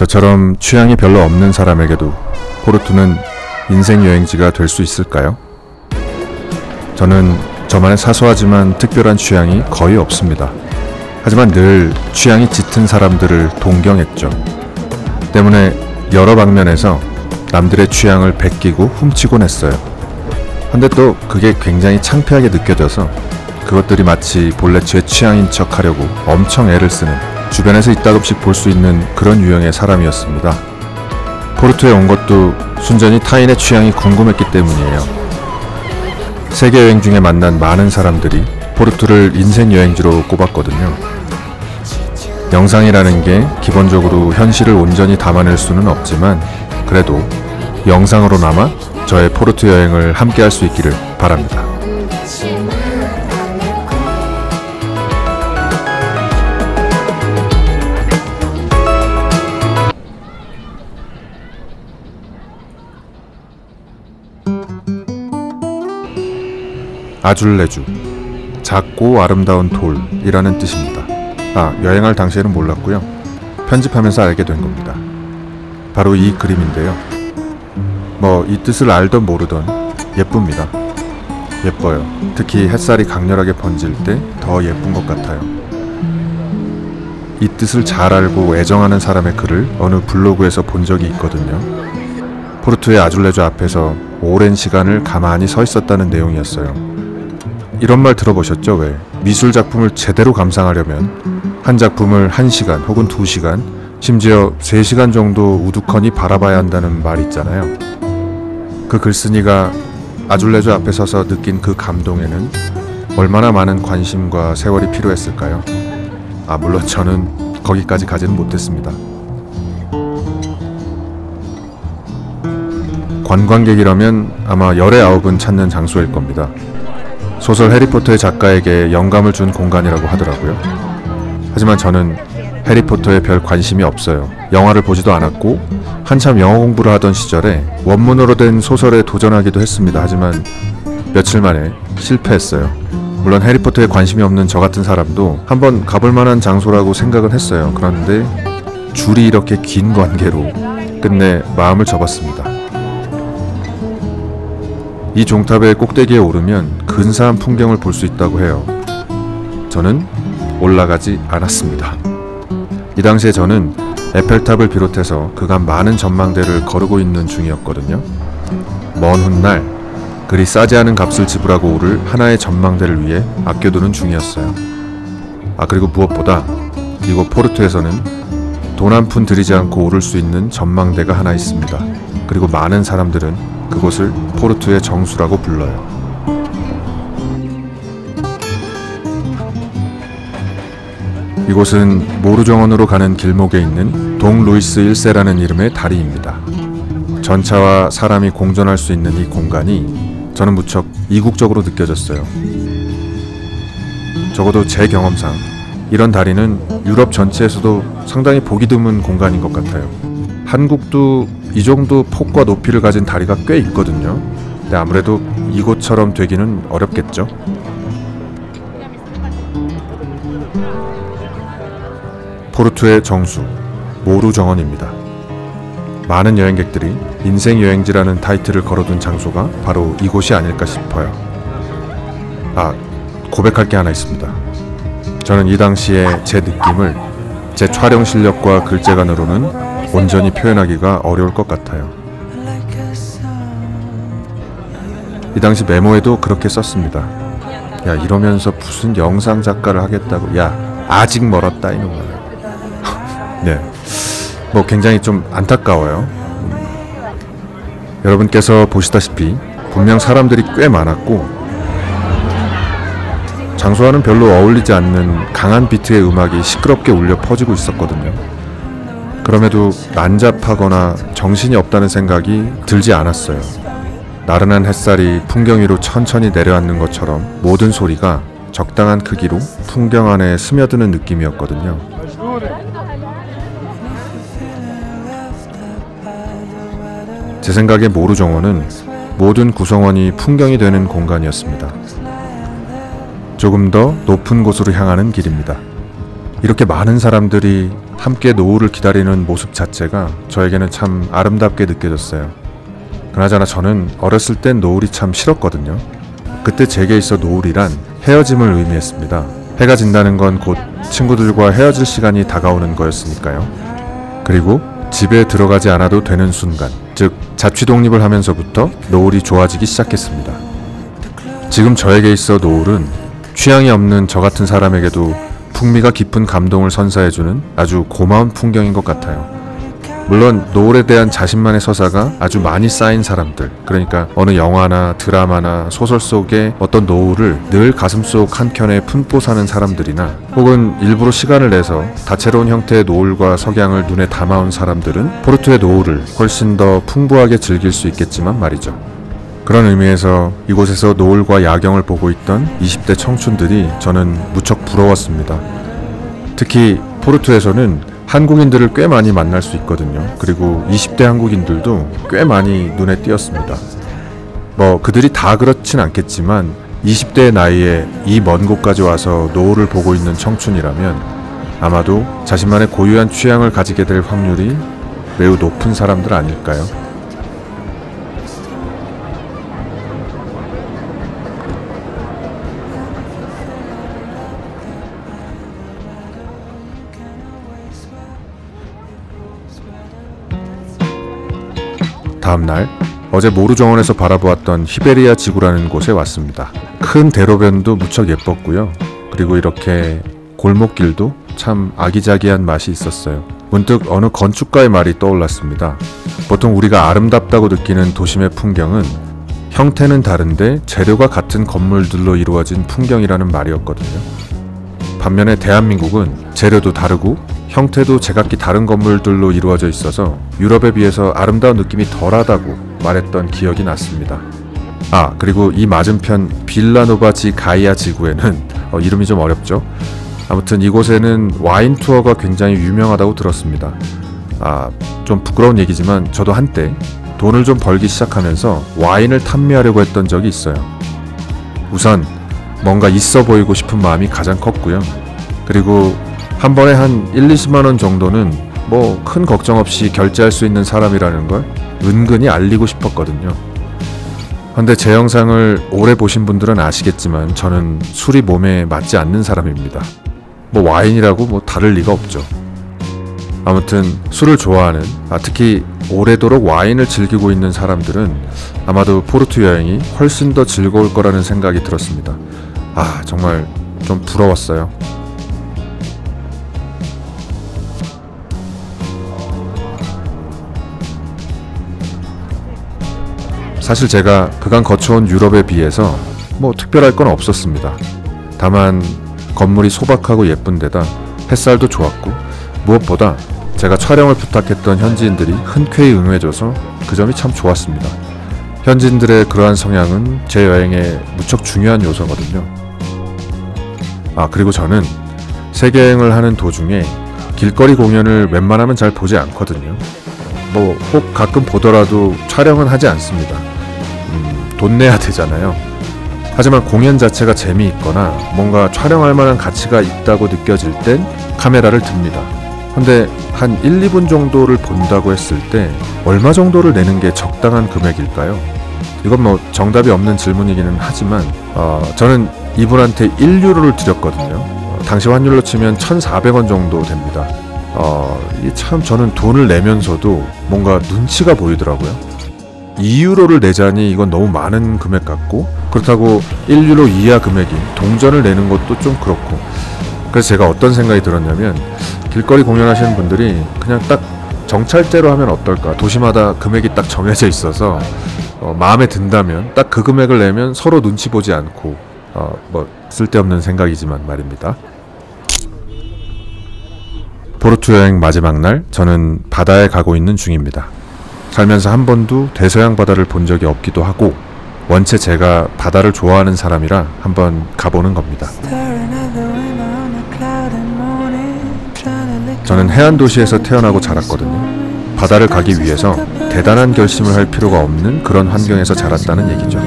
저처럼 취향이 별로 없는 사람에게도 포르투는 인생 여행지가 될 수 있을까요? 저는 저만의 사소하지만 특별한 취향이 거의 없습니다. 하지만 늘 취향이 짙은 사람들을 동경했죠. 때문에 여러 방면에서 남들의 취향을 베끼고 훔치곤 했어요. 근데 또 그게 굉장히 창피하게 느껴져서 그것들이 마치 본래 제 취향인 척 하려고 엄청 애를 쓰는, 주변에서 이따금씩 볼 수 있는 그런 유형의 사람이었습니다. 포르투에 온 것도 순전히 타인의 취향이 궁금했기 때문이에요. 세계 여행 중에 만난 많은 사람들이 포르투를 인생 여행지로 꼽았거든요. 영상이라는 게 기본적으로 현실을 온전히 담아낼 수는 없지만 그래도 영상으로나마 저의 포르투 여행을 함께 할 수 있기를 바랍니다. 아줄레주, 작고 아름다운 돌이라는 뜻입니다. 여행할 당시에는 몰랐고요. 편집하면서 알게 된 겁니다. 바로 이 그림인데요. 이 뜻을 알던 모르던 예쁩니다. 예뻐요. 특히 햇살이 강렬하게 번질 때 더 예쁜 것 같아요. 이 뜻을 잘 알고 애정하는 사람의 글을 어느 블로그에서 본 적이 있거든요. 포르투의 아줄레주 앞에서 오랜 시간을 가만히 서 있었다는 내용이었어요. 이런 말 들어보셨죠? 왜? 미술 작품을 제대로 감상하려면 한 작품을 1시간 혹은 2시간, 심지어 3시간 정도 우두커니 바라봐야 한다는 말이 있잖아요. 그 글쓴이가 아줄레주 앞에 서서 느낀 그 감동에는 얼마나 많은 관심과 세월이 필요했을까요? 물론 저는 거기까지 가지는 못했습니다. 관광객이라면 아마 열의 아홉은 찾는 장소일 겁니다. 소설 해리포터의 작가에게 영감을 준 공간이라고 하더라고요. 하지만 저는 해리포터에 별 관심이 없어요. 영화를 보지도 않았고 한참 영어 공부를 하던 시절에 원문으로 된 소설에 도전하기도 했습니다. 하지만 며칠 만에 실패했어요. 물론 해리포터에 관심이 없는 저 같은 사람도 한번 가볼 만한 장소라고 생각은 했어요. 그런데 줄이 이렇게 긴 관계로 끝내 마음을 접었습니다. 이 종탑의 꼭대기에 오르면 근사한 풍경을 볼 수 있다고 해요. 저는 올라가지 않았습니다. 이 당시에 저는 에펠탑을 비롯해서 그간 많은 전망대를 거르고 있는 중이었거든요. 먼 훗날 그리 싸지 않은 값을 지불하고 오를 하나의 전망대를 위해 아껴두는 중이었어요. 그리고 무엇보다 이곳 포르투에서는 돈 한 푼 들이지 않고 오를 수 있는 전망대가 하나 있습니다. 그리고 많은 사람들은 그곳을 포르투의 정수라고 불러요. 이곳은 모루 정원으로 가는 길목에 있는 동 루이스 1세라는 이름의 다리입니다. 전차와 사람이 공존할 수 있는 이 공간이 저는 무척 이국적으로 느껴졌어요. 적어도 제 경험상 이런 다리는 유럽 전체에서도 상당히 보기 드문 공간인 것 같아요. 한국도 이 정도 폭과 높이를 가진 다리가 꽤 있거든요. 근데 아무래도 이곳처럼 되기는 어렵겠죠. 포르투의 정수, 모루 정원입니다. 많은 여행객들이 인생 여행지라는 타이틀을 걸어둔 장소가 바로 이곳이 아닐까 싶어요. 고백할 게 하나 있습니다. 저는 이 당시에 제 느낌을 제 촬영 실력과 글재간으로는 온전히 표현하기가 어려울 것 같아요. 이 당시 메모에도 그렇게 썼습니다. 이러면서 무슨 영상 작가를 하겠다고. 아직 멀었다 이놈아. 네, 굉장히 좀 안타까워요. 여러분께서 보시다시피 분명 사람들이 꽤 많았고 장소와는 별로 어울리지 않는 강한 비트의 음악이 시끄럽게 울려 퍼지고 있었거든요. 그럼에도 난잡하거나 정신이 없다는 생각이 들지 않았어요. 나른한 햇살이 풍경 위로 천천히 내려앉는 것처럼 모든 소리가 적당한 크기로 풍경 안에 스며드는 느낌이었거든요. 제 생각에 모루 정원은 모든 구성원이 풍경이 되는 공간이었습니다. 조금 더 높은 곳으로 향하는 길입니다. 이렇게 많은 사람들이 함께 노을을 기다리는 모습 자체가 저에게는 참 아름답게 느껴졌어요. 그나저나 저는 어렸을 땐 노을이 참 싫었거든요. 그때 제게 있어 노을이란 헤어짐을 의미했습니다. 해가 진다는 건 곧 친구들과 헤어질 시간이 다가오는 거였으니까요. 그리고 집에 들어가지 않아도 되는 순간, 즉 자취 독립을 하면서부터 노을이 좋아지기 시작했습니다. 지금 저에게 있어 노을은 취향이 없는 저 같은 사람에게도 풍미가 깊은 감동을 선사해주는 아주 고마운 풍경인 것 같아요. 물론 노을에 대한 자신만의 서사가 아주 많이 쌓인 사람들, 그러니까 어느 영화나 드라마나 소설 속의 어떤 노을을 늘 가슴속 한켠에 품고 사는 사람들이나 혹은 일부러 시간을 내서 다채로운 형태의 노을과 석양을 눈에 담아온 사람들은 포르투의 노을을 훨씬 더 풍부하게 즐길 수 있겠지만 말이죠. 그런 의미에서 이곳에서 노을과 야경을 보고 있던 20대 청춘들이 저는 무척 부러웠습니다. 특히 포르투에서는 한국인들을 꽤 많이 만날 수 있거든요. 그리고 20대 한국인들도 꽤 많이 눈에 띄었습니다. 그들이 다 그렇진 않겠지만 20대의 나이에 이 먼 곳까지 와서 노을을 보고 있는 청춘이라면 아마도 자신만의 고유한 취향을 가지게 될 확률이 매우 높은 사람들 아닐까요? 다음날 어제 모루정원에서 바라보았던 히베리아 지구라는 곳에 왔습니다. 큰 대로변도 무척 예뻤고요. 그리고 이렇게 골목길도 참 아기자기한 맛이 있었어요. 문득 어느 건축가의 말이 떠올랐습니다. 보통 우리가 아름답다고 느끼는 도심의 풍경은 형태는 다른데 재료가 같은 건물들로 이루어진 풍경이라는 말이었거든요. 반면에 대한민국은 재료도 다르고 형태도 제각기 다른 건물들로 이루어져 있어서 유럽에 비해서 아름다운 느낌이 덜하다고 말했던 기억이 났습니다. 그리고 이 맞은편 빌라노바 지 가이아 지구에는 이름이 좀 어렵죠. 아무튼 이곳에는 와인 투어가 굉장히 유명하다고 들었습니다. 좀 부끄러운 얘기지만 저도 한때 돈을 좀 벌기 시작하면서 와인을 탐미하려고 했던 적이 있어요. 우선 뭔가 있어 보이고 싶은 마음이 가장 컸고요. 그리고 한 번에 한 1-20만 원 정도는 큰 걱정 없이 결제할 수 있는 사람이라는 걸 은근히 알리고 싶었거든요. 근데 제 영상을 오래 보신 분들은 아시겠지만 저는 술이 몸에 맞지 않는 사람입니다. 와인이라고 다를 리가 없죠. 아무튼 술을 좋아하는, 특히 오래도록 와인을 즐기고 있는 사람들은 아마도 포르투 여행이 훨씬 더 즐거울 거라는 생각이 들었습니다. 정말 좀 부러웠어요. 사실 제가 그간 거쳐온 유럽에 비해서 특별할 건 없었습니다. 다만 건물이 소박하고 예쁜 데다 햇살도 좋았고 무엇보다 제가 촬영을 부탁했던 현지인들이 흔쾌히 응해줘서 그 점이 참 좋았습니다. 현지인들의 그러한 성향은 제 여행에 무척 중요한 요소거든요. 그리고 저는 세계여행을 하는 도중에 길거리 공연을 웬만하면 잘 보지 않거든요. 혹 가끔 보더라도 촬영은 하지 않습니다. 돈 내야 되잖아요. 하지만 공연 자체가 재미있거나 뭔가 촬영할 만한 가치가 있다고 느껴질 땐 카메라를 듭니다. 근데 한 1-2분 정도를 본다고 했을 때 얼마 정도를 내는 게 적당한 금액일까요? 이건 정답이 없는 질문이기는 하지만 저는 이분한테 1유로를 드렸거든요. 당시 환율로 치면 1,400원 정도 됩니다. 참 저는 돈을 내면서도 뭔가 눈치가 보이더라고요. 2유로를 내자니 이건 너무 많은 금액 같고, 그렇다고 1유로 이하 금액인 동전을 내는 것도 좀 그렇고, 그래서 제가 어떤 생각이 들었냐면 길거리 공연하시는 분들이 그냥 딱 정찰제로 하면 어떨까. 도시마다 금액이 딱 정해져 있어서 마음에 든다면 딱 그 금액을 내면 서로 눈치 보지 않고, 쓸데없는 생각이지만 말입니다. 포르투 여행 마지막 날 저는 바다에 가고 있는 중입니다. 살면서 한 번도 대서양 바다를 본 적이 없기도 하고 원체 제가 바다를 좋아하는 사람이라 한번 가보는 겁니다. 저는 해안 도시에서 태어나고 자랐거든요. 바다를 가기 위해서 대단한 결심을 할 필요가 없는 그런 환경에서 자랐다는 얘기죠.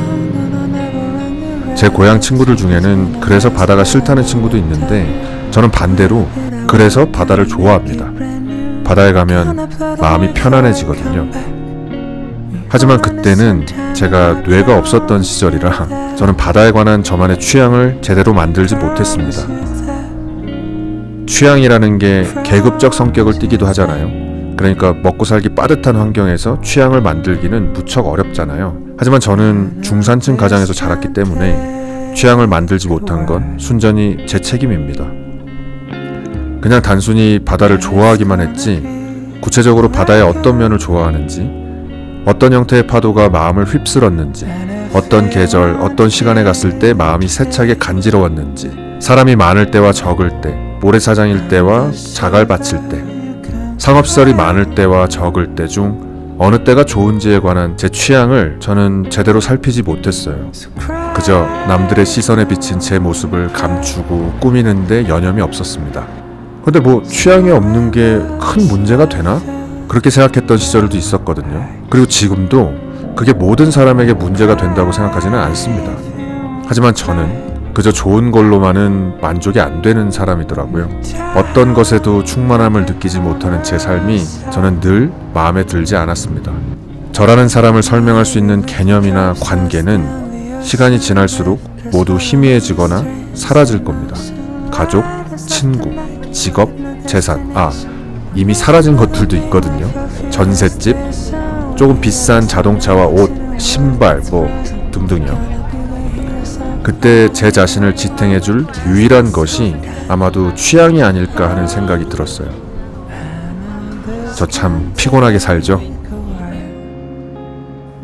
제 고향 친구들 중에는 그래서 바다가 싫다는 친구도 있는데 저는 반대로 그래서 바다를 좋아합니다. 바다에 가면 마음이 편안해지거든요. 하지만 그때는 제가 뇌가 없었던 시절이라 저는 바다에 관한 저만의 취향을 제대로 만들지 못했습니다. 취향이라는 게 계급적 성격을 띠기도 하잖아요. 그러니까 먹고 살기 빠듯한 환경에서 취향을 만들기는 무척 어렵잖아요. 하지만 저는 중산층 가정에서 자랐기 때문에 취향을 만들지 못한 건 순전히 제 책임입니다. 그냥 단순히 바다를 좋아하기만 했지 구체적으로 바다의 어떤 면을 좋아하는지, 어떤 형태의 파도가 마음을 휩쓸었는지, 어떤 계절, 어떤 시간에 갔을 때 마음이 세차게 간지러웠는지, 사람이 많을 때와 적을 때, 모래사장일 때와 자갈밭일 때, 상업시설이 많을 때와 적을 때 중 어느 때가 좋은지에 관한 제 취향을 저는 제대로 살피지 못했어요. 그저 남들의 시선에 비친 제 모습을 감추고 꾸미는데 여념이 없었습니다. 근데 뭐 취향이 없는 게 큰 문제가 되나? 그렇게 생각했던 시절도 있었거든요. 그리고 지금도 그게 모든 사람에게 문제가 된다고 생각하지는 않습니다. 하지만 저는 그저 좋은 걸로만은 만족이 안 되는 사람이더라고요. 어떤 것에도 충만함을 느끼지 못하는 제 삶이 저는 늘 마음에 들지 않았습니다. 저라는 사람을 설명할 수 있는 개념이나 관계는 시간이 지날수록 모두 희미해지거나 사라질 겁니다. 가족, 친구, 직업, 재산, 이미 사라진 것들도 있거든요. 전셋집, 조금 비싼 자동차와 옷, 신발, 등등요. 그때 제 자신을 지탱해줄 유일한 것이 아마도 취향이 아닐까 하는 생각이 들었어요. 저 참 피곤하게 살죠.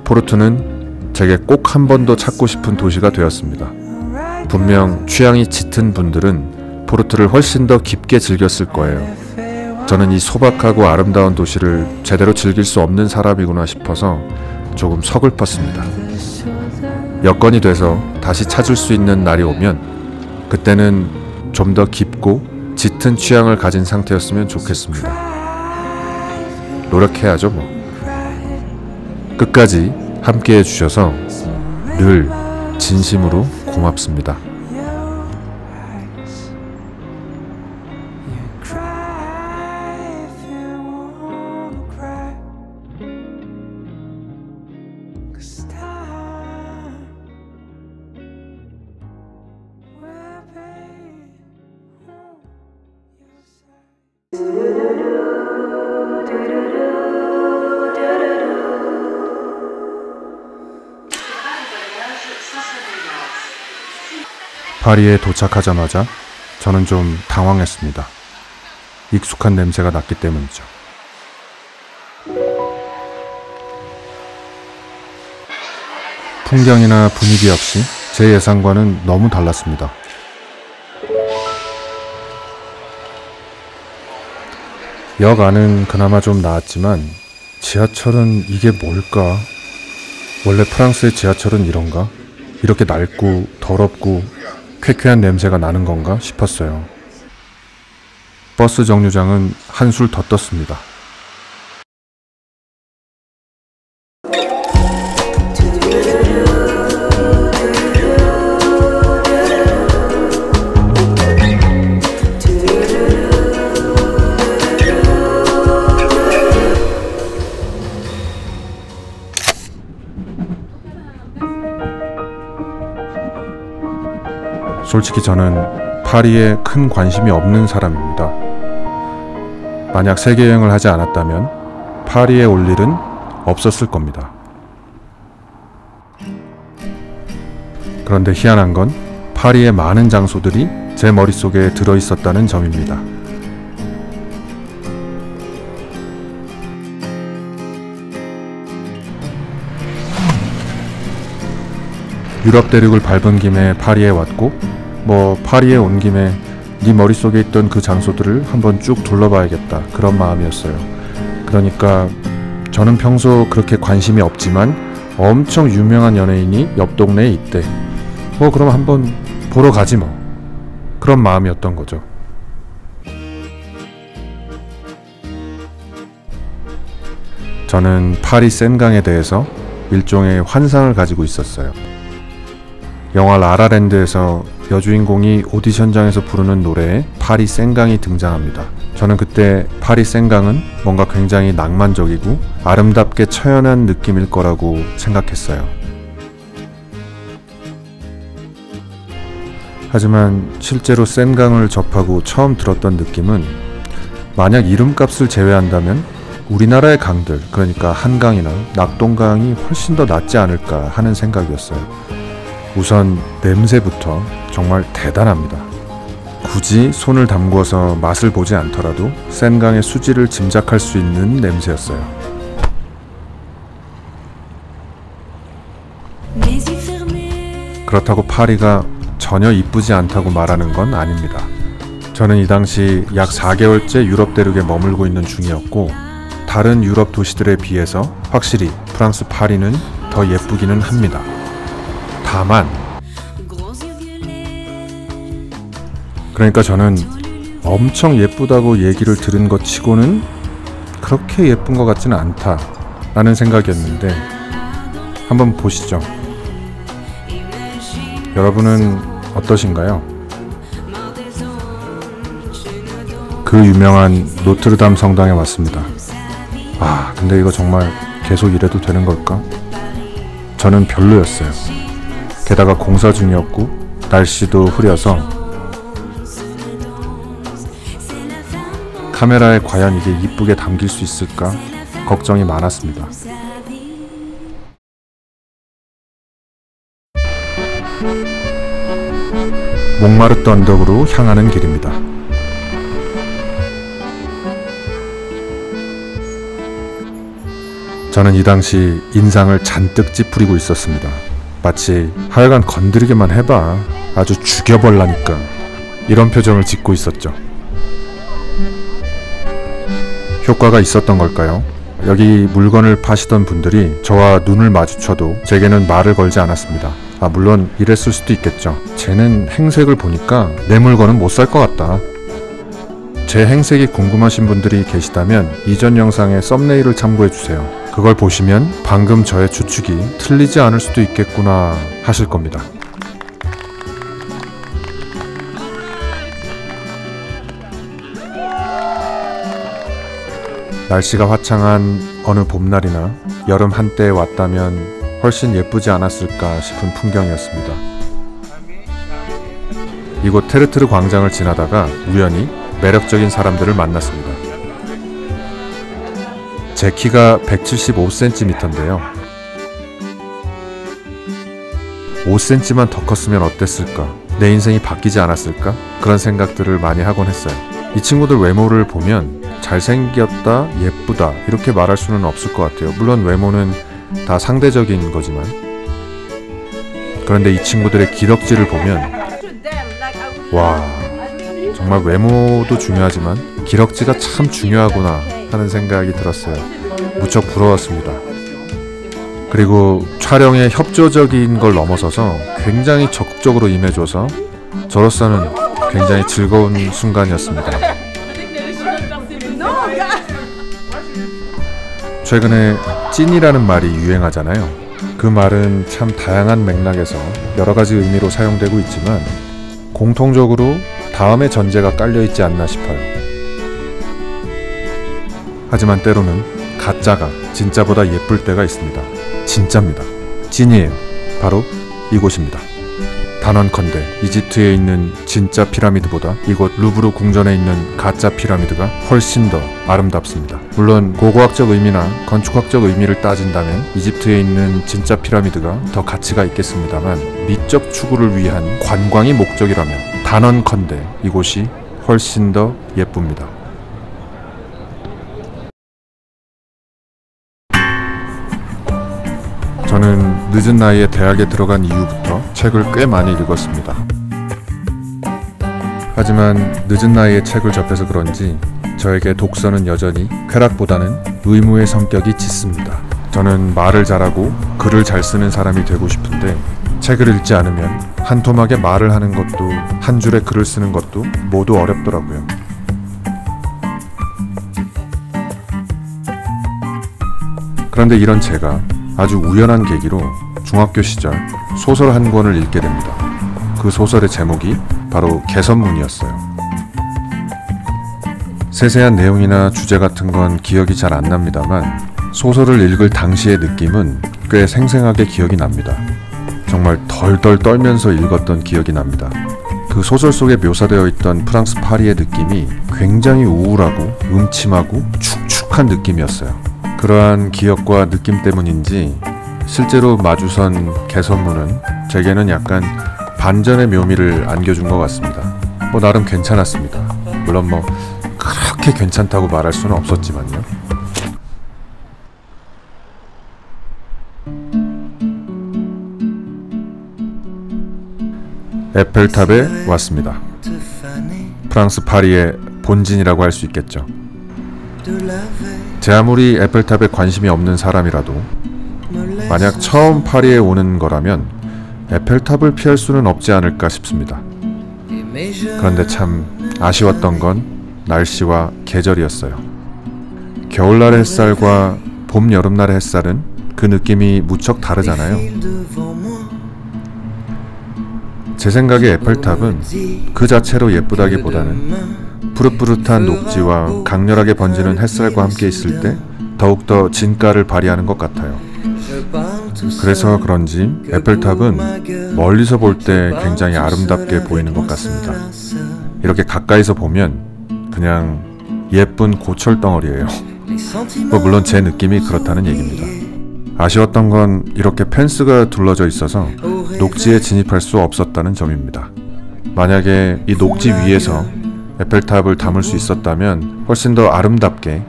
포르투는 제게 꼭 한 번 더 찾고 싶은 도시가 되었습니다. 분명 취향이 짙은 분들은 포르투를 훨씬 더 깊게 즐겼을 거예요. 저는 이 소박하고 아름다운 도시를 제대로 즐길 수 없는 사람이구나 싶어서 조금 서글펐습니다. 여건이 돼서 다시 찾을 수 있는 날이 오면 그때는 좀 더 깊고 짙은 취향을 가진 상태였으면 좋겠습니다. 노력해야죠 뭐. 끝까지 함께 해주셔서 늘 진심으로 고맙습니다. 파리에 도착하자마자 저는 좀 당황했습니다. 익숙한 냄새가 났기 때문이죠. 풍경이나 분위기 역시 제 예상과는 너무 달랐습니다. 역 안은 그나마 좀 나았지만 지하철은 이게 뭘까? 원래 프랑스의 지하철은 이런가? 이렇게 낡고 더럽고 쾌쾌한 냄새가 나는 건가 싶었어요. 버스 정류장은 한술 더 떴습니다. 솔직히 저는 파리에 큰 관심이 없는 사람입니다. 만약 세계여행을 하지 않았다면 파리에 올 일은 없었을 겁니다. 그런데 희한한 건 파리의 많은 장소들이 제 머릿속에 들어있었다는 점입니다. 유럽 대륙을 밟은 김에 파리에 왔고 파리에 온 김에 네 머릿속에 있던 그 장소들을 한번 쭉 둘러봐야겠다, 그런 마음이었어요. 그러니까 저는 평소 그렇게 관심이 없지만 엄청 유명한 연예인이 옆 동네에 있대. 그럼 한번 보러 가지 뭐. 그런 마음이었던 거죠. 저는 파리 센강에 대해서 일종의 환상을 가지고 있었어요. 영화 라라랜드에서 여주인공이 오디션장에서 부르는 노래에 파리 생강이 등장합니다. 저는 그때 파리 생강은 뭔가 굉장히 낭만적이고 아름답게 처연한 느낌일 거라고 생각했어요. 하지만 실제로 생강을 접하고 처음 들었던 느낌은 만약 이름값을 제외한다면 우리나라의 강들, 그러니까 한강이나 낙동강이 훨씬 더 낫지 않을까 하는 생각이었어요. 우선 냄새부터 정말 대단합니다. 굳이 손을 담궈서 맛을 보지 않더라도 생강의 수질을 짐작할 수 있는 냄새였어요. 그렇다고 파리가 전혀 이쁘지 않다고 말하는 건 아닙니다. 저는 이 당시 약 4개월째 유럽 대륙에 머물고 있는 중이었고 다른 유럽 도시들에 비해서 확실히 프랑스 파리는 더 예쁘기는 합니다. 다만 그러니까 저는 엄청 예쁘다고 얘기를 들은 것 치고는 그렇게 예쁜 것 같지는 않다라는 생각이었는데 한번 보시죠. 여러분은 어떠신가요? 그 유명한 노트르담 성당에 왔습니다. 근데 이거 정말 계속 이래도 되는 걸까? 저는 별로였어요. 게다가 공사 중이었고 날씨도 흐려서 카메라에 과연 이게 이쁘게 담길 수 있을까 걱정이 많았습니다. 몽마르트 언덕으로 향하는 길입니다. 저는 이 당시 인상을 잔뜩 찌푸리고 있었습니다. 마치 하여간 건드리기만 해봐, 아주 죽여버라니까, 이런 표정을 짓고 있었죠. 효과가 있었던 걸까요? 여기 물건을 파시던 분들이 저와 눈을 마주쳐도 제게는 말을 걸지 않았습니다. 물론 이랬을 수도 있겠죠. 쟤는 행색을 보니까 내 물건은 못 살 것 같다. 제 행색이 궁금하신 분들이 계시다면 이전 영상의 썸네일을 참고해주세요. 그걸 보시면 방금 저의 추측이 틀리지 않을 수도 있겠구나 하실 겁니다. 날씨가 화창한 어느 봄날이나 여름 한때에 왔다면 훨씬 예쁘지 않았을까 싶은 풍경이었습니다. 이곳 테르트르 광장을 지나다가 우연히 매력적인 사람들을 만났습니다. 제 키가 175cm인데요. 5cm만 더 컸으면 어땠을까? 내 인생이 바뀌지 않았을까? 그런 생각들을 많이 하곤 했어요. 이 친구들 외모를 보면 잘생겼다, 예쁘다 이렇게 말할 수는 없을 것 같아요. 물론 외모는 다 상대적인 거지만, 그런데 이 친구들의 기럭지를 보면 와, 정말 외모도 중요하지만 기럭지가 참 중요하구나 하는 생각이 들었어요. 무척 부러웠습니다. 그리고 촬영에 협조적인 걸 넘어서서 굉장히 적극적으로 임해줘서 저로서는 굉장히 즐거운 순간이었습니다. 최근에 찐이라는 말이 유행하잖아요. 그 말은 참 다양한 맥락에서 여러 가지 의미로 사용되고 있지만 공통적으로 다음의 전제가 깔려있지 않나 싶어요. 하지만 때로는 가짜가 진짜보다 예쁠 때가 있습니다. 진짜입니다. 찐이에요. 바로 이곳입니다. 단언컨대 이집트에 있는 진짜 피라미드보다 이곳 루브르 궁전에 있는 가짜 피라미드가 훨씬 더 아름답습니다. 물론 고고학적 의미나 건축학적 의미를 따진다면 이집트에 있는 진짜 피라미드가 더 가치가 있겠습니다만 미적 추구를 위한 관광이 목적이라면 단언컨대 이곳이 훨씬 더 예쁩니다. 저는 늦은 나이에 대학에 들어간 이후부터 책을 꽤 많이 읽었습니다. 하지만 늦은 나이에 책을 접해서 그런지 저에게 독서는 여전히 쾌락보다는 의무의 성격이 짙습니다. 저는 말을 잘하고 글을 잘 쓰는 사람이 되고 싶은데 책을 읽지 않으면 한 토막에 말을 하는 것도 한 줄에 글을 쓰는 것도 모두 어렵더라고요. 그런데 이런 제가 아주 우연한 계기로 중학교 시절 소설 한 권을 읽게 됩니다. 그 소설의 제목이 바로 개선문이었어요. 세세한 내용이나 주제 같은 건 기억이 잘 안 납니다만 소설을 읽을 당시의 느낌은 꽤 생생하게 기억이 납니다. 정말 덜덜 떨면서 읽었던 기억이 납니다. 그 소설 속에 묘사되어 있던 프랑스 파리의 느낌이 굉장히 우울하고 음침하고 축축한 느낌이었어요. 그러한 기억과 느낌 때문인지 실제로 마주선 개선문은 제게는 약간 반전의 묘미를 안겨준 것 같습니다. 나름 괜찮았습니다. 물론 그렇게 괜찮다고 말할 수는 없었지만요. 에펠탑에 왔습니다. 프랑스 파리의 본진이라고 할 수 있겠죠. 제 아무리 에펠탑에 관심이 없는 사람이라도 만약 처음 파리에 오는 거라면 에펠탑을 피할 수는 없지 않을까 싶습니다. 그런데 참 아쉬웠던 건 날씨와 계절이었어요. 겨울날의 햇살과 봄, 여름날의 햇살은 그 느낌이 무척 다르잖아요. 제 생각에 에펠탑은 그 자체로 예쁘다기보다는 푸릇푸릇한 녹지와 강렬하게 번지는 햇살과 함께 있을 때 더욱더 진가를 발휘하는 것 같아요. 그래서 그런지 에펠탑은 멀리서 볼 때 굉장히 아름답게 보이는 것 같습니다. 이렇게 가까이서 보면 그냥 예쁜 고철 덩어리예요. 물론 제 느낌이 그렇다는 얘기입니다. 아쉬웠던 건 이렇게 펜스가 둘러져 있어서 녹지에 진입할 수 없었다는 점입니다. 만약에 이 녹지 위에서 에펠탑을 담을 수 있었다면 훨씬 더 아름답게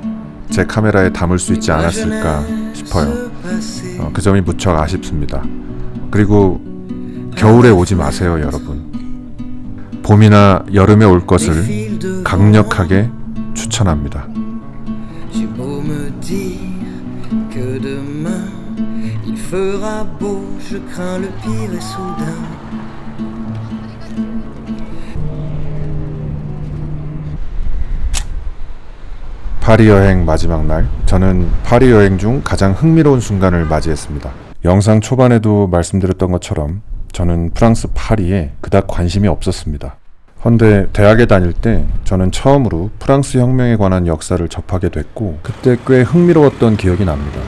제 카메라에 담을 수 있지 않았을까 싶어요. 그 점이 무척 아쉽습니다. 그리고 겨울에 오지 마세요, 여러분. 봄이나 여름에 올 것을 강력하게 추천합니다. 파리 여행 마지막 날, 저는 파리 여행 중 가장 흥미로운 순간을 맞이했습니다. 영상 초반에도 말씀드렸던 것처럼 저는 프랑스 파리에 그닥 관심이 없었습니다. 헌데 대학에 다닐 때 저는 처음으로 프랑스 혁명에 관한 역사를 접하게 됐고 그때 꽤 흥미로웠던 기억이 납니다.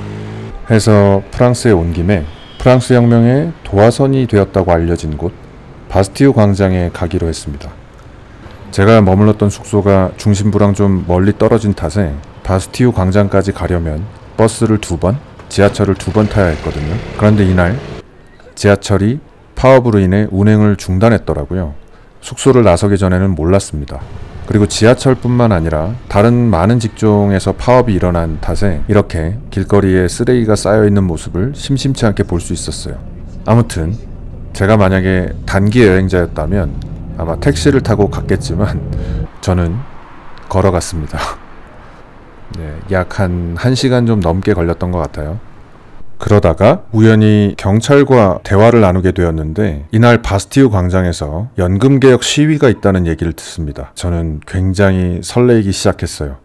해서 프랑스에 온 김에 프랑스 혁명의 도화선이 되었다고 알려진 곳 바스티유 광장에 가기로 했습니다. 제가 머물렀던 숙소가 중심부랑 좀 멀리 떨어진 탓에 바스티유 광장까지 가려면 버스를 2번, 지하철을 2번 타야 했거든요. 그런데 이날 지하철이 파업으로 인해 운행을 중단했더라고요. 숙소를 나서기 전에는 몰랐습니다. 그리고 지하철뿐만 아니라 다른 많은 직종에서 파업이 일어난 탓에 이렇게 길거리에 쓰레기가 쌓여있는 모습을 심심치 않게 볼 수 있었어요. 아무튼 제가 만약에 단기 여행자였다면 아마 택시를 타고 갔겠지만 저는 걸어갔습니다. 약 한 1시간 좀 넘게 걸렸던 것 같아요. 그러다가 우연히 경찰과 대화를 나누게 되었는데 이날 바스티유 광장에서 연금개혁 시위가 있다는 얘기를 듣습니다. 저는 굉장히 설레이기 시작했어요.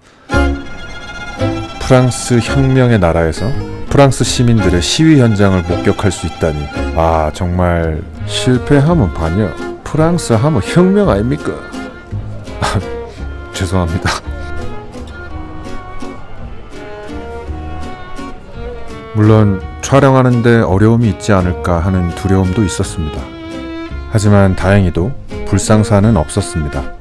프랑스 혁명의 나라에서 프랑스 시민들의 시위 현장을 목격할 수 있다니, 정말 실패하면 반역, 프랑스 하면 혁명 아닙니까? 죄송합니다. 물론 촬영하는데 어려움이 있지 않을까 하는 두려움도 있었습니다. 하지만 다행히도 불상사는 없었습니다.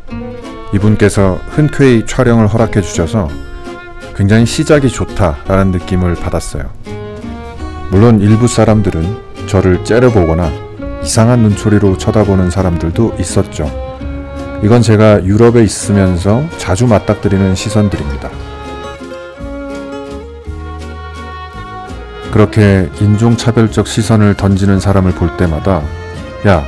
이분께서 흔쾌히 촬영을 허락해 주셔서 굉장히 시작이 좋다라는 느낌을 받았어요. 물론 일부 사람들은 저를 째려보거나 이상한 눈초리로 쳐다보는 사람들도 있었죠. 이건 제가 유럽에 있으면서 자주 맞닥뜨리는 시선들입니다. 그렇게 인종차별적 시선을 던지는 사람을 볼 때마다 야,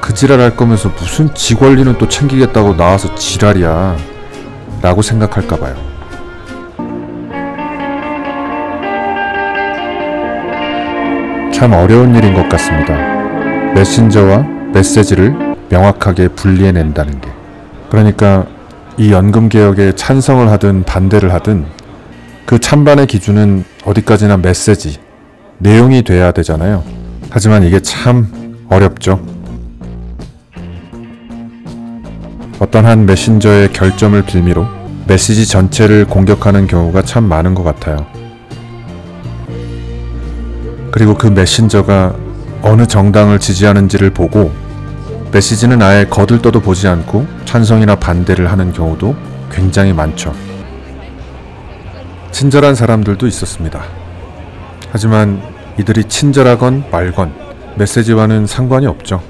그 지랄할 거면서 무슨 지 권리는 또 챙기겠다고 나와서 지랄이야 라고 생각할까봐요. 참 어려운 일인 것 같습니다. 메신저와 메시지를 명확하게 분리해낸다는 게. 그러니까 이 연금개혁에 찬성을 하든 반대를 하든 그 찬반의 기준은 어디까지나 메시지, 내용이 돼야 되잖아요. 하지만 이게 참 어렵죠. 어떤 한 메신저의 결점을 빌미로 메시지 전체를 공격하는 경우가 참 많은 것 같아요. 그리고 그 메신저가 어느 정당을 지지하는지를 보고 메시지는 아예 거들떠도 보지 않고 찬성이나 반대를 하는 경우도 굉장히 많죠. 친절한 사람들도 있었습니다. 하지만 이들이 친절하건 말건 메시지와는 상관이 없죠.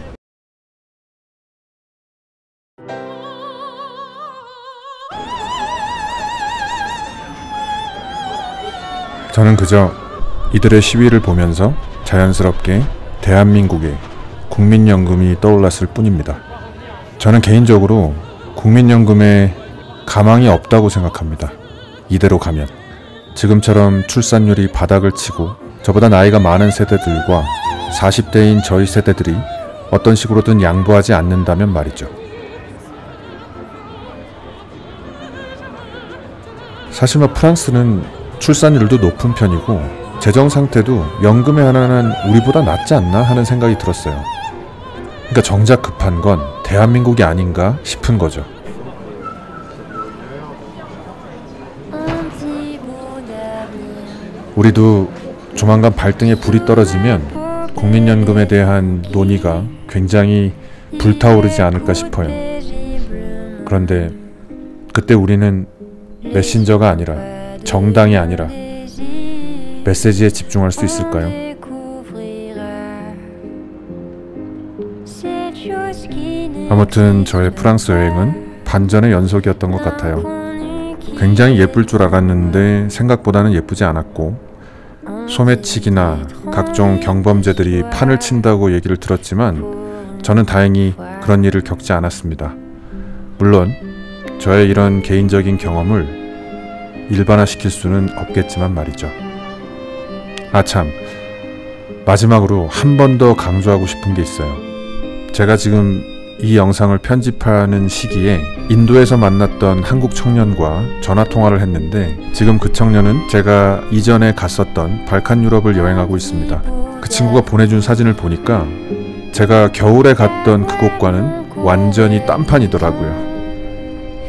저는 그저 이들의 시위를 보면서 자연스럽게 대한민국의 국민연금이 떠올랐을 뿐입니다. 저는 개인적으로 국민연금에 가망이 없다고 생각합니다. 이대로 가면 지금처럼 출산율이 바닥을 치고 저보다 나이가 많은 세대들과 40대인 저희 세대들이 어떤 식으로든 양보하지 않는다면 말이죠. 사실 프랑스는 출산율도 높은 편이고 재정 상태도 연금에 하나는 우리보다 낫지 않나 하는 생각이 들었어요. 그러니까 정작 급한 건 대한민국이 아닌가 싶은 거죠. 우리도 조만간 발등에 불이 떨어지면 국민연금에 대한 논의가 굉장히 불타오르지 않을까 싶어요. 그런데 그때 우리는 메신저가 아니라, 정당이 아니라 메시지에 집중할 수 있을까요? 아무튼 저의 프랑스 여행은 반전의 연속이었던 것 같아요. 굉장히 예쁠 줄 알았는데 생각보다는 예쁘지 않았고, 소매치기나 각종 경범죄들이 판을 친다고 얘기를 들었지만 저는 다행히 그런 일을 겪지 않았습니다. 물론 저의 이런 개인적인 경험을 일반화시킬 수는 없겠지만 말이죠. 참, 마지막으로 한 번 더 강조하고 싶은 게 있어요. 제가 지금 이 영상을 편집하는 시기에 인도에서 만났던 한국 청년과 전화통화를 했는데, 지금 그 청년은 제가 이전에 갔었던 발칸 유럽을 여행하고 있습니다. 그 친구가 보내준 사진을 보니까 제가 겨울에 갔던 그곳과는 완전히 딴판이더라고요.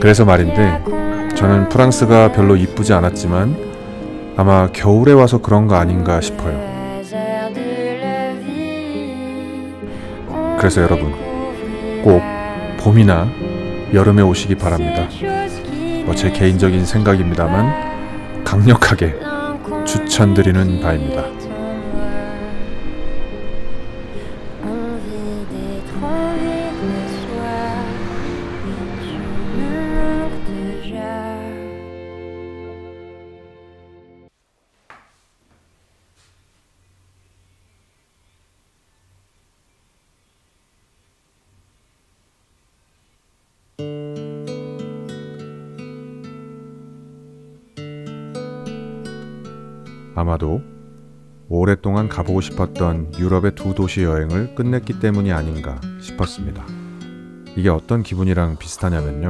그래서 말인데, 저는 프랑스가 별로 이쁘지 않았지만 아마 겨울에 와서 그런 거 아닌가 싶어요. 그래서 여러분, 꼭 봄이나 여름에 오시기 바랍니다. 제 개인적인 생각입니다만 강력하게 추천드리는 바입니다. 아마도 오랫동안 가보고 싶었던 유럽의 두 도시 여행을 끝냈기 때문이 아닌가 싶었습니다. 이게 어떤 기분이랑 비슷하냐면요,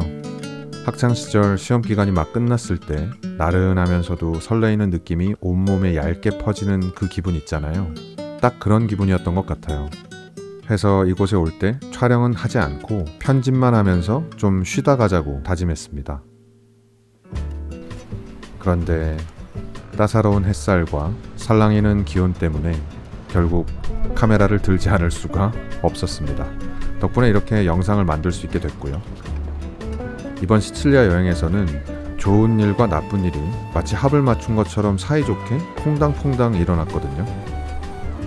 학창시절 시험기간이 막 끝났을 때 나른하면서도 설레이는 느낌이 온몸에 얇게 퍼지는 그 기분 있잖아요. 딱 그런 기분이었던 것 같아요. 해서 이곳에 올 때 촬영은 하지 않고 편집만 하면서 좀 쉬다 가자고 다짐했습니다. 그런데 따사로운 햇살과 살랑이는 기온 때문에 결국 카메라를 들지 않을 수가 없었습니다. 덕분에 이렇게 영상을 만들 수 있게 됐고요. 이번 시칠리아 여행에서는 좋은 일과 나쁜 일이 마치 합을 맞춘 것처럼 사이좋게 퐁당퐁당 일어났거든요.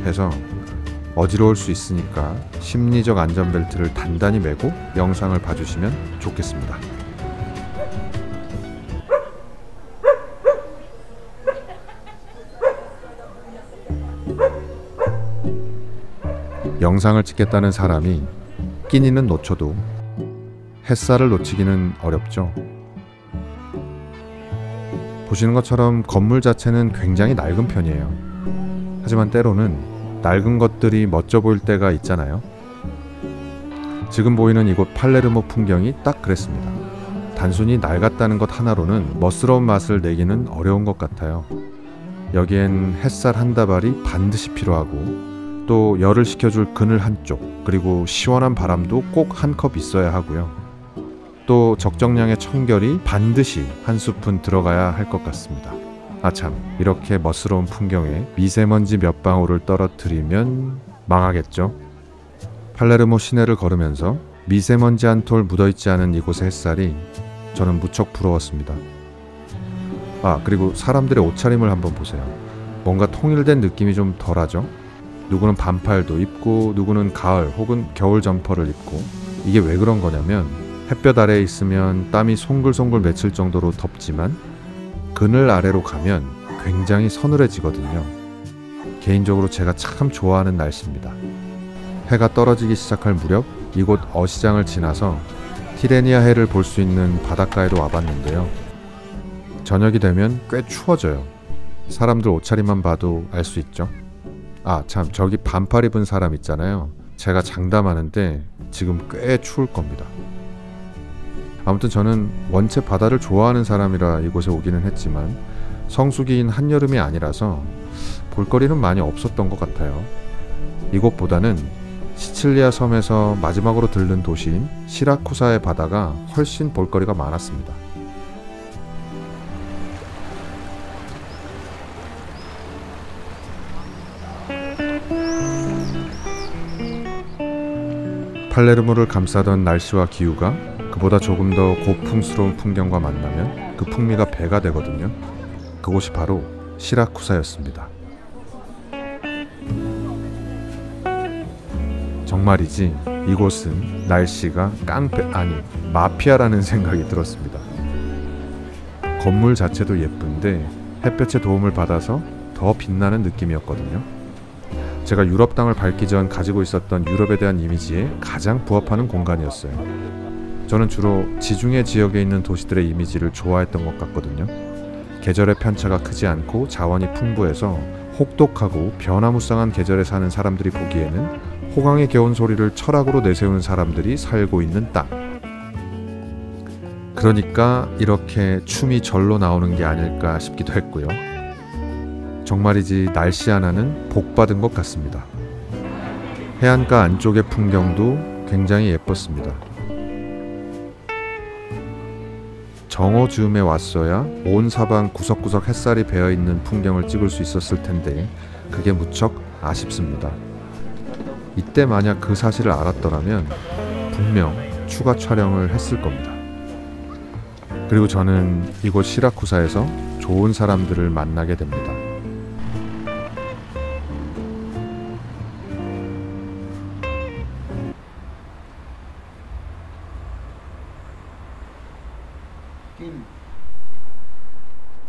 해서 어지러울 수 있으니까 심리적 안전벨트를 단단히 매고 영상을 봐주시면 좋겠습니다. 영상을 찍겠다는 사람이 끼니는 놓쳐도 햇살을 놓치기는 어렵죠. 보시는 것처럼 건물 자체는 굉장히 낡은 편이에요. 하지만 때로는 낡은 것들이 멋져 보일 때가 있잖아요. 지금 보이는 이곳 팔레르모 풍경이 딱 그랬습니다. 단순히 낡았다는 것 하나로는 멋스러운 맛을 내기는 어려운 것 같아요. 여기엔 햇살 한 다발이 반드시 필요하고, 또 열을 식혀줄 그늘 한쪽, 그리고 시원한 바람도 꼭 한 컵 있어야 하고요. 또 적정량의 청결이 반드시 한 스푼 들어가야 할 것 같습니다. 아참, 이렇게 멋스러운 풍경에 미세먼지 몇 방울을 떨어뜨리면 망하겠죠. 팔레르모 시내를 걸으면서 미세먼지 한 톨 묻어있지 않은 이곳의 햇살이 저는 무척 부러웠습니다. 그리고 사람들의 옷차림을 한번 보세요. 뭔가 통일된 느낌이 좀 덜하죠. 누구는 반팔도 입고 누구는 가을 혹은 겨울 점퍼를 입고. 이게 왜 그런 거냐면 햇볕 아래에 있으면 땀이 송글송글 맺힐 정도로 덥지만 그늘 아래로 가면 굉장히 서늘해지거든요. 개인적으로 제가 참 좋아하는 날씨입니다. 해가 떨어지기 시작할 무렵 이곳 어시장을 지나서 티레니아 해를 볼 수 있는 바닷가에도 와봤는데요. 저녁이 되면 꽤 추워져요. 사람들 옷차림만 봐도 알 수 있죠. 참, 저기 반팔 입은 사람 있잖아요. 제가 장담하는데 지금 꽤 추울 겁니다. 아무튼 저는 원체 바다를 좋아하는 사람이라 이곳에 오기는 했지만 성수기인 한여름이 아니라서 볼거리는 많이 없었던 것 같아요. 이곳보다는 시칠리아 섬에서 마지막으로 들른 도시인 시라쿠사의 바다가 훨씬 볼거리가 많았습니다. 팔레르모를 감싸던 날씨와 기후가 그보다 조금 더 고풍스러운 풍경과 만나면 그 풍미가 배가 되거든요. 그곳이 바로 시라쿠사였습니다. 정말이지 이곳은 날씨가 마피아라는 생각이 들었습니다. 건물 자체도 예쁜데 햇볕의 도움을 받아서 더 빛나는 느낌이었거든요. 제가 유럽 땅을 밟기 전 가지고 있었던 유럽에 대한 이미지에 가장 부합하는 공간이었어요. 저는 주로 지중해 지역에 있는 도시들의 이미지를 좋아했던 것 같거든요. 계절의 편차가 크지 않고 자원이 풍부해서 혹독하고 변화무쌍한 계절에 사는 사람들이 보기에는 호강의 겨운 소리를 철학으로 내세우는 사람들이 살고 있는 땅. 그러니까 이렇게 춤이 절로 나오는 게 아닐까 싶기도 했고요. 정말이지 날씨 하나는 복받은 것 같습니다. 해안가 안쪽의 풍경도 굉장히 예뻤습니다. 정오 즈음에 왔어야 온 사방 구석구석 햇살이 배어있는 풍경을 찍을 수 있었을 텐데 그게 무척 아쉽습니다. 이때 만약 그 사실을 알았더라면 분명 추가 촬영을 했을 겁니다. 그리고 저는 이곳 시라쿠사에서 좋은 사람들을 만나게 됩니다.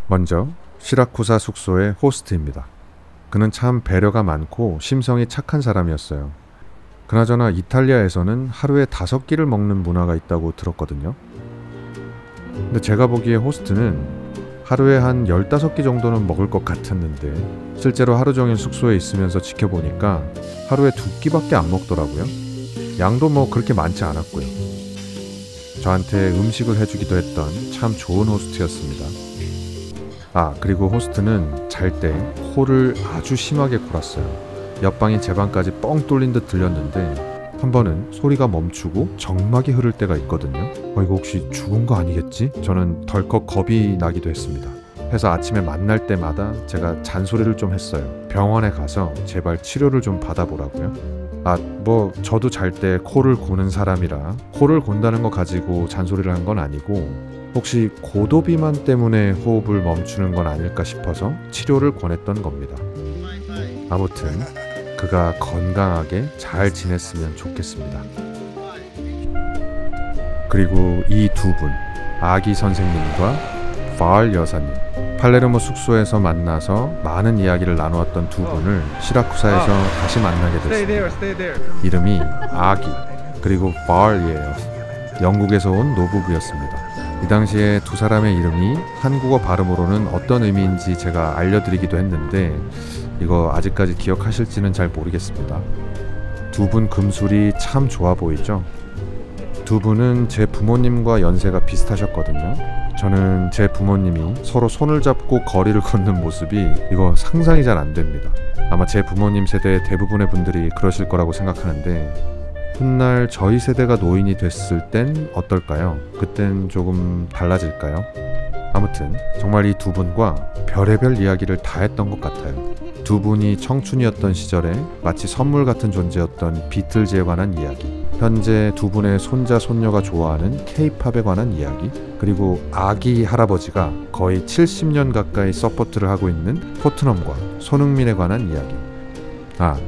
먼저 시라쿠사 숙소의 호스트입니다. 그는 참 배려가 많고 심성이 착한 사람이었어요. 그나저나 이탈리아에서는 하루에 5끼를 먹는 문화가 있다고 들었거든요. 근데 제가 보기에 호스트는 하루에 한 15끼 정도는 먹을 것 같았는데 실제로 하루 종일 숙소에 있으면서 지켜보니까 하루에 2끼밖에 안 먹더라고요. 양도 뭐 그렇게 많지 않았고요. 저한테 음식을 해주기도 했던 참 좋은 호스트였습니다. 그리고 호스트는 잘 때 코를 아주 심하게 골았어요. 옆방이 제 방까지 뻥 뚫린 듯 들렸는데 한 번은 소리가 멈추고 정막이 흐를 때가 있거든요. 이거 혹시 죽은 거 아니겠지? 저는 덜컥 겁이 나기도 했습니다. 그래서 아침에 만날 때마다 제가 잔소리를 좀 했어요. 병원에 가서 제발 치료를 좀 받아보라고요. 저도 잘 때 코를 고는 사람이라 코를 곤다는 거 가지고 잔소리를 한 건 아니고 혹시 고도비만 때문에 호흡을 멈추는 건 아닐까 싶어서 치료를 권했던 겁니다. 아무튼 그가 건강하게 잘 지냈으면 좋겠습니다. 그리고 이 두 분, 아기 선생님과 파알 여사님, 팔레르모 숙소에서 만나서 많은 이야기를 나누었던 두 분을 시라쿠사에서 다시 만나게 됐습니다. 이름이 아기 그리고 파알이에요. 영국에서 온 노부부였습니다. 이 당시에 두 사람의 이름이 한국어 발음으로는 어떤 의미인지 제가 알려드리기도 했는데 이거 아직까지 기억하실지는 잘 모르겠습니다. 두 분 금술이 참 좋아 보이죠? 두 분은 제 부모님과 연세가 비슷하셨거든요. 저는 제 부모님이 서로 손을 잡고 거리를 걷는 모습이 이거 상상이 잘 안 됩니다. 아마 제 부모님 세대 대부분의 분들이 그러실 거라고 생각하는데 훗날 저희 세대가 노인이 됐을 땐 어떨까요? 그땐 조금 달라질까요? 아무튼 정말 이 두 분과 별의별 이야기를 다 했던 것 같아요. 두 분이 청춘이었던 시절에 마치 선물 같은 존재였던 비틀즈에 관한 이야기, 현재 두 분의 손자 손녀가 좋아하는 K-팝에 관한 이야기, 그리고 아기 할아버지가 거의 70년 가까이 서포트를 하고 있는 토트넘과 손흥민에 관한 이야기.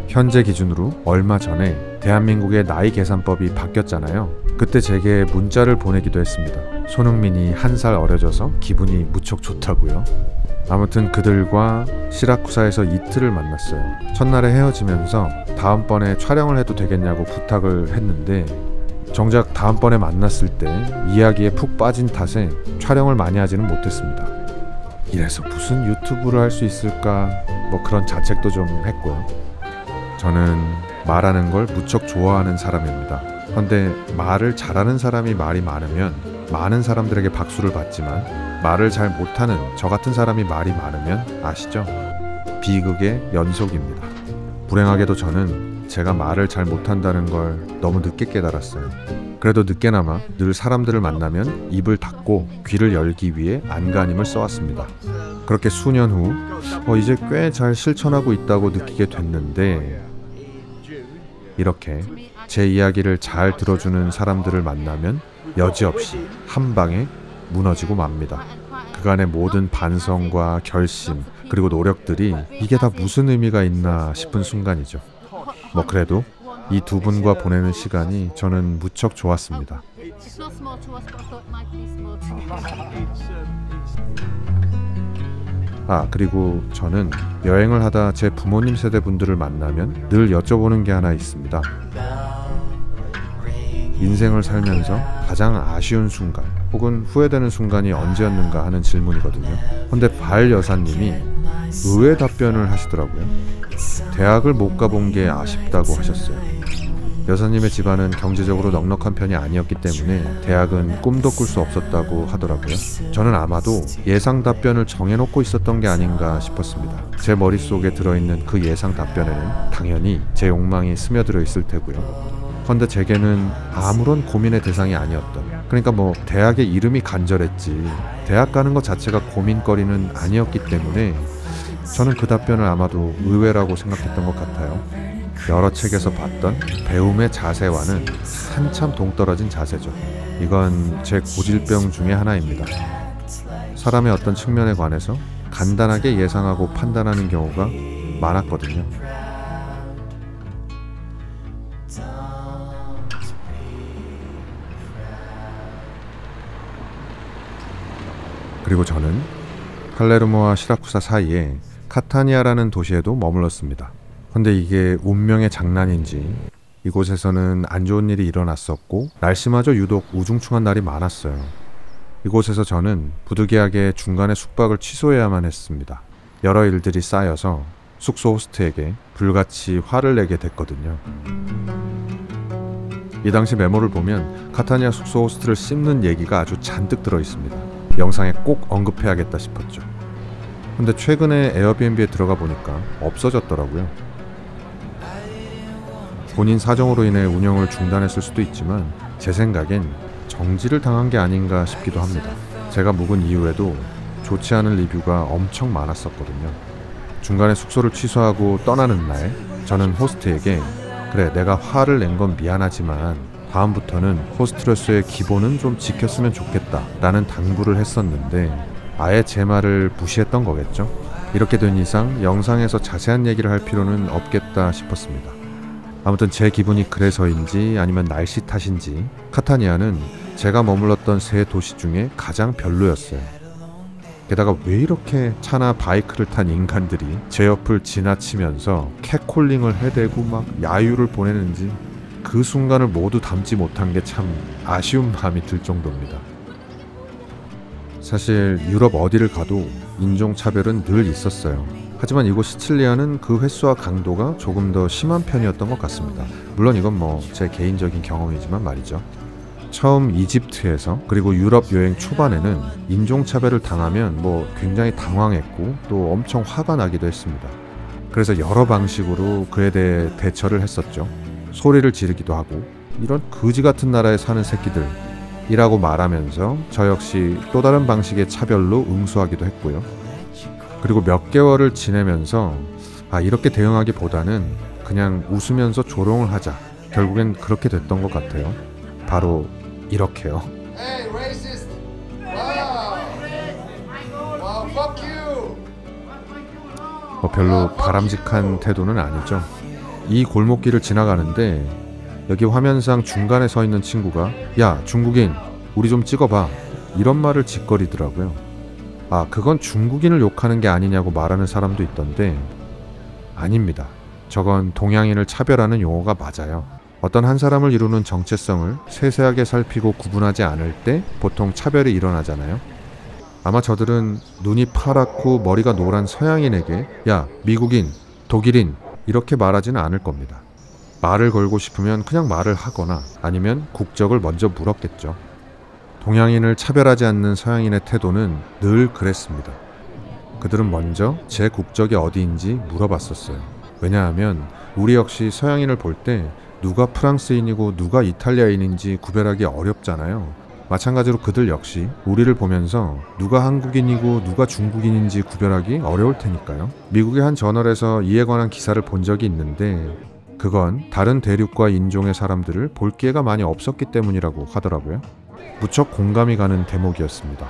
현재 기준으로 얼마 전에 대한민국의 나이 계산법이 바뀌었잖아요. 그때 제게 문자를 보내기도 했습니다. 손흥민이 1살 어려져서 기분이 무척 좋다고요. 아무튼 그들과 시라쿠사에서 이틀을 만났어요. 첫날에 헤어지면서 다음번에 촬영을 해도 되겠냐고 부탁을 했는데, 정작 다음번에 만났을 때 이야기에 푹 빠진 탓에 촬영을 많이 하지는 못했습니다. 이래서 무슨 유튜브를 할 수 있을까, 그런 자책도 좀 했고요. 저는 말하는 걸 무척 좋아하는 사람입니다. 그런데 말을 잘하는 사람이 말이 많으면 많은 사람들에게 박수를 받지만, 말을 잘 못하는 저 같은 사람이 말이 많으면 아시죠? 비극의 연속입니다. 불행하게도 저는 제가 말을 잘 못한다는 걸 너무 늦게 깨달았어요. 그래도 늦게나마 늘 사람들을 만나면 입을 닫고 귀를 열기 위해 안간힘을 써왔습니다. 그렇게 수년 후 이제 꽤 잘 실천하고 있다고 느끼게 됐는데, 이렇게 제 이야기를 잘 들어주는 사람들을 만나면 여지없이 한 방에 무너지고 맙니다. 그간의 모든 반성과 결심 그리고 노력들이 이게 다 무슨 의미가 있나 싶은 순간이죠. 그래도 이 두 분과 보내는 시간이 저는 무척 좋았습니다. 그리고 저는 여행을 하다 제 부모님 세대 분들을 만나면 늘 여쭤보는 게 하나 있습니다. 인생을 살면서 가장 아쉬운 순간 혹은 후회되는 순간이 언제였는가 하는 질문이거든요. 근데 발 여사님이 의외의 답변을 하시더라고요. 대학을 못 가본 게 아쉽다고 하셨어요. 여사님의 집안은 경제적으로 넉넉한 편이 아니었기 때문에 대학은 꿈도 꿀 수 없었다고 하더라고요. 저는 아마도 예상 답변을 정해놓고 있었던 게 아닌가 싶었습니다. 제 머릿속에 들어있는 그 예상 답변에는 당연히 제 욕망이 스며들어 있을 테고요. 그런데 제게는 아무런 고민의 대상이 아니었던, 그러니까 대학의 이름이 간절했지 대학 가는 것 자체가 고민거리는 아니었기 때문에 저는 그 답변을 아마도 의외라고 생각했던 것 같아요. 여러 책에서 봤던 배움의 자세와는 한참 동떨어진 자세죠. 이건 제 고질병 중에 하나입니다. 사람의 어떤 측면에 관해서 간단하게 예상하고 판단하는 경우가 많았거든요. 그리고 저는 팔레르모와 시라쿠사 사이에 카타니아라는 도시에도 머물렀습니다. 근데 이게 운명의 장난인지 이곳에서는 안 좋은 일이 일어났었고 날씨마저 유독 우중충한 날이 많았어요. 이곳에서 저는 부득이하게 중간에 숙박을 취소해야만 했습니다. 여러 일들이 쌓여서 숙소 호스트에게 불같이 화를 내게 됐거든요. 이 당시 메모를 보면 카타니아 숙소 호스트를 씹는 얘기가 아주 잔뜩 들어있습니다. 영상에 꼭 언급해야겠다 싶었죠. 근데 최근에 에어비앤비에 들어가 보니까 없어졌더라고요. 본인 사정으로 인해 운영을 중단했을 수도 있지만 제 생각엔 정지를 당한 게 아닌가 싶기도 합니다. 제가 묵은 이후에도 좋지 않은 리뷰가 엄청 많았었거든요. 중간에 숙소를 취소하고 떠나는 날 저는 호스트에게 그래, 내가 화를 낸 건 미안하지만 다음부터는 호스트로서의 기본은 좀 지켰으면 좋겠다 라는 당부를 했었는데 아예 제 말을 무시했던 거겠죠. 이렇게 된 이상 영상에서 자세한 얘기를 할 필요는 없겠다 싶었습니다. 아무튼 제 기분이 그래서인지 아니면 날씨 탓인지 카타니아는 제가 머물렀던 세 도시 중에 가장 별로였어요. 게다가 왜 이렇게 차나 바이크를 탄 인간들이 제 옆을 지나치면서 캣콜링을 해대고 막 야유를 보내는지 그 순간을 모두 담지 못한 게 참 아쉬운 마음이 들 정도입니다. 사실 유럽 어디를 가도 인종차별은 늘 있었어요. 하지만 이곳 시칠리아는 그 횟수와 강도가 조금 더 심한 편이었던 것 같습니다. 물론 이건 제 개인적인 경험이지만 말이죠. 처음 이집트에서 그리고 유럽 여행 초반에는 인종차별을 당하면 굉장히 당황했고 또 엄청 화가 나기도 했습니다. 그래서 여러 방식으로 그에 대해 대처를 했었죠. 소리를 지르기도 하고 이런 거지 같은 나라에 사는 새끼들 이라고 말하면서 저 역시 또 다른 방식의 차별로 응수하기도 했고요. 그리고 몇 개월을 지내면서 이렇게 대응하기보다는 그냥 웃으면서 조롱을 하자, 결국엔 그렇게 됐던 것 같아요. 바로 이렇게요. Hey, racist! Wow! Wow, fuck you! 별로 바람직한 태도는 아니죠. 이 골목길을 지나가는데 여기 화면상 중간에 서 있는 친구가 야, 중국인, 우리 좀 찍어봐, 이런 말을 짓거리더라고요. 그건 중국인을 욕하는 게 아니냐고 말하는 사람도 있던데 아닙니다. 저건 동양인을 차별하는 용어가 맞아요. 어떤 한 사람을 이루는 정체성을 세세하게 살피고 구분하지 않을 때 보통 차별이 일어나잖아요. 아마 저들은 눈이 파랗고 머리가 노란 서양인에게 야, 미국인, 독일인 이렇게 말하지는 않을 겁니다. 말을 걸고 싶으면 그냥 말을 하거나 아니면 국적을 먼저 물었겠죠. 동양인을 차별하지 않는 서양인의 태도는 늘 그랬습니다. 그들은 먼저 제 국적이 어디인지 물어봤었어요. 왜냐하면 우리 역시 서양인을 볼 때 누가 프랑스인이고 누가 이탈리아인인지 구별하기 어렵잖아요. 마찬가지로 그들 역시 우리를 보면서 누가 한국인이고 누가 중국인인지 구별하기 어려울 테니까요. 미국의 한 저널에서 이에 관한 기사를 본 적이 있는데 그건 다른 대륙과 인종의 사람들을 볼 기회가 많이 없었기 때문이라고 하더라고요. 무척 공감이 가는 대목이었습니다.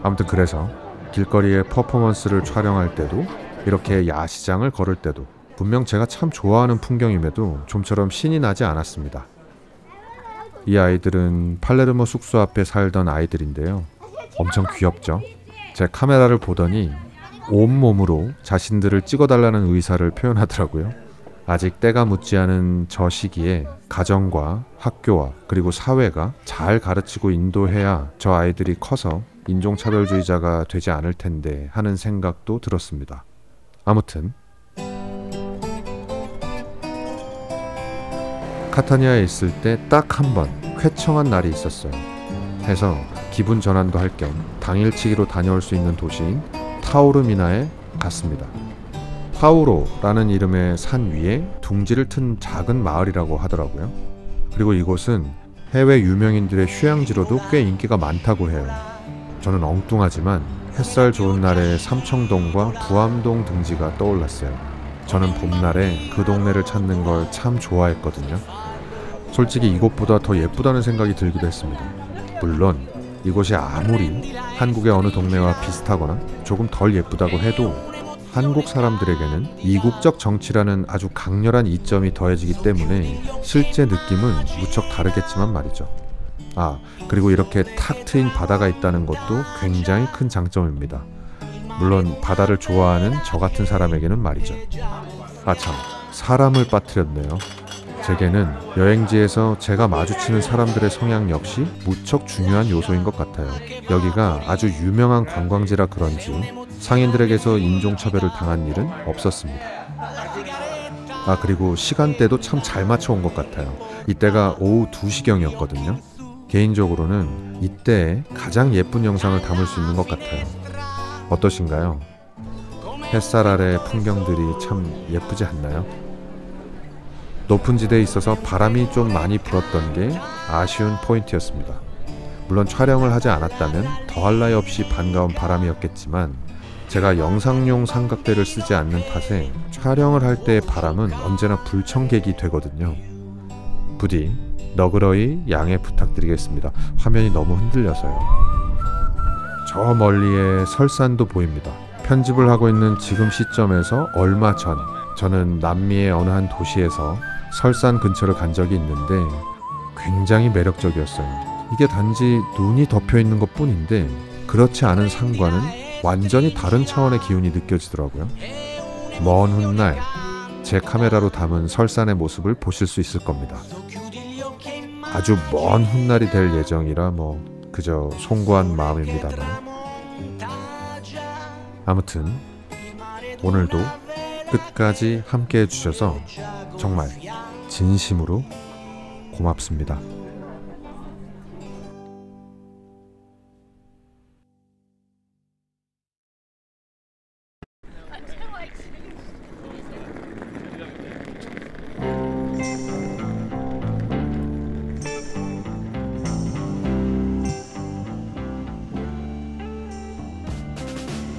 아무튼 그래서 길거리에 퍼포먼스를 촬영할 때도 이렇게 야시장을 걸을 때도 분명 제가 참 좋아하는 풍경임에도 좀처럼 신이 나지 않았습니다. 이 아이들은 팔레르모 숙소 앞에 살던 아이들인데요. 엄청 귀엽죠? 제 카메라를 보더니 온몸으로 자신들을 찍어달라는 의사를 표현하더라고요. 아직 때가 묻지 않은 저 시기에 가정과 학교와 그리고 사회가 잘 가르치고 인도해야 저 아이들이 커서 인종차별주의자가 되지 않을 텐데 하는 생각도 들었습니다. 아무튼 카타니아에 있을 때 딱 한 번 쾌청한 날이 있었어요. 해서 기분 전환도 할 겸 당일치기로 다녀올 수 있는 도시인 타우르미나에 갔습니다. 타우로라는 이름의 산 위에 둥지를 튼 작은 마을이라고 하더라고요. 그리고 이곳은 해외 유명인들의 휴양지로도 꽤 인기가 많다고 해요. 저는 엉뚱하지만 햇살 좋은 날에 삼청동과 부암동 등지가 떠올랐어요. 저는 봄날에 그 동네를 찾는 걸 참 좋아했거든요. 솔직히 이곳보다 더 예쁘다는 생각이 들기도 했습니다. 물론 이곳이 아무리 한국의 어느 동네와 비슷하거나 조금 덜 예쁘다고 해도 한국 사람들에게는 이국적 정치라는 아주 강렬한 이점이 더해지기 때문에 실제 느낌은 무척 다르겠지만 말이죠. 그리고 이렇게 탁 트인 바다가 있다는 것도 굉장히 큰 장점입니다. 물론 바다를 좋아하는 저 같은 사람에게는 말이죠. 참, 사람을 빠뜨렸네요. 제게는 여행지에서 제가 마주치는 사람들의 성향 역시 무척 중요한 요소인 것 같아요. 여기가 아주 유명한 관광지라 그런지 상인들에게서 인종차별을 당한 일은 없었습니다. 그리고 시간대도 참 잘 맞춰온 것 같아요. 이때가 오후 2시경이었거든요. 개인적으로는 이때에 가장 예쁜 영상을 담을 수 있는 것 같아요. 어떠신가요? 햇살 아래 풍경들이 참 예쁘지 않나요? 높은 지대에 있어서 바람이 좀 많이 불었던 게 아쉬운 포인트였습니다. 물론 촬영을 하지 않았다면 더할 나위 없이 반가운 바람이었겠지만 제가 영상용 삼각대를 쓰지 않는 탓에 촬영을 할 때의 바람은 언제나 불청객이 되거든요. 부디 너그러이 양해 부탁드리겠습니다. 화면이 너무 흔들려서요. 저 멀리에 설산도 보입니다. 편집을 하고 있는 지금 시점에서 얼마 전 저는 남미의 어느 한 도시에서 설산 근처를 간 적이 있는데 굉장히 매력적이었어요. 이게 단지 눈이 덮여 있는 것 뿐인데 그렇지 않은 산과는 완전히 다른 차원의 기운이 느껴지더라고요. 먼 훗날 제 카메라로 담은 설산의 모습을 보실 수 있을 겁니다. 아주 먼 훗날이 될 예정이라 그저 송구한 마음입니다만. 아무튼 오늘도 끝까지 함께 해주셔서 정말 진심으로 고맙습니다.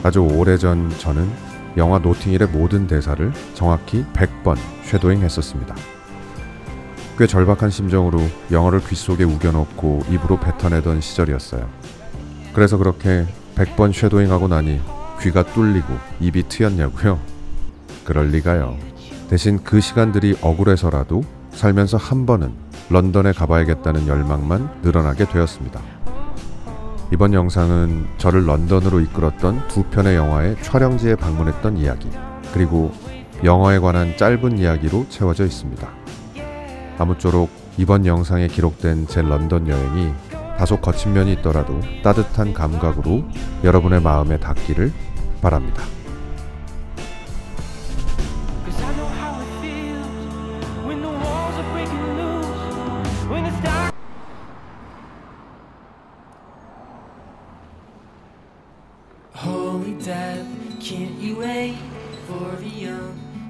아주 오래전 저는 영화 노팅힐의 모든 대사를 정확히 100번 쉐도잉 했었습니다. 꽤 절박한 심정으로 영어를 귓속에 우겨넣고 입으로 뱉어내던 시절이었어요. 그래서 그렇게 100번 쉐도잉하고 나니 귀가 뚫리고 입이 트였냐고요? 그럴 리가요. 대신 그 시간들이 억울해서라도 살면서 한 번은 런던에 가봐야겠다는 열망만 늘어나게 되었습니다. 이번 영상은 저를 런던으로 이끌었던 두 편의 영화의 촬영지에 방문했던 이야기, 그리고 영화에 관한 짧은 이야기로 채워져 있습니다. 아무쪼록 이번 영상에 기록된 제 런던 여행이 다소 거친 면이 있더라도 따뜻한 감각으로 여러분의 마음에 닿기를 바랍니다.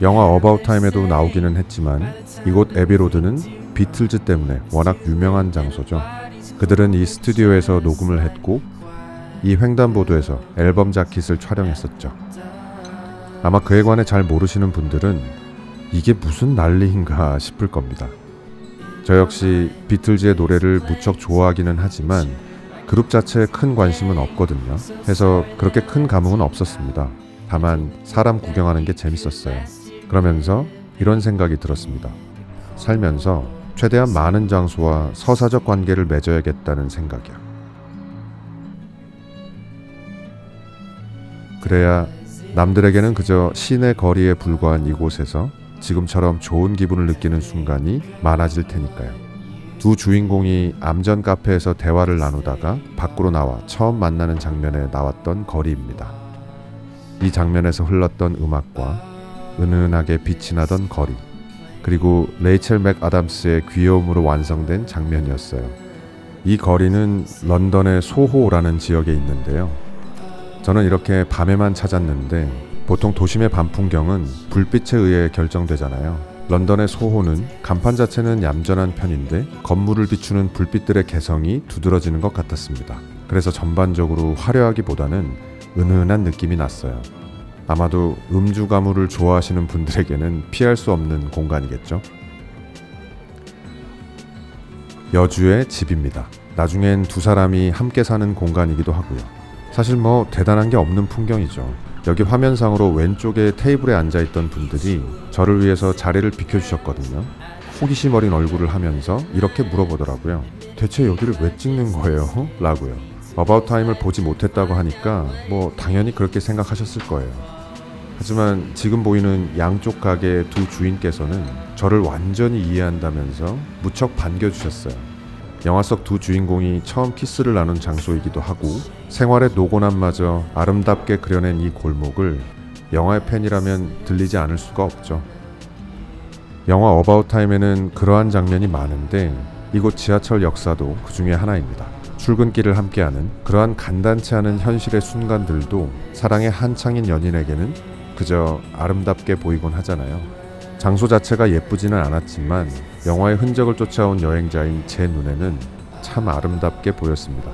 영화 어바웃 타임에도 나오기는 했지만 이곳 에비로드는 비틀즈 때문에 워낙 유명한 장소죠. 그들은 이 스튜디오에서 녹음을 했고 이 횡단보도에서 앨범 자켓을 촬영했었죠. 아마 그에 관해 잘 모르시는 분들은 이게 무슨 난리인가 싶을 겁니다. 저 역시 비틀즈의 노래를 무척 좋아하기는 하지만 그룹 자체에 큰 관심은 없거든요. 해서 그렇게 큰 감흥은 없었습니다. 다만 사람 구경하는 게 재밌었어요. 그러면서 이런 생각이 들었습니다. 살면서 최대한 많은 장소와 서사적 관계를 맺어야겠다는 생각이야. 그래야 남들에게는 그저 시내 거리에 불과한 이곳에서 지금처럼 좋은 기분을 느끼는 순간이 많아질 테니까요. 두 주인공이 암전 카페에서 대화를 나누다가 밖으로 나와 처음 만나는 장면에 나왔던 거리입니다. 이 장면에서 흘렀던 음악과 은은하게 빛이 나던 거리, 그리고 레이첼 맥 아담스의 귀여움으로 완성된 장면이었어요. 이 거리는 런던의 소호라는 지역에 있는데요. 저는 이렇게 밤에만 찾았는데 보통 도심의 밤 풍경은 불빛에 의해 결정되잖아요. 런던의 소호는 간판 자체는 얌전한 편인데 건물을 비추는 불빛들의 개성이 두드러지는 것 같았습니다. 그래서 전반적으로 화려하기보다는 은은한 느낌이 났어요. 아마도 음주 가무를 좋아하시는 분들에게는 피할 수 없는 공간이겠죠. 여주의 집입니다. 나중엔 두 사람이 함께 사는 공간이기도 하고요. 사실 뭐 대단한 게 없는 풍경이죠. 여기 화면상으로 왼쪽에 테이블에 앉아있던 분들이 저를 위해서 자리를 비켜주셨거든요. 호기심 어린 얼굴을 하면서 이렇게 물어보더라고요. 대체 여기를 왜 찍는 거예요? 라고요. 어바웃 타임을 보지 못했다고 하니까 뭐 당연히 그렇게 생각하셨을 거예요. 하지만 지금 보이는 양쪽 가게의 두 주인께서는 저를 완전히 이해한다면서 무척 반겨주셨어요. 영화 속 두 주인공이 처음 키스를 나눈 장소이기도 하고 생활의 노곤함마저 아름답게 그려낸 이 골목을 영화의 팬이라면 들리지 않을 수가 없죠. 영화 어바웃 타임에는 그러한 장면이 많은데 이곳 지하철 역사도 그 중에 하나입니다. 출근길을 함께하는 그러한 간단치 않은 현실의 순간들도 사랑의 한창인 연인에게는 그저 아름답게 보이곤 하잖아요. 장소 자체가 예쁘지는 않았지만 영화의 흔적을 쫓아온 여행자인 제 눈에는 참 아름답게 보였습니다.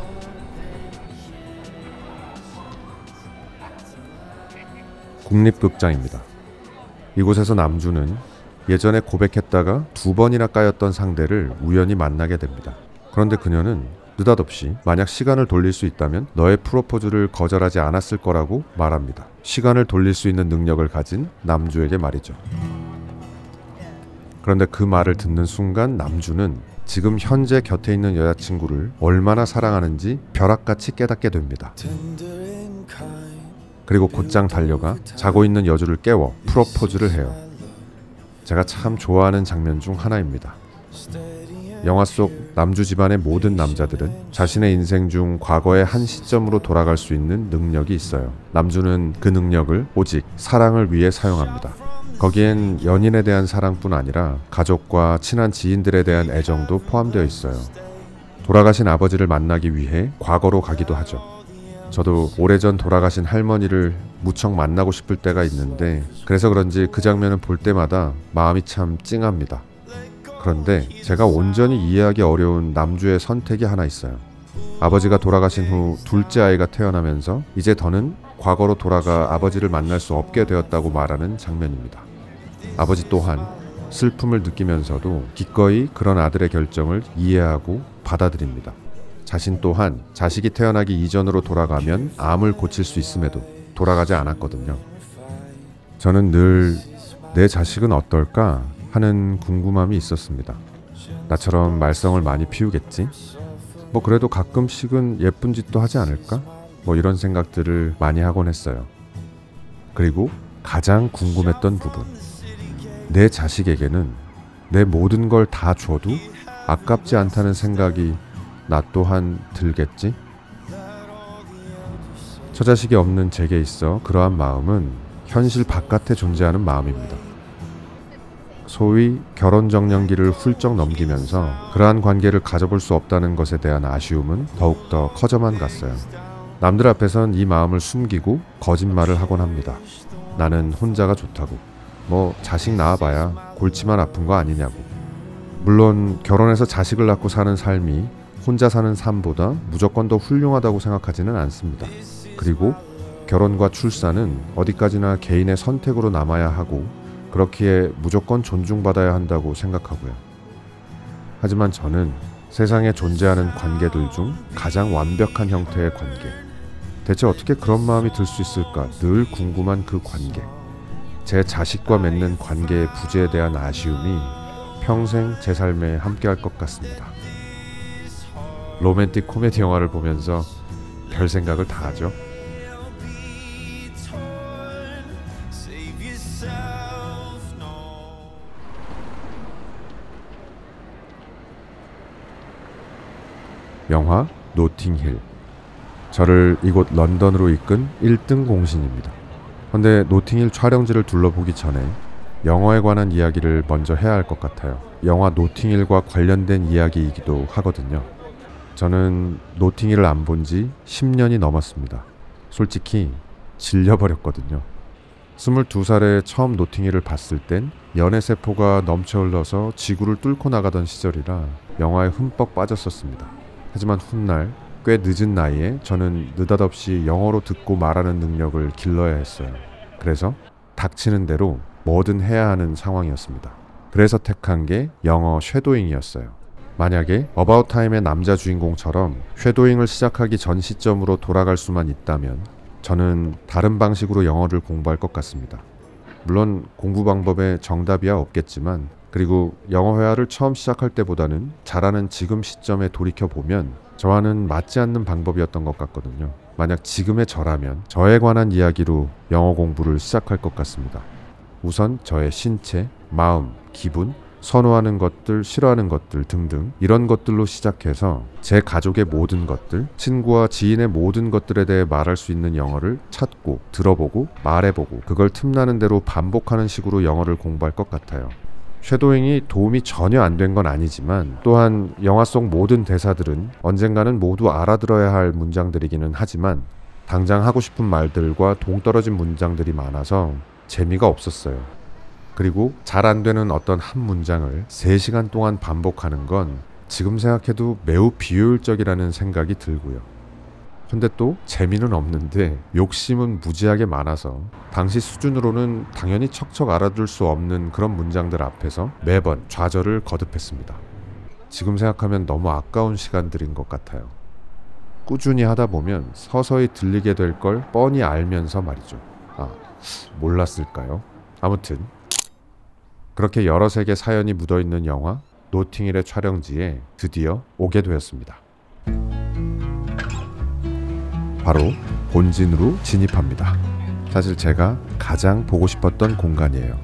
국립극장입니다. 이곳에서 남주는 예전에 고백했다가 2번이나 까였던 상대를 우연히 만나게 됩니다. 그런데 그녀는 느닷없이 만약 시간을 돌릴 수 있다면 너의 프로포즈를 거절하지 않았을 거라고 말합니다. 시간을 돌릴 수 있는 능력을 가진 남주에게 말이죠. 그런데 그 말을 듣는 순간 남주는 지금 현재 곁에 있는 여자친구를 얼마나 사랑하는지 벼락같이 깨닫게 됩니다. 그리고 곧장 달려가 자고 있는 여주를 깨워 프로포즈를 해요. 제가 참 좋아하는 장면 중 하나입니다. 영화 속 남주 집안의 모든 남자들은 자신의 인생 중 과거의 한 시점으로 돌아갈 수 있는 능력이 있어요. 남주는 그 능력을 오직 사랑을 위해 사용합니다. 거기엔 연인에 대한 사랑뿐 아니라 가족과 친한 지인들에 대한 애정도 포함되어 있어요. 돌아가신 아버지를 만나기 위해 과거로 가기도 하죠. 저도 오래전 돌아가신 할머니를 무척 만나고 싶을 때가 있는데 그래서 그런지 그 장면을 볼 때마다 마음이 참 찡합니다. 그런데 제가 온전히 이해하기 어려운 남주의 선택이 하나 있어요. 아버지가 돌아가신 후 둘째 아이가 태어나면서 이제 더는 과거로 돌아가 아버지를 만날 수 없게 되었다고 말하는 장면입니다. 아버지 또한 슬픔을 느끼면서도 기꺼이 그런 아들의 결정을 이해하고 받아들입니다. 자신 또한 자식이 태어나기 이전으로 돌아가면 암을 고칠 수 있음에도 돌아가지 않았거든요. 저는 늘 내 자식은 어떨까 하는 궁금함이 있었습니다. 나처럼 말썽을 많이 피우겠지? 뭐 그래도 가끔씩은 예쁜 짓도 하지 않을까? 뭐 이런 생각들을 많이 하곤 했어요. 그리고 가장 궁금했던 부분, 내 자식에게는 내 모든 걸 다 줘도 아깝지 않다는 생각이 나 또한 들겠지? 처자식이 없는 제게 있어 그러한 마음은 현실 바깥에 존재하는 마음입니다. 소위 결혼정년기를 훌쩍 넘기면서 그러한 관계를 가져볼 수 없다는 것에 대한 아쉬움은 더욱더 커져만 갔어요. 남들 앞에선 이 마음을 숨기고 거짓말을 하곤 합니다. 나는 혼자가 좋다고. 뭐 자식 낳아봐야 골치만 아픈 거 아니냐고. 물론 결혼해서 자식을 낳고 사는 삶이 혼자 사는 삶보다 무조건 더 훌륭하다고 생각하지는 않습니다. 그리고 결혼과 출산은 어디까지나 개인의 선택으로 남아야 하고 그렇기에 무조건 존중받아야 한다고 생각하고요. 하지만 저는 세상에 존재하는 관계들 중 가장 완벽한 형태의 관계, 대체 어떻게 그런 마음이 들 수 있을까 늘 궁금한 그 관계, 제 자식과 맺는 관계의 부재에 대한 아쉬움이 평생 제 삶에 함께할 것 같습니다. 로맨틱 코미디 영화를 보면서 별 생각을 다 하죠. 영화 노팅힐. 저를 이곳 런던으로 이끈 1등 공신입니다. 그런데 노팅힐 촬영지를 둘러보기 전에 영화에 관한 이야기를 먼저 해야 할 것 같아요. 영화 노팅힐과 관련된 이야기이기도 하거든요. 저는 노팅힐을 안 본 지 10년이 넘었습니다. 솔직히 질려버렸거든요. 22살에 처음 노팅힐을 봤을 땐 연애세포가 넘쳐흘러서 지구를 뚫고 나가던 시절이라 영화에 흠뻑 빠졌었습니다. 하지만 훗날 꽤 늦은 나이에 저는 느닷없이 영어로 듣고 말하는 능력을 길러야 했어요. 그래서 닥치는 대로 뭐든 해야 하는 상황이었습니다. 그래서 택한 게 영어 쉐도잉이었어요. 만약에 어바웃 타임의 남자 주인공처럼 쉐도잉을 시작하기 전 시점으로 돌아갈 수만 있다면 저는 다른 방식으로 영어를 공부할 것 같습니다. 물론 공부 방법에 정답이야 없겠지만, 그리고 영어 회화를 처음 시작할 때보다는 잘하는 지금 시점에 돌이켜보면 저와는 맞지 않는 방법이었던 것 같거든요. 만약 지금의 저라면 저에 관한 이야기로 영어 공부를 시작할 것 같습니다. 우선 저의 신체, 마음, 기분, 선호하는 것들, 싫어하는 것들 등등 이런 것들로 시작해서 제 가족의 모든 것들, 친구와 지인의 모든 것들에 대해 말할 수 있는 영어를 찾고 들어보고 말해보고 그걸 틈나는 대로 반복하는 식으로 영어를 공부할 것 같아요. 쉐도잉이 도움이 전혀 안 된 건 아니지만, 또한 영화 속 모든 대사들은 언젠가는 모두 알아들어야 할 문장들이기는 하지만 당장 하고 싶은 말들과 동떨어진 문장들이 많아서 재미가 없었어요. 그리고 잘 안 되는 어떤 한 문장을 3시간 동안 반복하는 건 지금 생각해도 매우 비효율적이라는 생각이 들고요. 근데 또 재미는 없는데 욕심은 무지하게 많아서 당시 수준으로는 당연히 척척 알아둘 수 없는 그런 문장들 앞에서 매번 좌절을 거듭했습니다. 지금 생각하면 너무 아까운 시간들인 것 같아요. 꾸준히 하다 보면 서서히 들리게 될 걸 뻔히 알면서 말이죠. 몰랐을까요? 아무튼 그렇게 여러 색의 사연이 묻어있는 영화 노팅힐의 촬영지에 드디어 오게 되었습니다. 바로 본진으로 진입합니다. 사실 제가 가장 보고 싶었던 공간이에요.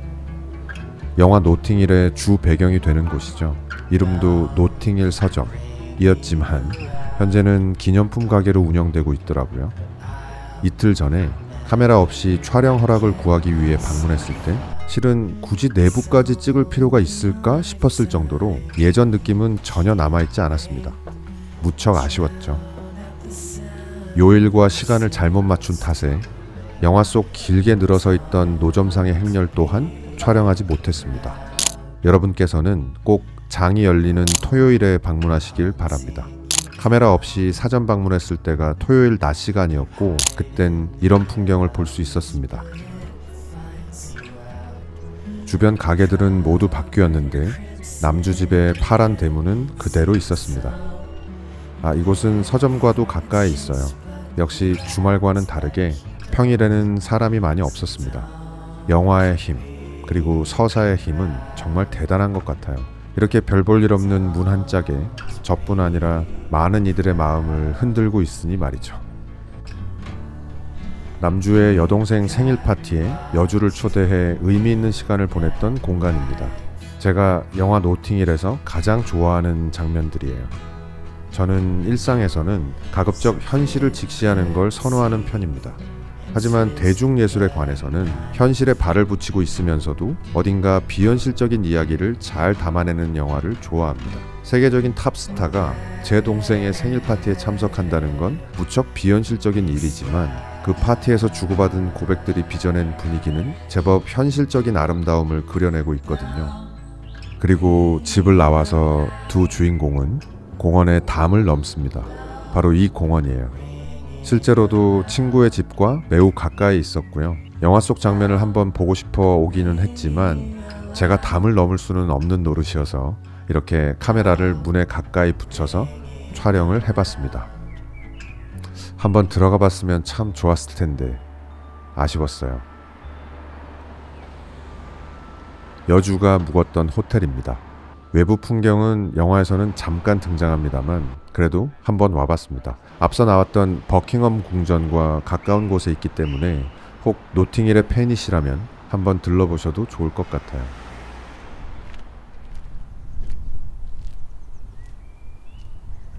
영화 노팅힐의 주 배경이 되는 곳이죠. 이름도 노팅힐 서점이었지만 현재는 기념품 가게로 운영되고 있더라고요. 이틀 전에 카메라 없이 촬영 허락을 구하기 위해 방문했을 때 실은 굳이 내부까지 찍을 필요가 있을까 싶었을 정도로 예전 느낌은 전혀 남아있지 않았습니다. 무척 아쉬웠죠. 요일과 시간을 잘못 맞춘 탓에 영화 속 길게 늘어서 있던 노점상의 행렬 또한 촬영하지 못했습니다. 여러분께서는 꼭 장이 열리는 토요일에 방문하시길 바랍니다. 카메라 없이 사전 방문했을 때가 토요일 낮 시간이었고 그땐 이런 풍경을 볼 수 있었습니다. 주변 가게들은 모두 바뀌었는데 남주집의 파란 대문은 그대로 있었습니다. 이곳은 서점과도 가까이 있어요. 역시 주말과는 다르게 평일에는 사람이 많이 없었습니다. 영화의 힘, 그리고 서사의 힘은 정말 대단한 것 같아요. 이렇게 별 볼 일 없는 문 한 짝에 저뿐 아니라 많은 이들의 마음을 흔들고 있으니 말이죠. 남주의 여동생 생일 파티에 여주를 초대해 의미 있는 시간을 보냈던 공간입니다. 제가 영화 노팅힐에서 가장 좋아하는 장면들이에요. 저는 일상에서는 가급적 현실을 직시하는 걸 선호하는 편입니다. 하지만 대중예술에 관해서는 현실에 발을 붙이고 있으면서도 어딘가 비현실적인 이야기를 잘 담아내는 영화를 좋아합니다. 세계적인 탑스타가 제 동생의 생일 파티에 참석한다는 건 무척 비현실적인 일이지만 그 파티에서 주고받은 고백들이 빚어낸 분위기는 제법 현실적인 아름다움을 그려내고 있거든요. 그리고 집을 나와서 두 주인공은 공원에 담을 넘습니다. 바로 이 공원이에요. 실제로도 친구의 집과 매우 가까이 있었고요. 영화 속 장면을 한번 보고 싶어 오기는 했지만 제가 담을 넘을 수는 없는 노릇이어서 이렇게 카메라를 문에 가까이 붙여서 촬영을 해봤습니다. 한번 들어가 봤으면 참 좋았을 텐데 아쉬웠어요. 여주가 묵었던 호텔입니다. 외부 풍경은 영화에서는 잠깐 등장합니다만 그래도 한번 와봤습니다. 앞서 나왔던 버킹엄 궁전과 가까운 곳에 있기 때문에 혹 노팅힐의 팬이시라면 한번 들러보셔도 좋을 것 같아요.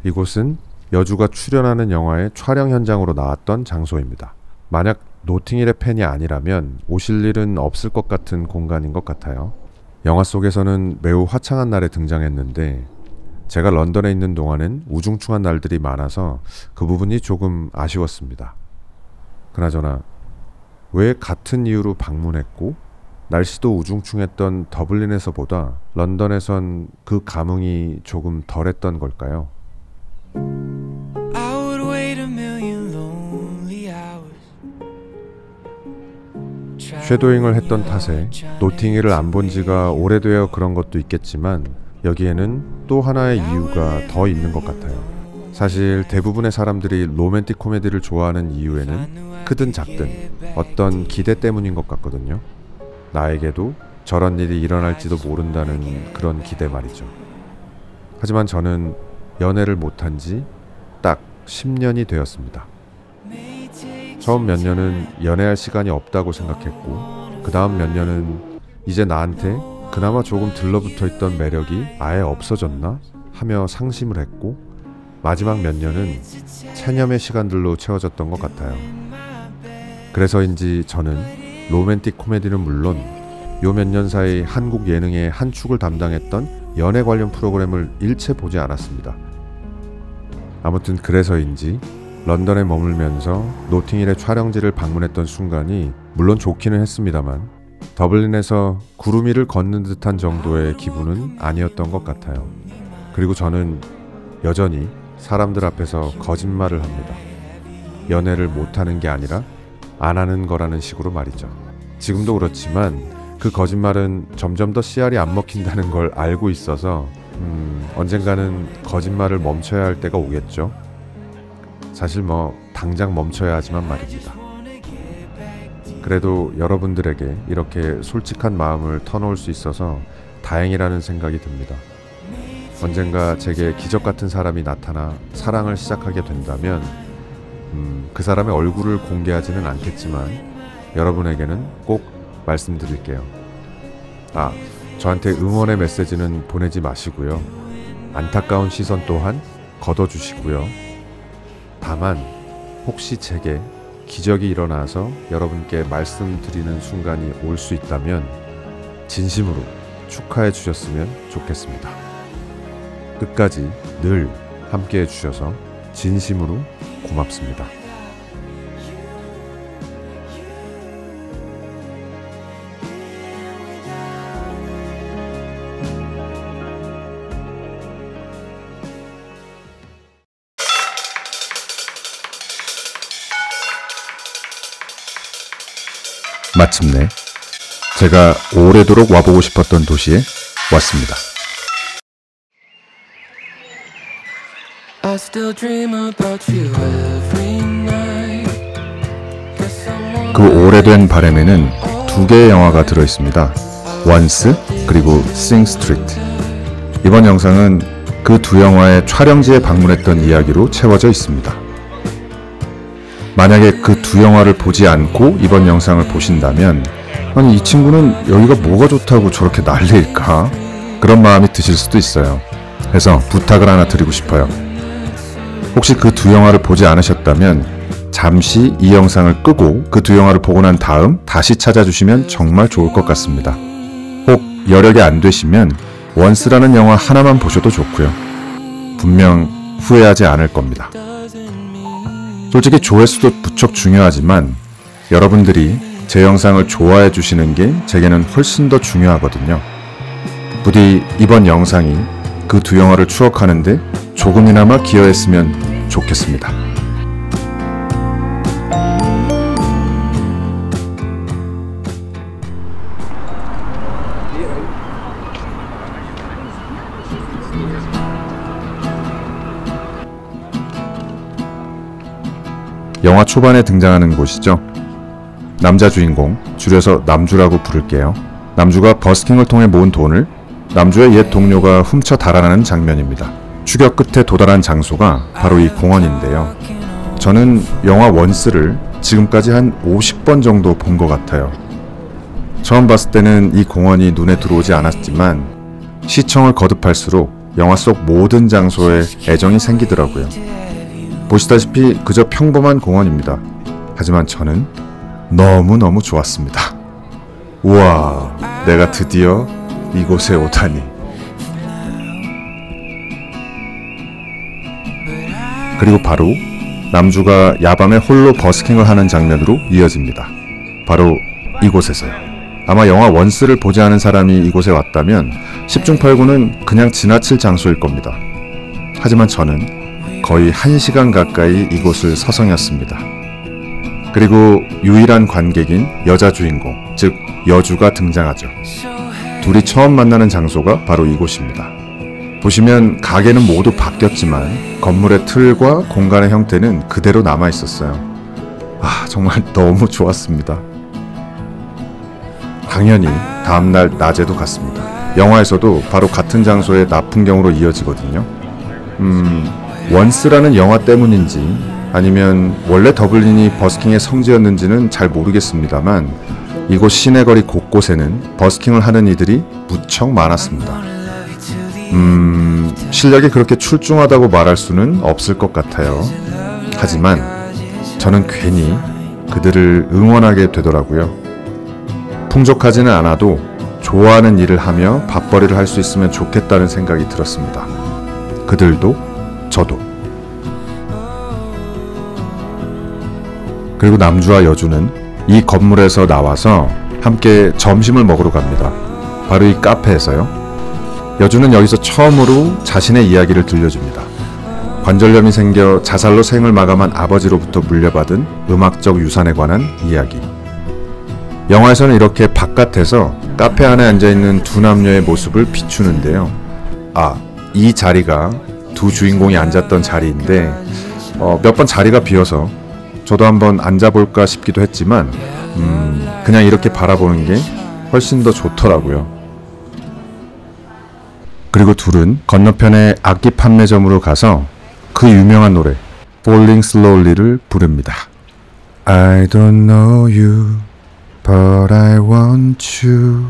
이곳은 여주가 출연하는 영화의 촬영 현장으로 나왔던 장소입니다. 만약 노팅힐의 팬이 아니라면 오실 일은 없을 것 같은 공간인 것 같아요. 영화 속에서는 매우 화창한 날에 등장했는데 제가 런던에 있는 동안엔 우중충한 날들이 많아서 그 부분이 조금 아쉬웠습니다. 그나저나 왜 같은 이유로 방문했고 날씨도 우중충했던 더블린에서보다 런던에선 그 감흥이 조금 덜했던 걸까요? 쉐도잉을 했던 탓에 노팅힐을 안 본 지가 오래되어 그런 것도 있겠지만 여기에는 또 하나의 이유가 더 있는 것 같아요. 사실 대부분의 사람들이 로맨틱 코미디를 좋아하는 이유에는 크든 작든 어떤 기대 때문인 것 같거든요. 나에게도 저런 일이 일어날지도 모른다는 그런 기대 말이죠. 하지만 저는 연애를 못한 지 딱 10년이 되었습니다. 처음 몇 년은 연애할 시간이 없다고 생각했고 그 다음 몇 년은 이제 나한테 그나마 조금 들러붙어 있던 매력이 아예 없어졌나 하며 상심을 했고 마지막 몇 년은 체념의 시간들로 채워졌던 것 같아요. 그래서인지 저는 로맨틱 코미디는 물론 요 몇 년 사이 한국 예능의 한 축을 담당했던 연애 관련 프로그램을 일체 보지 않았습니다. 아무튼 그래서인지 런던에 머물면서 노팅힐의 촬영지를 방문했던 순간이 물론 좋기는 했습니다만 더블린에서 구름 위를 걷는 듯한 정도의 기분은 아니었던 것 같아요. 그리고 저는 여전히 사람들 앞에서 거짓말을 합니다. 연애를 못하는 게 아니라 안 하는 거라는 식으로 말이죠. 지금도 그렇지만 그 거짓말은 점점 더 씨알이 안 먹힌다는 걸 알고 있어서 언젠가는 거짓말을 멈춰야 할 때가 오겠죠. 사실 당장 멈춰야 하지만 말입니다. 그래도 여러분들에게 이렇게 솔직한 마음을 터놓을 수 있어서 다행이라는 생각이 듭니다. 언젠가 제게 기적 같은 사람이 나타나 사랑을 시작하게 된다면 그 사람의 얼굴을 공개하지는 않겠지만 여러분에게는 꼭 말씀드릴게요. 저한테 응원의 메시지는 보내지 마시고요. 안타까운 시선 또한 걷어주시고요. 다만 혹시 제게 기적이 일어나서 여러분께 말씀드리는 순간이 올 수 있다면 진심으로 축하해 주셨으면 좋겠습니다. 끝까지 늘 함께 해주셔서 진심으로 고맙습니다. 마침내 제가 오래도록 와보고 싶었던 도시에 왔습니다. I still dream about you every night. 그 오래된 바램에는 두 개의 영화가 들어있습니다. 원스 그리고 싱 스트리트. 이번 영상은 그 두 영화의 촬영지에 방문했던 이야기로 채워져 있습니다. 만약에 그 두 영화를 보지 않고 이번 영상을 보신다면 아니 이 친구는 여기가 뭐가 좋다고 저렇게 난리일까? 그런 마음이 드실 수도 있어요. 그래서 부탁을 하나 드리고 싶어요. 혹시 그 두 영화를 보지 않으셨다면 잠시 이 영상을 끄고 그 두 영화를 보고 난 다음 다시 찾아주시면 정말 좋을 것 같습니다. 혹 여력이 안 되시면 원스라는 영화 하나만 보셔도 좋고요. 분명 후회하지 않을 겁니다. 솔직히 조회수도 무척 중요하지만 여러분들이 제 영상을 좋아해 주시는 게 제게는 훨씬 더 중요하거든요. 부디 이번 영상이 그 두 영화를 추억하는데 조금이나마 기여했으면 좋겠습니다. 영화 초반에 등장하는 곳이죠. 남자 주인공, 줄여서 남주라고 부를게요. 남주가 버스킹을 통해 모은 돈을 남주의 옛 동료가 훔쳐 달아나는 장면입니다. 추격 끝에 도달한 장소가 바로 이 공원인데요. 저는 영화 원스를 지금까지 한 50번 정도 본 것 같아요. 처음 봤을 때는 이 공원이 눈에 들어오지 않았지만 시청을 거듭할수록 영화 속 모든 장소에 애정이 생기더라고요. 보시다시피 그저 평범한 공원입니다. 하지만 저는 너무너무 좋았습니다. 우와, 내가 드디어 이곳에 오다니. 그리고 바로 남주가 야밤에 홀로 버스킹을 하는 장면으로 이어집니다. 바로 이곳에서요. 아마 영화 원스를 보지 않은 사람이 이곳에 왔다면 10중 8구는 그냥 지나칠 장소일 겁니다. 하지만 저는 거의 1시간 가까이 이곳을 서성였습니다. 그리고 유일한 관객인 여자 주인공, 즉 여주가 등장하죠. 둘이 처음 만나는 장소가 바로 이곳입니다. 보시면 가게는 모두 바뀌었지만 건물의 틀과 공간의 형태는 그대로 남아 있었어요. 정말 너무 좋았습니다. 당연히 다음날 낮에도 갔습니다. 영화에서도 바로 같은 장소의 나풍경으로 이어지거든요. 원스라는 영화 때문인지 아니면 원래 더블린이 버스킹의 성지였는지는 잘 모르겠습니다만 이곳 시내거리 곳곳에는 버스킹을 하는 이들이 무척 많았습니다. 실력이 그렇게 출중하다고 말할 수는 없을 것 같아요. 하지만 저는 괜히 그들을 응원하게 되더라고요. 풍족하지는 않아도 좋아하는 일을 하며 밥벌이를 할 수 있으면 좋겠다는 생각이 들었습니다. 그들도 저도. 그리고 남주와 여주는 이 건물에서 나와서 함께 점심을 먹으러 갑니다. 바로 이 카페에서요. 여주는 여기서 처음으로 자신의 이야기를 들려줍니다. 관절염이 생겨 자살로 생을 마감한 아버지로부터 물려받은 음악적 유산에 관한 이야기. 영화에서는 이렇게 바깥에서 카페 안에 앉아있는 두 남녀의 모습을 비추는데요. 이 자리가 두 주인공이 앉았던 자리인데 몇 번 자리가 비어서 저도 한번 앉아볼까 싶기도 했지만 그냥 이렇게 바라보는 게 훨씬 더 좋더라고요. 그리고 둘은 건너편의 악기 판매점으로 가서 그 유명한 노래 Falling Slowly를 부릅니다. I don't know you, but I want you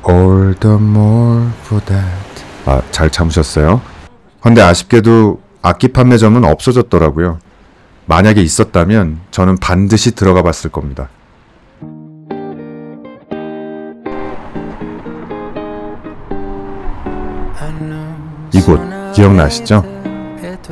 all the more for that. 잘 참으셨어요? 근데 아쉽게도 악기 판매점은 없어졌더라고요. 만약에 있었다면 저는 반드시 들어가 봤을 겁니다. 이곳 기억나시죠?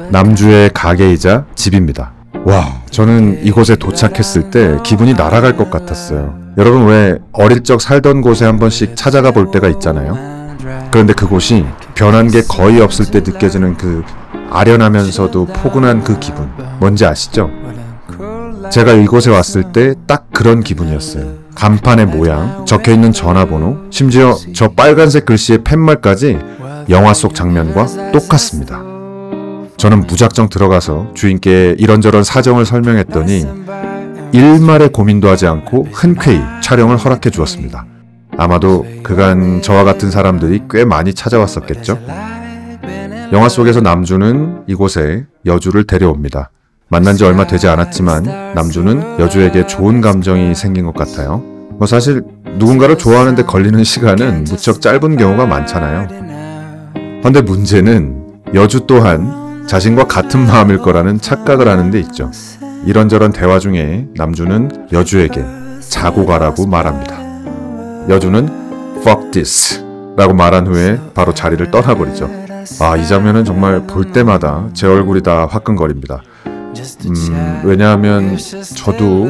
남주의 가게이자 집입니다. 와, 저는 이곳에 도착했을 때 기분이 날아갈 것 같았어요. 여러분 왜 어릴 적 살던 곳에 한 번씩 찾아가 볼 때가 있잖아요. 그런데 그곳이 변한 게 거의 없을 때 느껴지는 그 아련하면서도 포근한 그 기분, 뭔지 아시죠? 제가 이곳에 왔을 때 딱 그런 기분이었어요. 간판의 모양, 적혀있는 전화번호, 심지어 저 빨간색 글씨의 팻말까지 영화 속 장면과 똑같습니다. 저는 무작정 들어가서 주인께 이런저런 사정을 설명했더니 일말의 고민도 하지 않고 흔쾌히 촬영을 허락해 주었습니다. 아마도 그간 저와 같은 사람들이 꽤 많이 찾아왔었겠죠. 영화 속에서 남주는 이곳에 여주를 데려옵니다. 만난 지 얼마 되지 않았지만 남주는 여주에게 좋은 감정이 생긴 것 같아요. 사실 누군가를 좋아하는데 걸리는 시간은 무척 짧은 경우가 많잖아요. 그런데 문제는 여주 또한 자신과 같은 마음일 거라는 착각을 하는 데 있죠. 이런저런 대화 중에 남주는 여주에게 자고 가라고 말합니다. 여주는 fuck this 라고 말한 후에 바로 자리를 떠나버리죠. 이 장면은 정말 볼 때마다 제 얼굴이 다 화끈거립니다. 왜냐하면 저도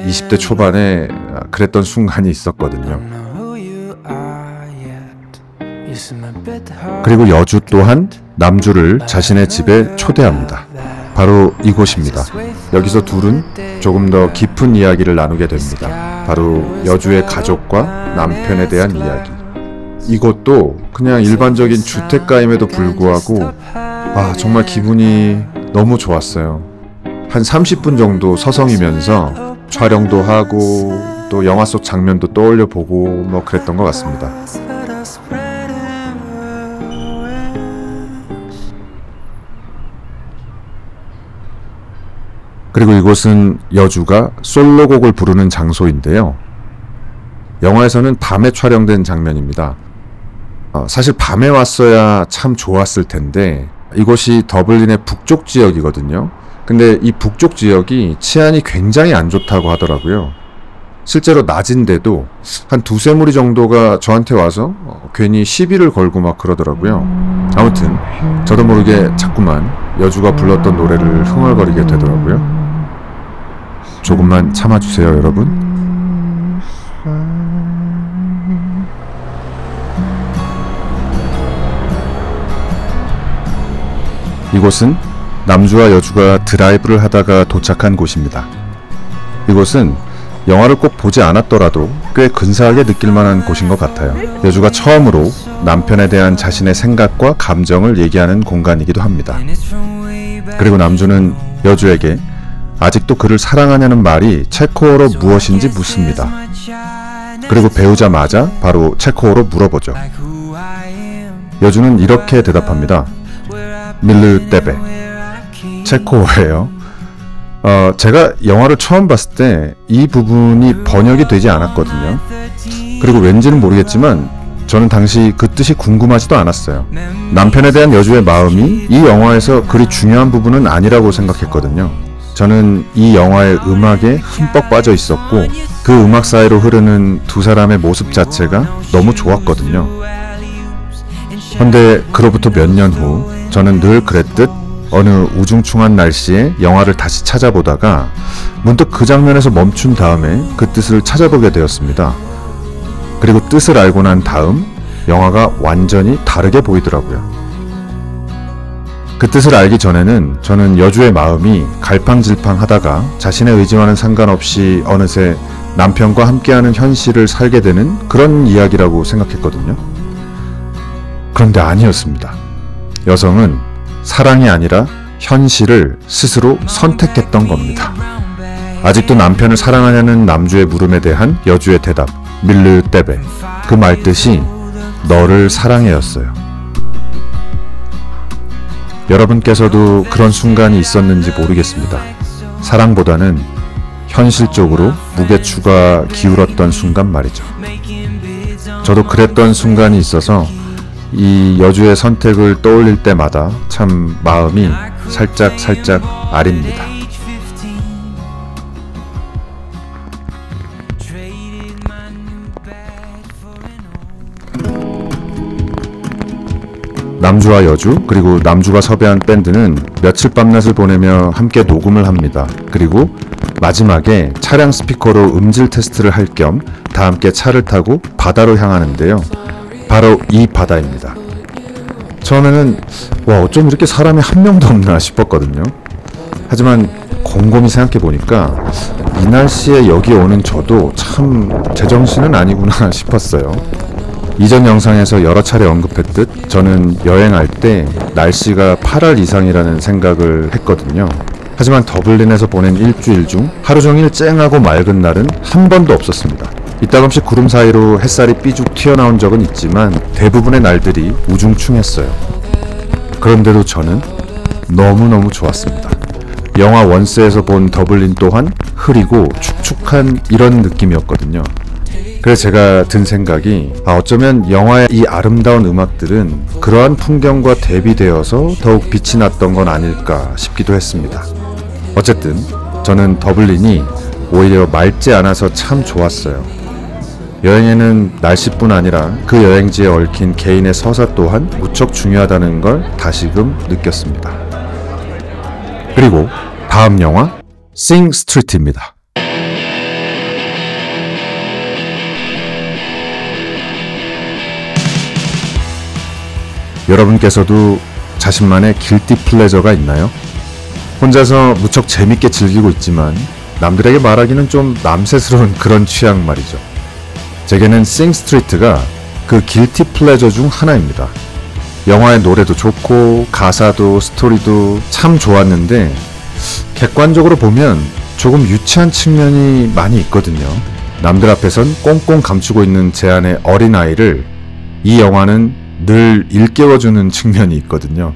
20대 초반에 그랬던 순간이 있었거든요. 그리고 여주 또한 남주를 자신의 집에 초대합니다. 바로 이곳입니다. 여기서 둘은 조금 더 깊은 이야기를 나누게 됩니다. 바로 여주의 가족과 남편에 대한 이야기. 이곳도 그냥 일반적인 주택가임에도 불구하고 정말 기분이 너무 좋았어요. 한 30분 정도 서성이면서 촬영도 하고 또 영화 속 장면도 떠올려 보고 그랬던 것 같습니다. 그리고 이곳은 여주가 솔로곡을 부르는 장소인데요. 영화에서는 밤에 촬영된 장면입니다. 사실 밤에 왔어야 참 좋았을 텐데 이곳이 더블린의 북쪽 지역이거든요. 근데 이 북쪽 지역이 치안이 굉장히 안 좋다고 하더라고요. 실제로 낮인데도 한 두세 무리 정도가 저한테 와서 괜히 시비를 걸고 막 그러더라고요. 아무튼 저도 모르게 자꾸만 여주가 불렀던 노래를 흥얼거리게 되더라고요. 조금만 참아주세요, 여러분. 이곳은 남주와 여주가 드라이브를 하다가 도착한 곳입니다. 이곳은 영화를 꼭 보지 않았더라도 꽤 근사하게 느낄 만한 곳인 것 같아요. 여주가 처음으로 남편에 대한 자신의 생각과 감정을 얘기하는 공간이기도 합니다. 그리고 남주는 여주에게 아직도 그를 사랑하냐는 말이 체코어로 무엇인지 묻습니다. 그리고 배우자마자 바로 체코어로 물어보죠. 여주는 이렇게 대답합니다. 밀르 떼베. 체코어예요. 제가 영화를 처음 봤을 때 이 부분이 번역이 되지 않았거든요. 그리고 왠지는 모르겠지만 저는 당시 그 뜻이 궁금하지도 않았어요. 남편에 대한 여주의 마음이 이 영화에서 그리 중요한 부분은 아니라고 생각했거든요. 저는 이 영화의 음악에 흠뻑 빠져 있었고 그 음악 사이로 흐르는 두 사람의 모습 자체가 너무 좋았거든요. 그런데 그로부터 몇 년 후 저는 늘 그랬듯 어느 우중충한 날씨에 영화를 다시 찾아보다가 문득 그 장면에서 멈춘 다음에 그 뜻을 찾아보게 되었습니다. 그리고 뜻을 알고 난 다음 영화가 완전히 다르게 보이더라고요. 그 뜻을 알기 전에는 저는 여주의 마음이 갈팡질팡하다가 자신의 의지와는 상관없이 어느새 남편과 함께하는 현실을 살게 되는 그런 이야기라고 생각했거든요. 그런데 아니었습니다. 여성은 사랑이 아니라 현실을 스스로 선택했던 겁니다. 아직도 남편을 사랑하냐는 남주의 물음에 대한 여주의 대답, 밀르 떼베. 그 말뜻이 너를 사랑해였어요. 여러분께서도 그런 순간이 있었는지 모르겠습니다. 사랑보다는 현실적으로 무게추가 기울었던 순간 말이죠. 저도 그랬던 순간이 있어서 이 여주의 선택을 떠올릴 때마다 참 마음이 살짝 아립니다. 남주와 여주 그리고 남주가 섭외한 밴드는 며칠 밤낮을 보내며 함께 녹음을 합니다. 그리고 마지막에 차량 스피커로 음질 테스트를 할 겸 다 함께 차를 타고 바다로 향하는데요. 바로 이 바다입니다. 처음에는 어쩜 이렇게 사람이 한 명도 없나 싶었거든요. 하지만 곰곰이 생각해 보니까 이 날씨에 여기 오는 저도 참 제정신은 아니구나 싶었어요. 이전 영상에서 여러 차례 언급했듯 저는 여행할 때 날씨가 8월 이상이라는 생각을 했거든요. 하지만 더블린에서 보낸 일주일 중 하루 종일 쨍하고 맑은 날은 한 번도 없었습니다. 이따금씩 구름 사이로 햇살이 삐죽 튀어나온 적은 있지만 대부분의 날들이 우중충했어요. 그런데도 저는 너무너무 좋았습니다. 영화 원스에서 본 더블린 또한 흐리고 축축한 이런 느낌이었거든요. 그래서 제가 든 생각이 어쩌면 영화의 이 아름다운 음악들은 그러한 풍경과 대비되어서 더욱 빛이 났던 건 아닐까 싶기도 했습니다. 어쨌든 저는 더블린이 오히려 맑지 않아서 참 좋았어요. 여행에는 날씨뿐 아니라 그 여행지에 얽힌 개인의 서사 또한 무척 중요하다는 걸 다시금 느꼈습니다. 그리고 다음 영화 싱 스트리트입니다. 여러분께서도 자신만의 길티 플레저가 있나요? 혼자서 무척 재밌게 즐기고 있지만 남들에게 말하기는 좀 남새스러운 그런 취향 말이죠. 제게는 싱 스트리트가 그 길티 플레저 중 하나입니다. 영화의 노래도 좋고 가사도 스토리도 참 좋았는데 객관적으로 보면 조금 유치한 측면이 많이 있거든요. 남들 앞에선 꽁꽁 감추고 있는 제 안의 어린아이를 이 영화는 늘 일깨워주는 측면이 있거든요.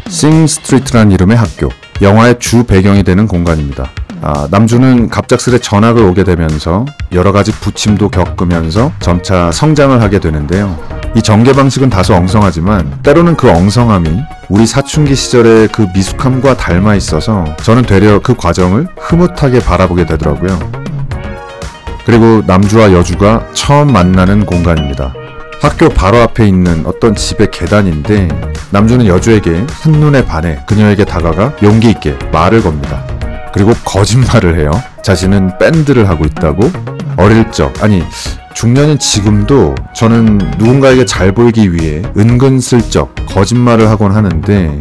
싱 스트리트란 이름의 학교, 영화의 주 배경이 되는 공간입니다. 남주는 갑작스레 전학을 오게 되면서 여러 가지 부침도 겪으면서 점차 성장을 하게 되는데요. 이 전개 방식은 다소 엉성하지만 때로는 그 엉성함이 우리 사춘기 시절의 그 미숙함과 닮아 있어서 저는 되려 그 과정을 흐뭇하게 바라보게 되더라고요. 그리고 남주와 여주가 처음 만나는 공간입니다. 학교 바로 앞에 있는 어떤 집의 계단인데 남주는 여주에게 한눈에 반해 그녀에게 다가가 용기 있게 말을 겁니다. 그리고 거짓말을 해요. 자신은 밴드를 하고 있다고. 어릴 적, 아니 중년인 지금도 저는 누군가에게 잘 보이기 위해 은근슬쩍 거짓말을 하곤 하는데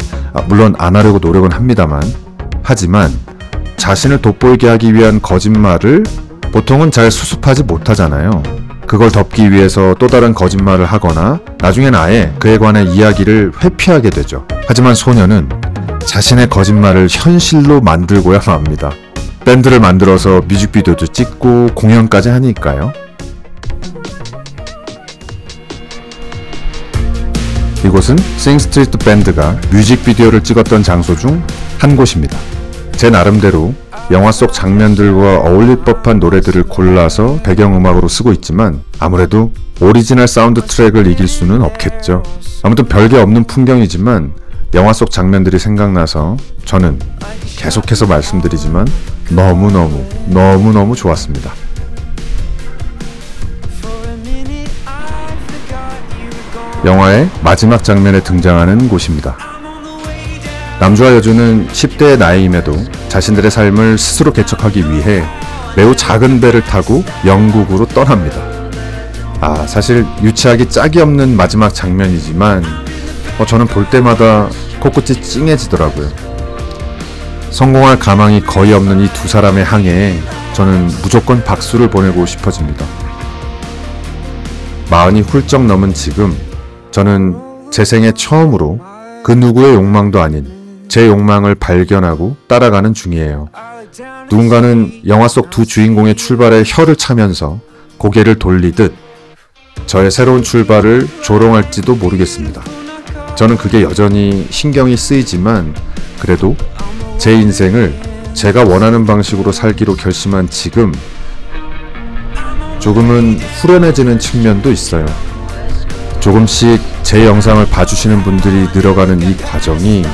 물론 안 하려고 노력은 합니다만 하지만 자신을 돋보이게 하기 위한 거짓말을 보통은 잘 수습하지 못하잖아요. 그걸 덮기 위해서 또 다른 거짓말을 하거나 나중엔 아예 그에 관해 이야기를 회피하게 되죠. 하지만 소녀는 자신의 거짓말을 현실로 만들고야 맙니다. 밴드를 만들어서 뮤직비디오도 찍고 공연까지 하니까요. 이곳은 싱 스트리트 밴드가 뮤직비디오를 찍었던 장소 중 한 곳입니다. 제 나름대로 영화 속 장면들과 어울릴 법한 노래들을 골라서 배경음악으로 쓰고 있지만 아무래도 오리지널 사운드 트랙을 이길 수는 없겠죠. 아무튼 별게 없는 풍경이지만 영화 속 장면들이 생각나서 저는 계속해서 말씀드리지만 너무너무 좋았습니다. 영화의 마지막 장면에 등장하는 곳입니다. 남주와 여주는 10대의 나이임에도 자신들의 삶을 스스로 개척하기 위해 매우 작은 배를 타고 영국으로 떠납니다. 사실 유치하기 짝이 없는 마지막 장면이지만 저는 볼 때마다 코끝이 찡해지더라고요. 성공할 가망이 거의 없는 이 두 사람의 항해에 저는 무조건 박수를 보내고 싶어집니다. 40이 훌쩍 넘은 지금 저는 제 생애 처음으로 그 누구의 욕망도 아닌 제 욕망을 발견하고 따라가는 중이에요. 누군가는 영화 속 두 주인공의 출발에 혀를 차면서 고개를 돌리듯 저의 새로운 출발을 조롱할지도 모르겠습니다. 저는 그게 여전히 신경이 쓰이지만 그래도 제 인생을 제가 원하는 방식으로 살기로 결심한 지금 조금은 후련해지는 측면도 있어요. 조금씩 제 영상을 봐주시는 분들이 늘어가는 이 과정이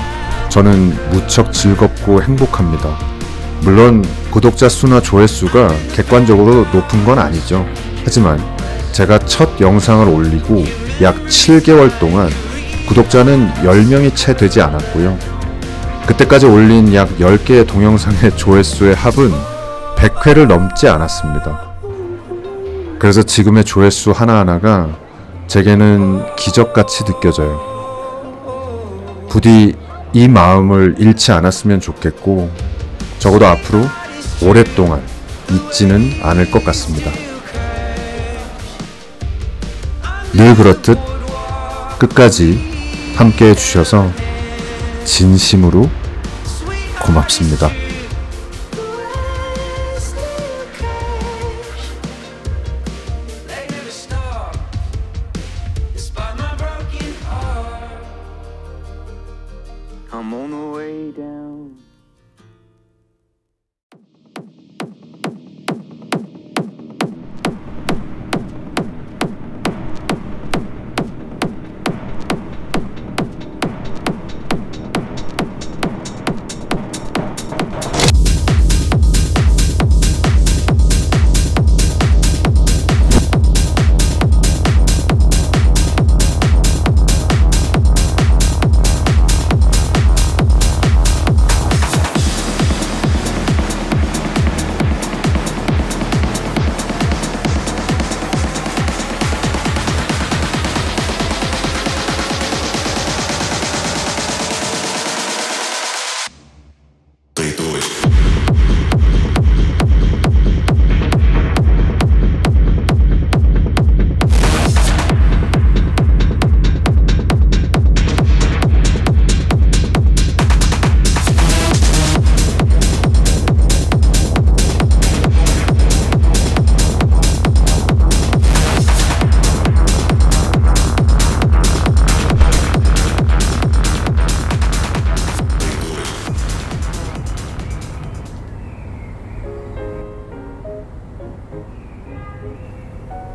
저는 무척 즐겁고 행복합니다. 물론 구독자 수나 조회수가 객관적으로 높은 건 아니죠. 하지만 제가 첫 영상을 올리고 약 7개월 동안 구독자는 10명이 채 되지 않았고요. 그때까지 올린 약 10개의 동영상의 조회수의 합은 100회를 넘지 않았습니다. 그래서 지금의 조회수 하나하나가 제게는 기적같이 느껴져요. 부디 이 마음을 잃지 않았으면 좋겠고, 적어도 앞으로 오랫동안 잊지는 않을 것 같습니다. 늘 그렇듯 끝까지 함께 해주셔서 진심으로 고맙습니다. I'm on the way down.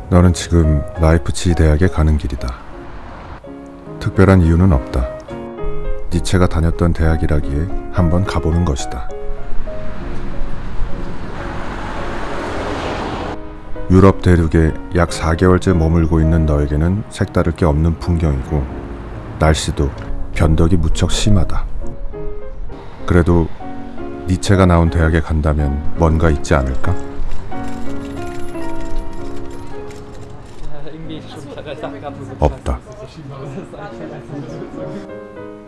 너는 지금 라이프치히 대학에 가는 길이다. 특별한 이유는 없다. 니체가 다녔던 대학이라기에 한번 가보는 것이다. 유럽 대륙에 약 4개월째 머물고 있는 너에게는 색다를 게 없는 풍경이고, 날씨도 변덕이 무척 심하다. 그래도 니체가 나온 대학에 간다면 뭔가 있지 않을까? 없다.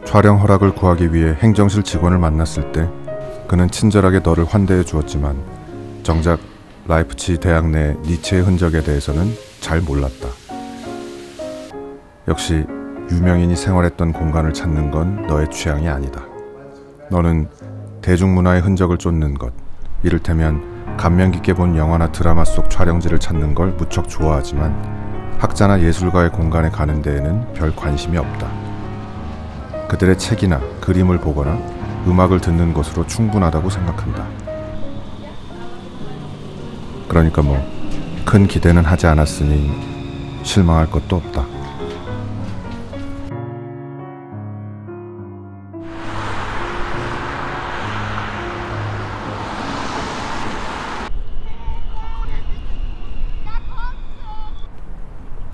촬영 허락을 구하기 위해 행정실 직원을 만났을 때 그는 친절하게 너를 환대해 주었지만, 정작 라이프치히 대학 내 니체의 흔적에 대해서는 잘 몰랐다. 역시 유명인이 생활했던 공간을 찾는 건 너의 취향이 아니다. 너는 대중문화의 흔적을 쫓는 것, 이를테면 감명 깊게 본 영화나 드라마 속 촬영지를 찾는 걸 무척 좋아하지만, 학자나 예술가의 공간에 가는 데에는 별 관심이 없다. 그들의 책이나 그림을 보거나 음악을 듣는 것으로 충분하다고 생각한다. 그러니까 큰 기대는 하지 않았으니 실망할 것도 없다.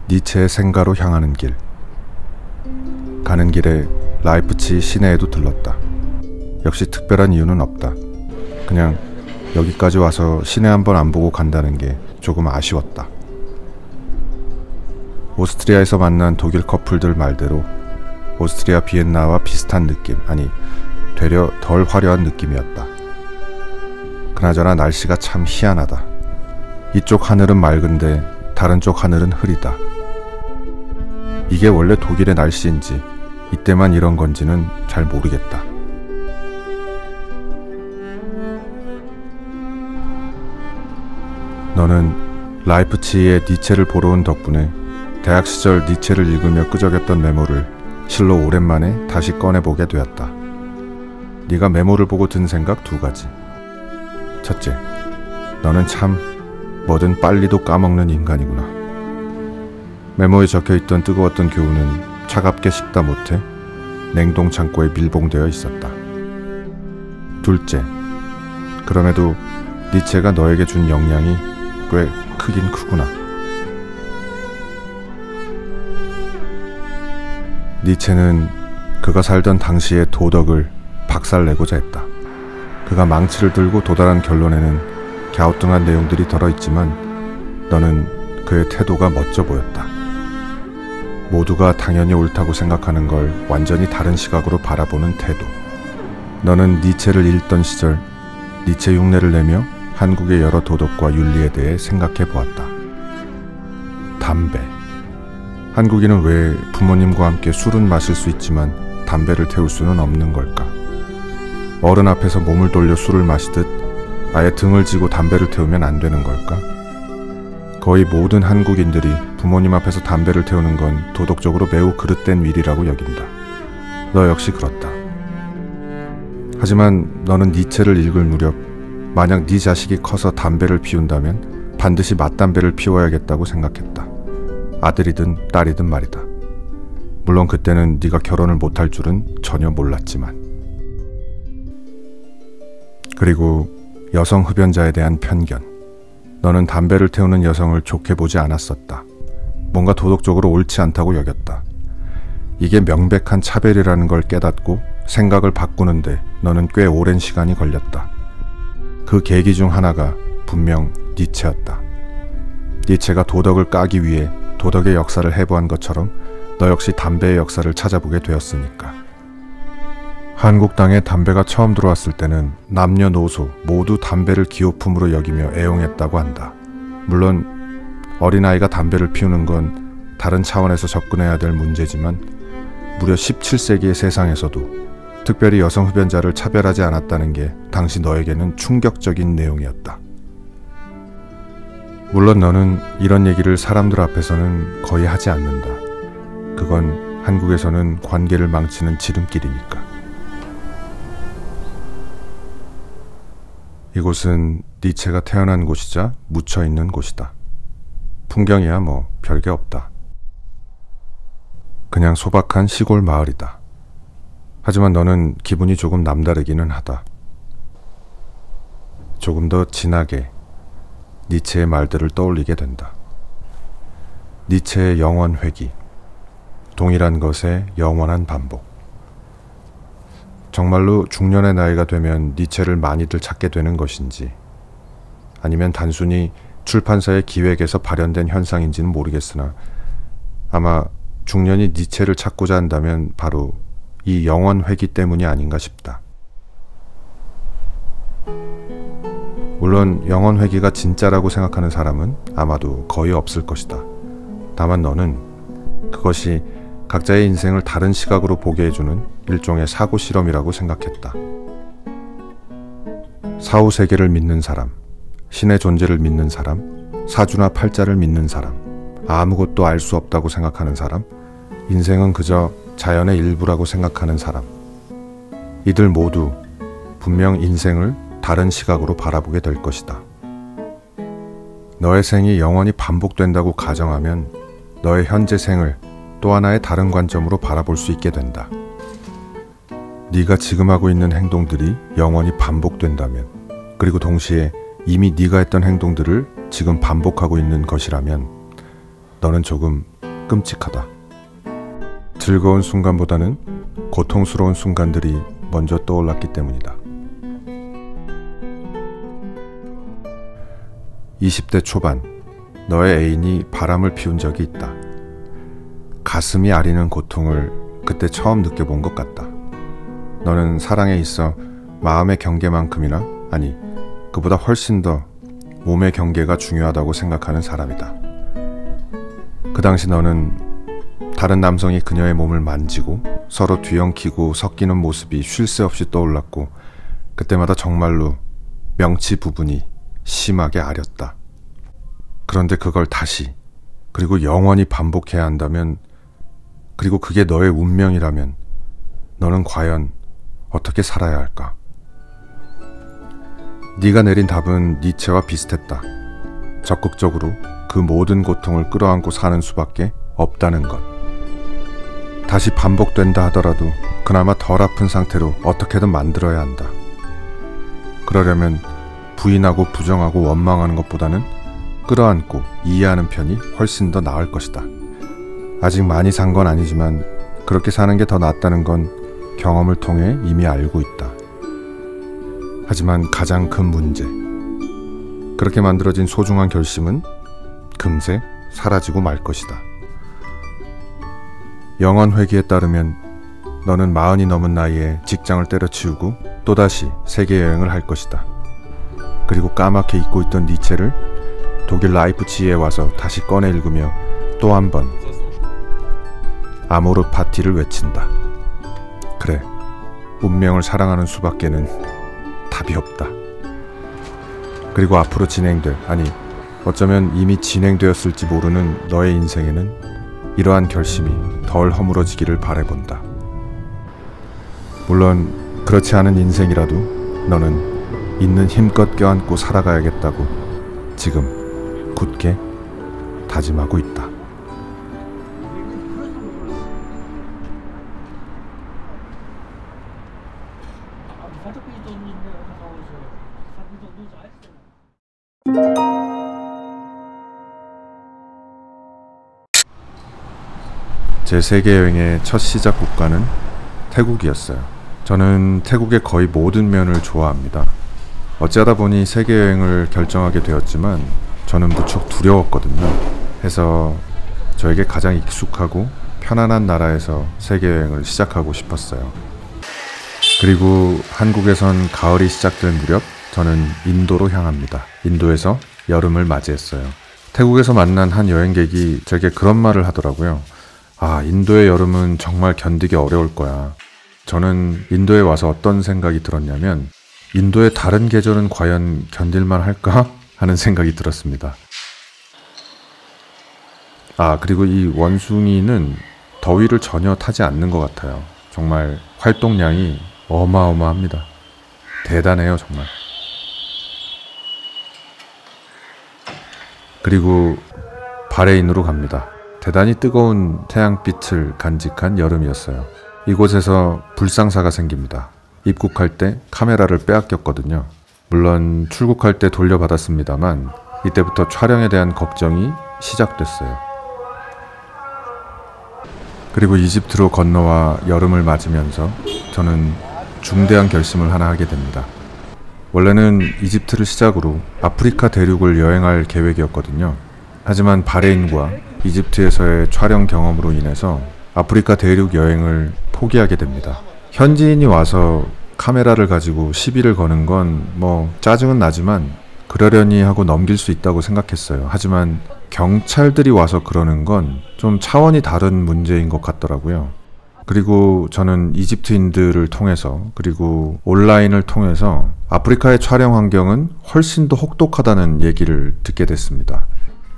니체의 생가로 향하는 길. 가는 길에 라이프치히 시내에도 들렀다. 역시 특별한 이유는 없다. 그냥 여기까지 와서 시내 한번 안 보고 간다는 게 조금 아쉬웠다. 오스트리아에서 만난 독일 커플들 말대로 오스트리아 비엔나와 비슷한 느낌, 아니 되려 덜 화려한 느낌이었다. 그나저나 날씨가 참 희한하다. 이쪽 하늘은 맑은데 다른 쪽 하늘은 흐리다. 이게 원래 독일의 날씨인지 이때만 이런 건지는 잘 모르겠다. 너는 라이프치히의 니체를 보러 온 덕분에 대학 시절 니체를 읽으며 끄적였던 메모를 실로 오랜만에 다시 꺼내보게 되었다. 네가 메모를 보고 든 생각 두 가지. 첫째, 너는 참 뭐든 빨리도 까먹는 인간이구나. 메모에 적혀있던 뜨거웠던 교훈은 차갑게 식다 못해 냉동 창고에 밀봉되어 있었다. 둘째, 그럼에도 니체가 너에게 준 영향이 꽤 크긴 크구나. 니체는 그가 살던 당시의 도덕을 박살내고자 했다. 그가 망치를 들고 도달한 결론에는 갸우뚱한 내용들이 들어있지만 너는 그의 태도가 멋져 보였다. 모두가 당연히 옳다고 생각하는 걸 완전히 다른 시각으로 바라보는 태도. 너는 니체를 읽던 시절 니체 흉내를 내며 한국의 여러 도덕과 윤리에 대해 생각해 보았다. 담배. 한국인은 왜 부모님과 함께 술은 마실 수 있지만 담배를 태울 수는 없는 걸까? 어른 앞에서 몸을 돌려 술을 마시듯 아예 등을 지고 담배를 태우면 안 되는 걸까? 거의 모든 한국인들이 부모님 앞에서 담배를 태우는 건 도덕적으로 매우 그릇된 일이라고 여긴다. 너 역시 그렇다. 하지만 너는 니체를 읽을 무렵 만약 네 자식이 커서 담배를 피운다면 반드시 맞담배를 피워야겠다고 생각했다. 아들이든 딸이든 말이다. 물론 그때는 네가 결혼을 못할 줄은 전혀 몰랐지만. 그리고 여성 흡연자에 대한 편견. 너는 담배를 태우는 여성을 좋게 보지 않았었다. 뭔가 도덕적으로 옳지 않다고 여겼다. 이게 명백한 차별이라는 걸 깨닫고 생각을 바꾸는데 너는 꽤 오랜 시간이 걸렸다. 그 계기 중 하나가 분명 니체였다. 니체가 도덕을 까기 위해 도덕의 역사를 해부한 것처럼 너 역시 담배의 역사를 찾아보게 되었으니까. 한국 땅에 담배가 처음 들어왔을 때는 남녀노소 모두 담배를 기호품으로 여기며 애용했다고 한다. 물론 어린아이가 담배를 피우는 건 다른 차원에서 접근해야 될 문제지만 무려 17세기의 세상에서도 특별히 여성 흡연자를 차별하지 않았다는 게 당시 너에게는 충격적인 내용이었다. 물론 너는 이런 얘기를 사람들 앞에서는 거의 하지 않는다. 그건 한국에서는 관계를 망치는 지름길이니까. 이곳은 니체가 태어난 곳이자 묻혀있는 곳이다. 풍경이야 뭐 별게 없다. 그냥 소박한 시골 마을이다. 하지만 너는 기분이 조금 남다르기는 하다. 조금 더 진하게 니체의 말들을 떠올리게 된다. 니체의 영원 회귀, 동일한 것의 영원한 반복. 정말로 중년의 나이가 되면 니체를 많이들 찾게 되는 것인지 아니면 단순히 출판사의 기획에서 발현된 현상인지는 모르겠으나 아마 중년이 니체를 찾고자 한다면 바로 이 영원 회귀 때문이 아닌가 싶다. 물론 영원 회귀가 진짜라고 생각하는 사람은 아마도 거의 없을 것이다. 다만 너는 그것이 각자의 인생을 다른 시각으로 보게 해주는 일종의 사고 실험이라고 생각했다. 사후 세계를 믿는 사람, 신의 존재를 믿는 사람, 사주나 팔자를 믿는 사람, 아무것도 알 수 없다고 생각하는 사람, 인생은 그저 자연의 일부라고 생각하는 사람. 이들 모두 분명 인생을 다른 시각으로 바라보게 될 것이다. 너의 생이 영원히 반복된다고 가정하면 너의 현재 생을 또 하나의 다른 관점으로 바라볼 수 있게 된다. 네가 지금 하고 있는 행동들이 영원히 반복된다면, 그리고 동시에 이미 네가 했던 행동들을 지금 반복하고 있는 것이라면 너는 조금 끔찍하다. 즐거운 순간보다는 고통스러운 순간들이 먼저 떠올랐기 때문이다. 20대 초반, 너의 애인이 바람을 피운 적이 있다. 가슴이 아리는 고통을 그때 처음 느껴본 것 같다. 너는 사랑에 있어 마음의 경계만큼이나, 아니 그보다 훨씬 더 몸의 경계가 중요하다고 생각하는 사람이다. 그 당시 너는 다른 남성이 그녀의 몸을 만지고 서로 뒤엉키고 섞이는 모습이 쉴 새 없이 떠올랐고, 그때마다 정말로 명치 부분이 심하게 아렸다. 그런데 그걸 다시, 그리고 영원히 반복해야 한다면, 그리고 그게 너의 운명이라면 너는 과연 어떻게 살아야 할까? 네가 내린 답은 니체와 비슷했다. 적극적으로 그 모든 고통을 끌어안고 사는 수밖에 없다는 것. 다시 반복된다 하더라도 그나마 덜 아픈 상태로 어떻게든 만들어야 한다. 그러려면 부인하고 부정하고 원망하는 것보다는 끌어안고 이해하는 편이 훨씬 더 나을 것이다. 아직 많이 산 건 아니지만 그렇게 사는 게 더 낫다는 건 경험을 통해 이미 알고 있다. 하지만 가장 큰 문제, 그렇게 만들어진 소중한 결심은 금세 사라지고 말 것이다. 영언 회기에 따르면 너는 40이 넘은 나이에 직장을 때려치우고 또다시 세계 여행을 할 것이다. 그리고 까맣게 잊고 있던 네 책을 독일 라이프치히에 와서 다시 꺼내 읽으며 또 한 번 아모르 파티를 외친다. 그래, 운명을 사랑하는 수밖에는 답이 없다. 그리고 앞으로 진행될, 아니 어쩌면 이미 진행되었을지 모르는 너의 인생에는 이러한 결심이 덜 허물어지기를 바라본다. 물론 그렇지 않은 인생이라도 너는 있는 힘껏 껴안고 살아가야겠다고 지금 굳게 다짐하고 있다. 제 세계여행의 첫 시작 국가는 태국이었어요. 저는 태국의 거의 모든 면을 좋아합니다. 어찌하다 보니 세계여행을 결정하게 되었지만 저는 무척 두려웠거든요. 해서 저에게 가장 익숙하고 편안한 나라에서 세계여행을 시작하고 싶었어요. 그리고 한국에선 가을이 시작될 무렵 저는 인도로 향합니다. 인도에서 여름을 맞이했어요. 태국에서 만난 한 여행객이 제게 그런 말을 하더라고요. 아, 인도의 여름은 정말 견디기 어려울 거야. 저는 인도에 와서 어떤 생각이 들었냐면 인도의 다른 계절은 과연 견딜만 할까? 하는 생각이 들었습니다. 아, 그리고 이 원숭이는 더위를 전혀 타지 않는 것 같아요. 정말 활동량이 어마어마합니다. 대단해요, 정말. 그리고 바레인으로 갑니다. 대단히 뜨거운 태양빛을 간직한 여름이었어요. 이곳에서 불상사가 생깁니다. 입국할 때 카메라를 빼앗겼거든요. 물론 출국할 때 돌려받았습니다만 이때부터 촬영에 대한 걱정이 시작됐어요. 그리고 이집트로 건너와 여름을 맞으면서 저는 중대한 결심을 하나 하게 됩니다. 원래는 이집트를 시작으로 아프리카 대륙을 여행할 계획이었거든요. 하지만 바레인과 이집트에서의 촬영 경험으로 인해서 아프리카 대륙 여행을 포기하게 됩니다. 현지인이 와서 카메라를 가지고 시비를 거는 건 뭐 짜증은 나지만 그러려니 하고 넘길 수 있다고 생각했어요. 하지만 경찰들이 와서 그러는 건 좀 차원이 다른 문제인 것 같더라고요. 그리고 저는 이집트인들을 통해서 그리고 온라인을 통해서 아프리카의 촬영 환경은 훨씬 더 혹독하다는 얘기를 듣게 됐습니다.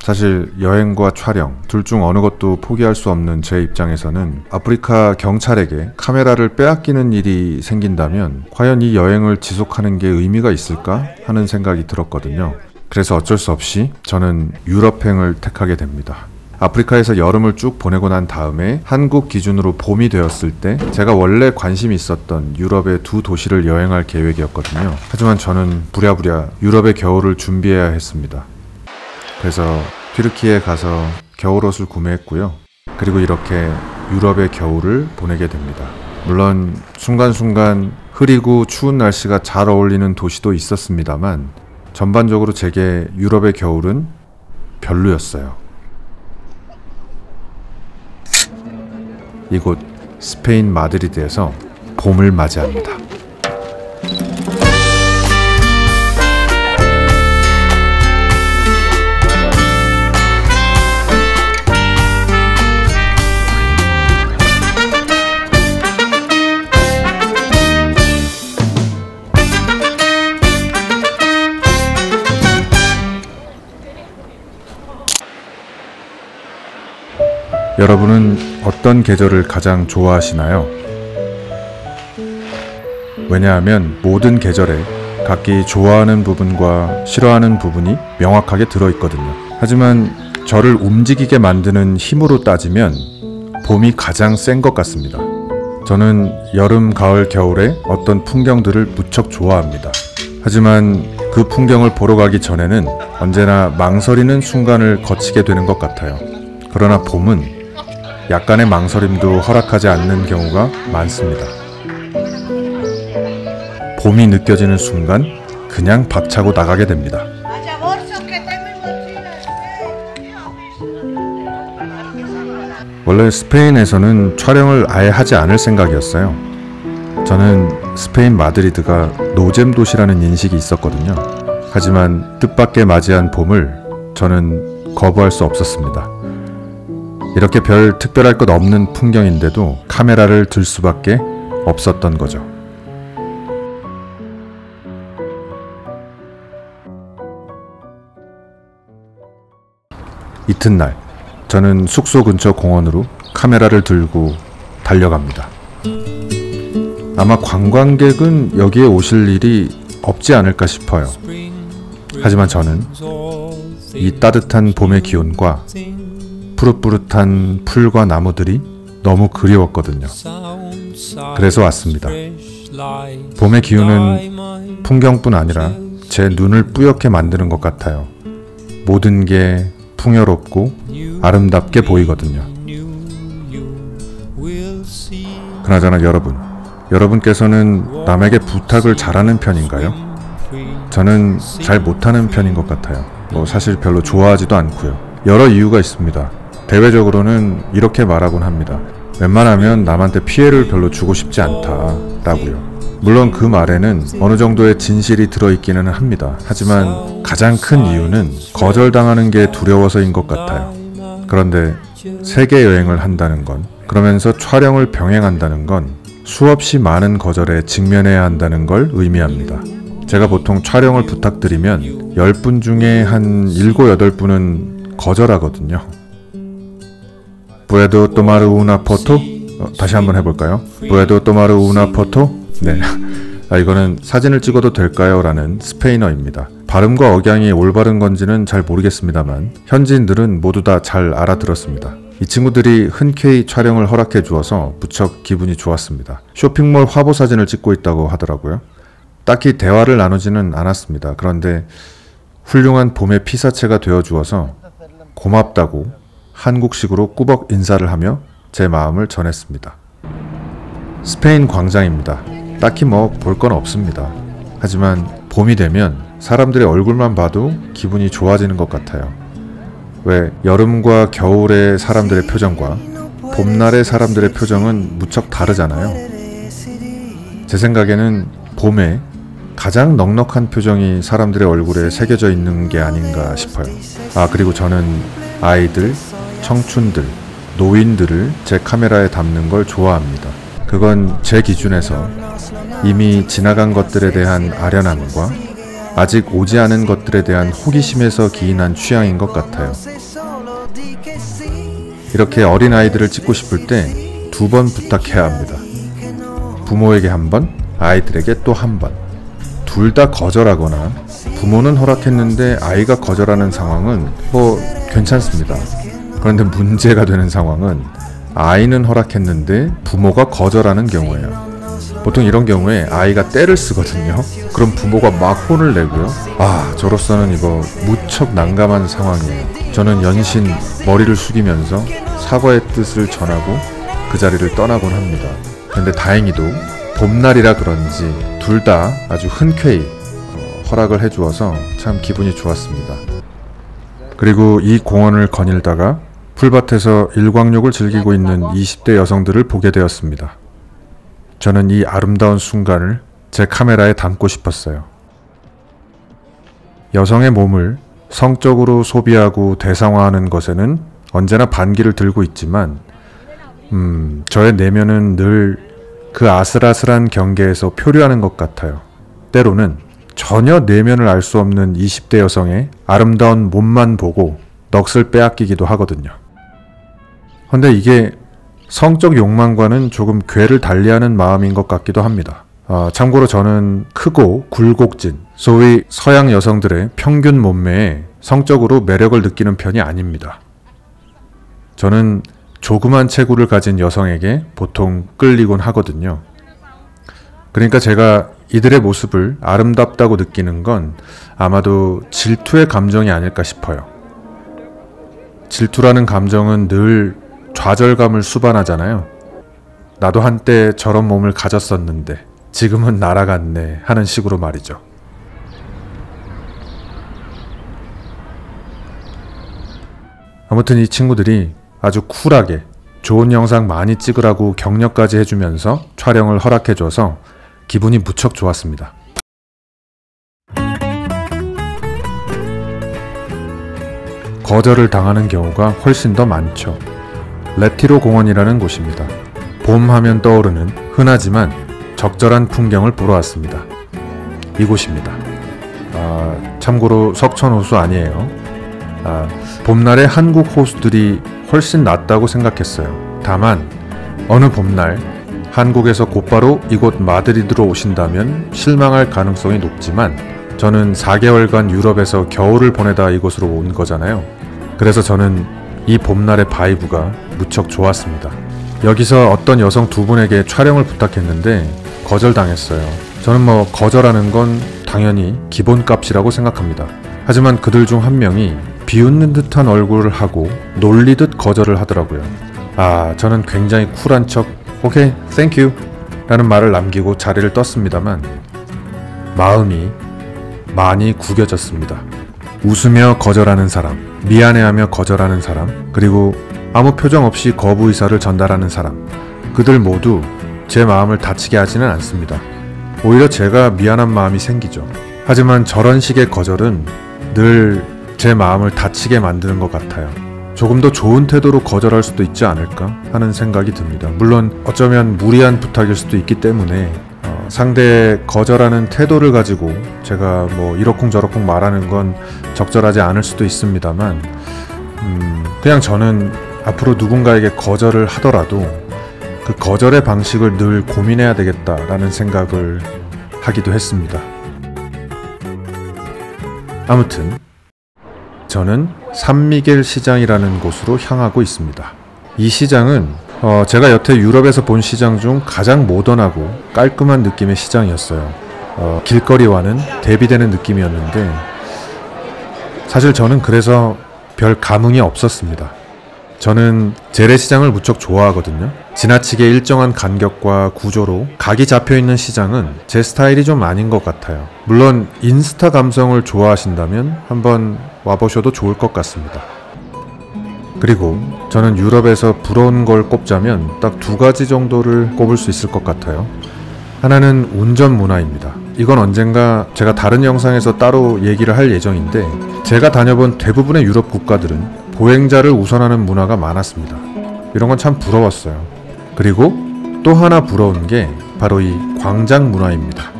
사실 여행과 촬영 둘 중 어느 것도 포기할 수 없는 제 입장에서는 아프리카 경찰에게 카메라를 빼앗기는 일이 생긴다면 과연 이 여행을 지속하는 게 의미가 있을까 하는 생각이 들었거든요. 그래서 어쩔 수 없이 저는 유럽행을 택하게 됩니다. 아프리카에서 여름을 쭉 보내고 난 다음에 한국 기준으로 봄이 되었을 때 제가 원래 관심이 있었던 유럽의 두 도시를 여행할 계획이었거든요. 하지만 저는 부랴부랴 유럽의 겨울을 준비해야 했습니다. 그래서 튀르키예에 가서 겨울옷을 구매했고요. 그리고 이렇게 유럽의 겨울을 보내게 됩니다. 물론 순간순간 흐리고 추운 날씨가 잘 어울리는 도시도 있었습니다만 전반적으로 제게 유럽의 겨울은 별로였어요. 이곳 스페인 마드리드에서 봄을 맞이합니다. 여러분은 어떤 계절을 가장 좋아하시나요? 왜냐하면 모든 계절에 각기 좋아하는 부분과 싫어하는 부분이 명확하게 들어있거든요. 하지만 저를 움직이게 만드는 힘으로 따지면 봄이 가장 센 것 같습니다. 저는 여름, 가을, 겨울에 어떤 풍경들을 무척 좋아합니다. 하지만 그 풍경을 보러 가기 전에는 언제나 망설이는 순간을 거치게 되는 것 같아요. 그러나 봄은 약간의 망설임도 허락하지 않는 경우가 많습니다. 봄이 느껴지는 순간 그냥 박차고 나가게 됩니다. 원래 스페인에서는 촬영을 아예 하지 않을 생각이었어요. 저는 스페인 마드리드가 노잼 도시라는 인식이 있었거든요. 하지만 뜻밖의 맞이한 봄을 저는 거부할 수 없었습니다. 이렇게 별 특별할 것 없는 풍경인데도 카메라를 들 수밖에 없었던 거죠. 이튿날 저는 숙소 근처 공원으로 카메라를 들고 달려갑니다. 아마 관광객은 여기에 오실 일이 없지 않을까 싶어요. 하지만 저는 이 따뜻한 봄의 기온과 푸릇푸릇한 풀과 나무들이 너무 그리웠거든요. 그래서 왔습니다. 봄의 기운은 풍경뿐 아니라 제 눈을 뿌옇게 만드는 것 같아요. 모든 게 풍요롭고 아름답게 보이거든요. 그나저나 여러분께서는 남에게 부탁을 잘하는 편인가요? 저는 잘 못하는 편인 것 같아요. 사실 별로 좋아하지도 않고요. 여러 이유가 있습니다. 대외적으로는 이렇게 말하곤 합니다. 웬만하면 남한테 피해를 별로 주고 싶지 않다라고요. 물론 그 말에는 어느 정도의 진실이 들어있기는 합니다. 하지만 가장 큰 이유는 거절당하는 게 두려워서인 것 같아요. 그런데 세계 여행을 한다는 건, 그러면서 촬영을 병행한다는 건 수없이 많은 거절에 직면해야 한다는 걸 의미합니다. 제가 보통 촬영을 부탁드리면 10분 중에 한 7, 8분은 거절하거든요. Puedo tomar una foto? 다시 한번 해볼까요? Puedo tomar una foto? 네, 이거는 사진을 찍어도 될까요? 라는 스페인어입니다. 발음과 억양이 올바른 건지는 잘 모르겠습니다만 현지인들은 모두 다 잘 알아들었습니다. 이 친구들이 흔쾌히 촬영을 허락해 주어서 무척 기분이 좋았습니다. 쇼핑몰 화보 사진을 찍고 있다고 하더라고요. 딱히 대화를 나누지는 않았습니다. 그런데 훌륭한 봄의 피사체가 되어 주어서 고맙다고 한국식으로 꾸벅 인사를 하며 제 마음을 전했습니다. 스페인 광장입니다. 딱히 볼 건 없습니다. 하지만 봄이 되면 사람들의 얼굴만 봐도 기분이 좋아지는 것 같아요. 왜 여름과 겨울의 사람들의 표정과 봄날의 사람들의 표정은 무척 다르잖아요. 제 생각에는 봄에 가장 넉넉한 표정이 사람들의 얼굴에 새겨져 있는 게 아닌가 싶어요. 그리고 저는 아이들, 청춘들, 노인들을 제 카메라에 담는 걸 좋아합니다. 그건 제 기준에서 이미 지나간 것들에 대한 아련함과 아직 오지 않은 것들에 대한 호기심에서 기인한 취향인 것 같아요. 이렇게 어린아이들을 찍고 싶을 때 2번 부탁해야 합니다. 부모에게 1번, 아이들에게 또 1번. 둘 다 거절하거나 부모는 허락했는데 아이가 거절하는 상황은 괜찮습니다. 그런데 문제가 되는 상황은 아이는 허락했는데 부모가 거절하는 경우예요. 보통 이런 경우에 아이가 떼를 쓰거든요. 그럼 부모가 막 혼을 내고요. 저로서는 이거 무척 난감한 상황이에요. 저는 연신 머리를 숙이면서 사과의 뜻을 전하고 그 자리를 떠나곤 합니다. 근데 다행히도 봄날이라 그런지 둘 다 아주 흔쾌히 허락을 해주어서 참 기분이 좋았습니다. 그리고 이 공원을 거닐다가 풀밭에서 일광욕을 즐기고 있는 20대 여성들을 보게 되었습니다. 저는 이 아름다운 순간을 제 카메라에 담고 싶었어요. 여성의 몸을 성적으로 소비하고 대상화하는 것에는 언제나 반기를 들고 있지만 저의 내면은 늘 그 아슬아슬한 경계에서 표류하는 것 같아요. 때로는 전혀 내면을 알 수 없는 20대 여성의 아름다운 몸만 보고 넋을 빼앗기기도 하거든요. 근데 이게 성적 욕망과는 조금 궤를 달리하는 마음인 것 같기도 합니다. 참고로 저는 크고 굴곡진, 소위 서양 여성들의 평균 몸매에 성적으로 매력을 느끼는 편이 아닙니다. 저는 조그만 체구를 가진 여성에게 보통 끌리곤 하거든요. 그러니까 제가 이들의 모습을 아름답다고 느끼는 건 아마도 질투의 감정이 아닐까 싶어요. 질투라는 감정은 늘 좌절감을 수반하잖아요. 나도 한때 저런 몸을 가졌었는데 지금은 날아갔네 하는 식으로 말이죠. 아무튼 이 친구들이 아주 쿨하게 좋은 영상 많이 찍으라고 격려까지 해주면서 촬영을 허락해줘서 기분이 무척 좋았습니다. 거절을 당하는 경우가 훨씬 더 많죠. 레티로 공원이라는 곳입니다. 봄 하면 떠오르는 흔하지만 적절한 풍경을 보러 왔습니다. 이곳입니다. 참고로 석천 호수 아니에요. 봄날에 한국 호수들이 훨씬 낫다고 생각했어요. 다만 어느 봄날 한국에서 곧바로 이곳 마드리드로 오신다면 실망할 가능성이 높지만 저는 4개월간 유럽에서 겨울을 보내다 이곳으로 온 거잖아요. 그래서 저는 이 봄날의 바이브가 무척 좋았습니다. 여기서 어떤 여성 두 분에게 촬영을 부탁했는데 거절당했어요. 저는 거절하는 건 당연히 기본값이라고 생각합니다. 하지만 그들 중 한 명이 비웃는 듯한 얼굴을 하고 놀리듯 거절을 하더라고요. 저는 굉장히 쿨한 척 오케이, 땡큐 라는 말을 남기고 자리를 떴습니다만 마음이 많이 구겨졌습니다. 웃으며 거절하는 사람, 미안해하며 거절하는 사람, 그리고 아무 표정 없이 거부 의사를 전달하는 사람, 그들 모두 제 마음을 다치게 하지는 않습니다. 오히려 제가 미안한 마음이 생기죠. 하지만 저런 식의 거절은 늘 제 마음을 다치게 만드는 것 같아요. 조금 더 좋은 태도로 거절할 수도 있지 않을까 하는 생각이 듭니다. 물론 어쩌면 무리한 부탁일 수도 있기 때문에 상대의 거절하는 태도를 가지고 제가 이러쿵저러쿵 말하는 건 적절하지 않을 수도 있습니다만 그냥 저는 앞으로 누군가에게 거절을 하더라도 그 거절의 방식을 늘 고민해야 되겠다라는 생각을 하기도 했습니다. 아무튼 저는 산미겔 시장이라는 곳으로 향하고 있습니다. 이 시장은 제가 여태 유럽에서 본 시장 중 가장 모던하고 깔끔한 느낌의 시장이었어요. 길거리와는 대비되는 느낌이었는데 사실 저는 그래서 별 감흥이 없었습니다. 저는 재래시장을 무척 좋아하거든요. 지나치게 일정한 간격과 구조로 각이 잡혀있는 시장은 제 스타일이 좀 아닌 것 같아요. 물론 인스타 감성을 좋아하신다면 한번 와보셔도 좋을 것 같습니다. 그리고 저는 유럽에서 부러운 걸 꼽자면 딱 2가지 정도를 꼽을 수 있을 것 같아요. 하나는 운전 문화입니다. 이건 언젠가 제가 다른 영상에서 따로 얘기를 할 예정인데 제가 다녀본 대부분의 유럽 국가들은 보행자를 우선하는 문화가 많았습니다. 이런 건 참 부러웠어요. 그리고 또 하나 부러운 게 바로 이 광장 문화입니다.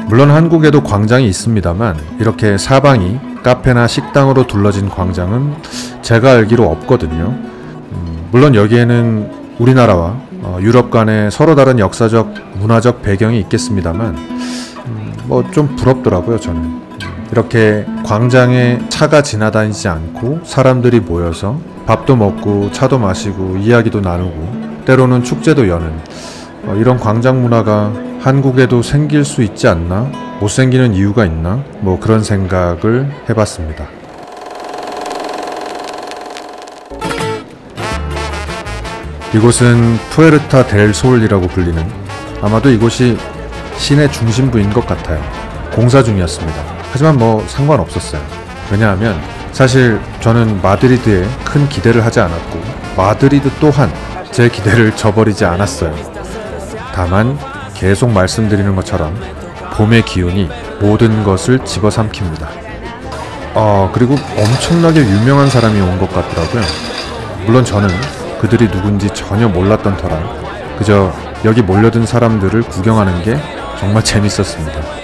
물론 한국에도 광장이 있습니다만 이렇게 사방이 카페나 식당으로 둘러진 광장은 제가 알기로 없거든요. 물론 여기에는 우리나라와 유럽 간의 서로 다른 역사적, 문화적 배경이 있겠습니다만 좀 부럽더라고요, 저는. 이렇게 광장에 차가 지나다니지 않고 사람들이 모여서 밥도 먹고 차도 마시고 이야기도 나누고 때로는 축제도 여는 이런 광장 문화가 한국에도 생길 수 있지 않나? 못 생기는 이유가 있나? 그런 생각을 해봤습니다. 이곳은 푸에르타 델 솔이라고 불리는 아마도 이곳이 시내 중심부인 것 같아요. 공사 중이었습니다. 하지만 상관없었어요. 왜냐하면 사실 저는 마드리드에 큰 기대를 하지 않았고 마드리드 또한 제 기대를 저버리지 않았어요. 다만 계속 말씀드리는 것처럼 봄의 기운이 모든 것을 집어삼킵니다. 그리고 엄청나게 유명한 사람이 온 것 같더라고요. 물론 저는 그들이 누군지 전혀 몰랐던 터라 그저 여기 몰려든 사람들을 구경하는 게 정말 재밌었습니다.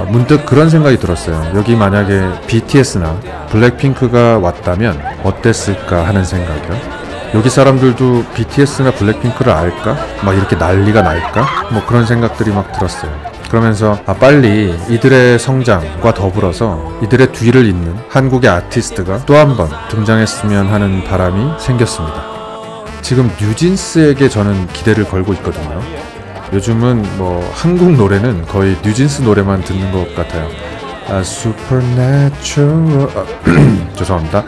문득 그런 생각이 들었어요. 여기 만약에 BTS나 블랙핑크가 왔다면 어땠을까 하는 생각이요. 여기 사람들도 BTS나 블랙핑크를 알까? 이렇게 난리가 날까? 그런 생각들이 막 들었어요. 그러면서 빨리 이들의 성장과 더불어서 이들의 뒤를 잇는 한국의 아티스트가 또 한 번 등장했으면 하는 바람이 생겼습니다. 지금 뉴진스에게 저는 기대를 걸고 있거든요. 요즘은 한국 노래는 거의 뉴진스 노래만 듣는 것 같아요. Supernatural 죄송합니다.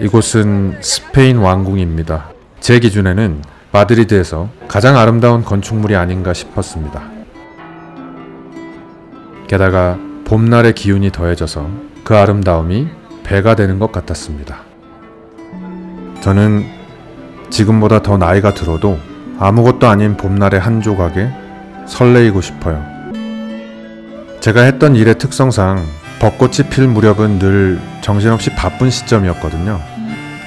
이곳은 스페인 왕궁입니다. 제 기준에는 마드리드에서 가장 아름다운 건축물이 아닌가 싶었습니다. 게다가 봄날의 기운이 더해져서 그 아름다움이 배가 되는 것 같았습니다. 저는 지금보다 더 나이가 들어도 아무것도 아닌 봄날의 한 조각에 설레이고 싶어요. 제가 했던 일의 특성상 벚꽃이 필 무렵은 늘 정신없이 바쁜 시점이었거든요.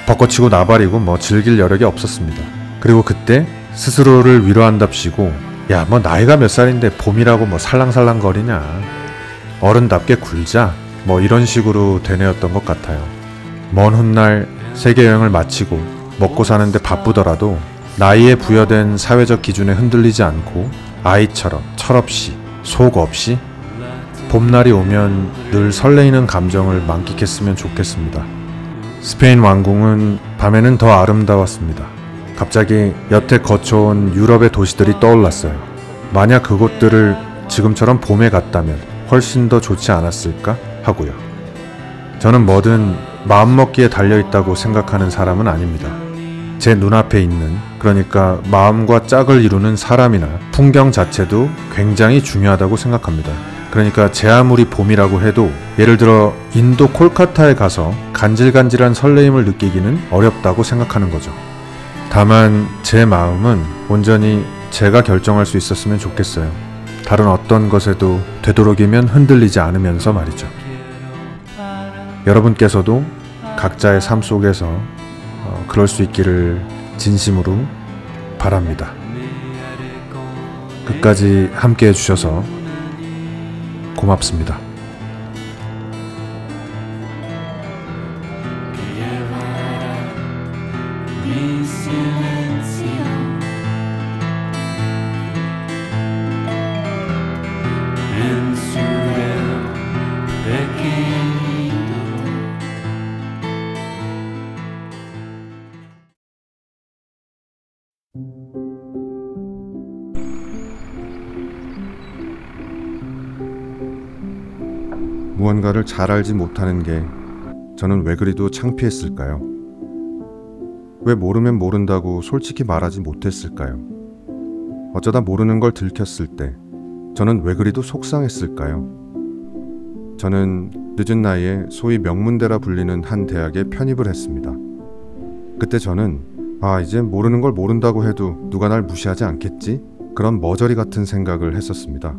벚꽃이고 나발이고 즐길 여력이 없었습니다. 그리고 그때 스스로를 위로한답시고 야, 나이가 몇 살인데 봄이라고 살랑살랑 거리냐, 어른답게 굴자, 이런 식으로 되뇌었던 것 같아요. 먼 훗날 세계여행을 마치고 먹고 사는데 바쁘더라도 나이에 부여된 사회적 기준에 흔들리지 않고 아이처럼 철없이 속 없이 봄날이 오면 늘 설레이는 감정을 만끽했으면 좋겠습니다. 스페인 왕궁은 밤에는 더 아름다웠습니다. 갑자기 여태 거쳐온 유럽의 도시들이 떠올랐어요. 만약 그곳들을 지금처럼 봄에 갔다면 훨씬 더 좋지 않았을까 하고요. 저는 뭐든 마음먹기에 달려있다고 생각하는 사람은 아닙니다. 제 눈앞에 있는, 그러니까 마음과 짝을 이루는 사람이나 풍경 자체도 굉장히 중요하다고 생각합니다. 그러니까 제 아무리 봄이라고 해도 예를 들어 인도 콜카타에 가서 간질간질한 설레임을 느끼기는 어렵다고 생각하는 거죠. 다만 제 마음은 온전히 제가 결정할 수 있었으면 좋겠어요. 다른 어떤 것에도 되도록이면 흔들리지 않으면서 말이죠. 여러분께서도 각자의 삶 속에서 그럴 수 있기를 진심으로 바랍니다. 끝까지 함께 해주셔서 고맙습니다. 무언가를 잘 알지 못하는 게 저는 왜 그리도 창피했을까요? 왜 모르면 모른다고 솔직히 말하지 못했을까요? 어쩌다 모르는 걸 들켰을 때 저는 왜 그리도 속상했을까요? 저는 늦은 나이에 소위 명문대라 불리는 한 대학에 편입을 했습니다. 그때 저는 이제 모르는 걸 모른다고 해도 누가 날 무시하지 않겠지? 그런 머저리 같은 생각을 했었습니다.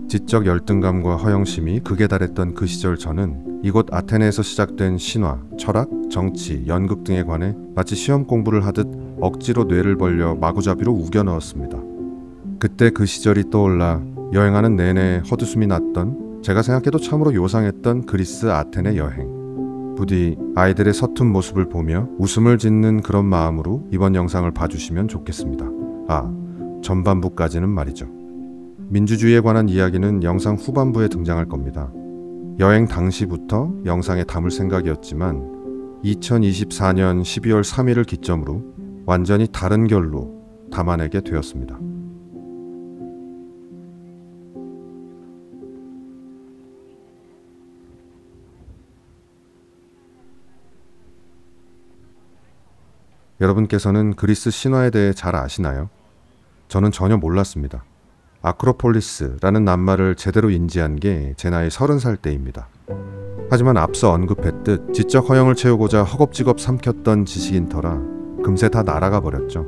지적 열등감과 허영심이 극에 달했던 그 시절 저는 이곳 아테네에서 시작된 신화, 철학, 정치, 연극 등에 관해 마치 시험 공부를 하듯 억지로 뇌를 벌려 마구잡이로 우겨 넣었습니다. 그때 그 시절이 떠올라 여행하는 내내 헛웃음이 났던, 제가 생각해도 참으로 요상했던 그리스 아테네 여행. 부디 아이들의 서툰 모습을 보며 웃음을 짓는 그런 마음으로 이번 영상을 봐주시면 좋겠습니다. 전반부까지는 말이죠. 민주주의에 관한 이야기는 영상 후반부에 등장할 겁니다. 여행 당시부터 영상에 담을 생각이었지만 2024년 12월 3일을 기점으로 완전히 다른 결로 담아내게 되었습니다. 여러분께서는 그리스 신화에 대해 잘 아시나요? 저는 전혀 몰랐습니다. 아크로폴리스라는 낱말을 제대로 인지한 게 제 나이 30살 때입니다. 하지만 앞서 언급했듯 지적 허영을 채우고자 허겁지겁 삼켰던 지식인 터라 금세 다 날아가 버렸죠.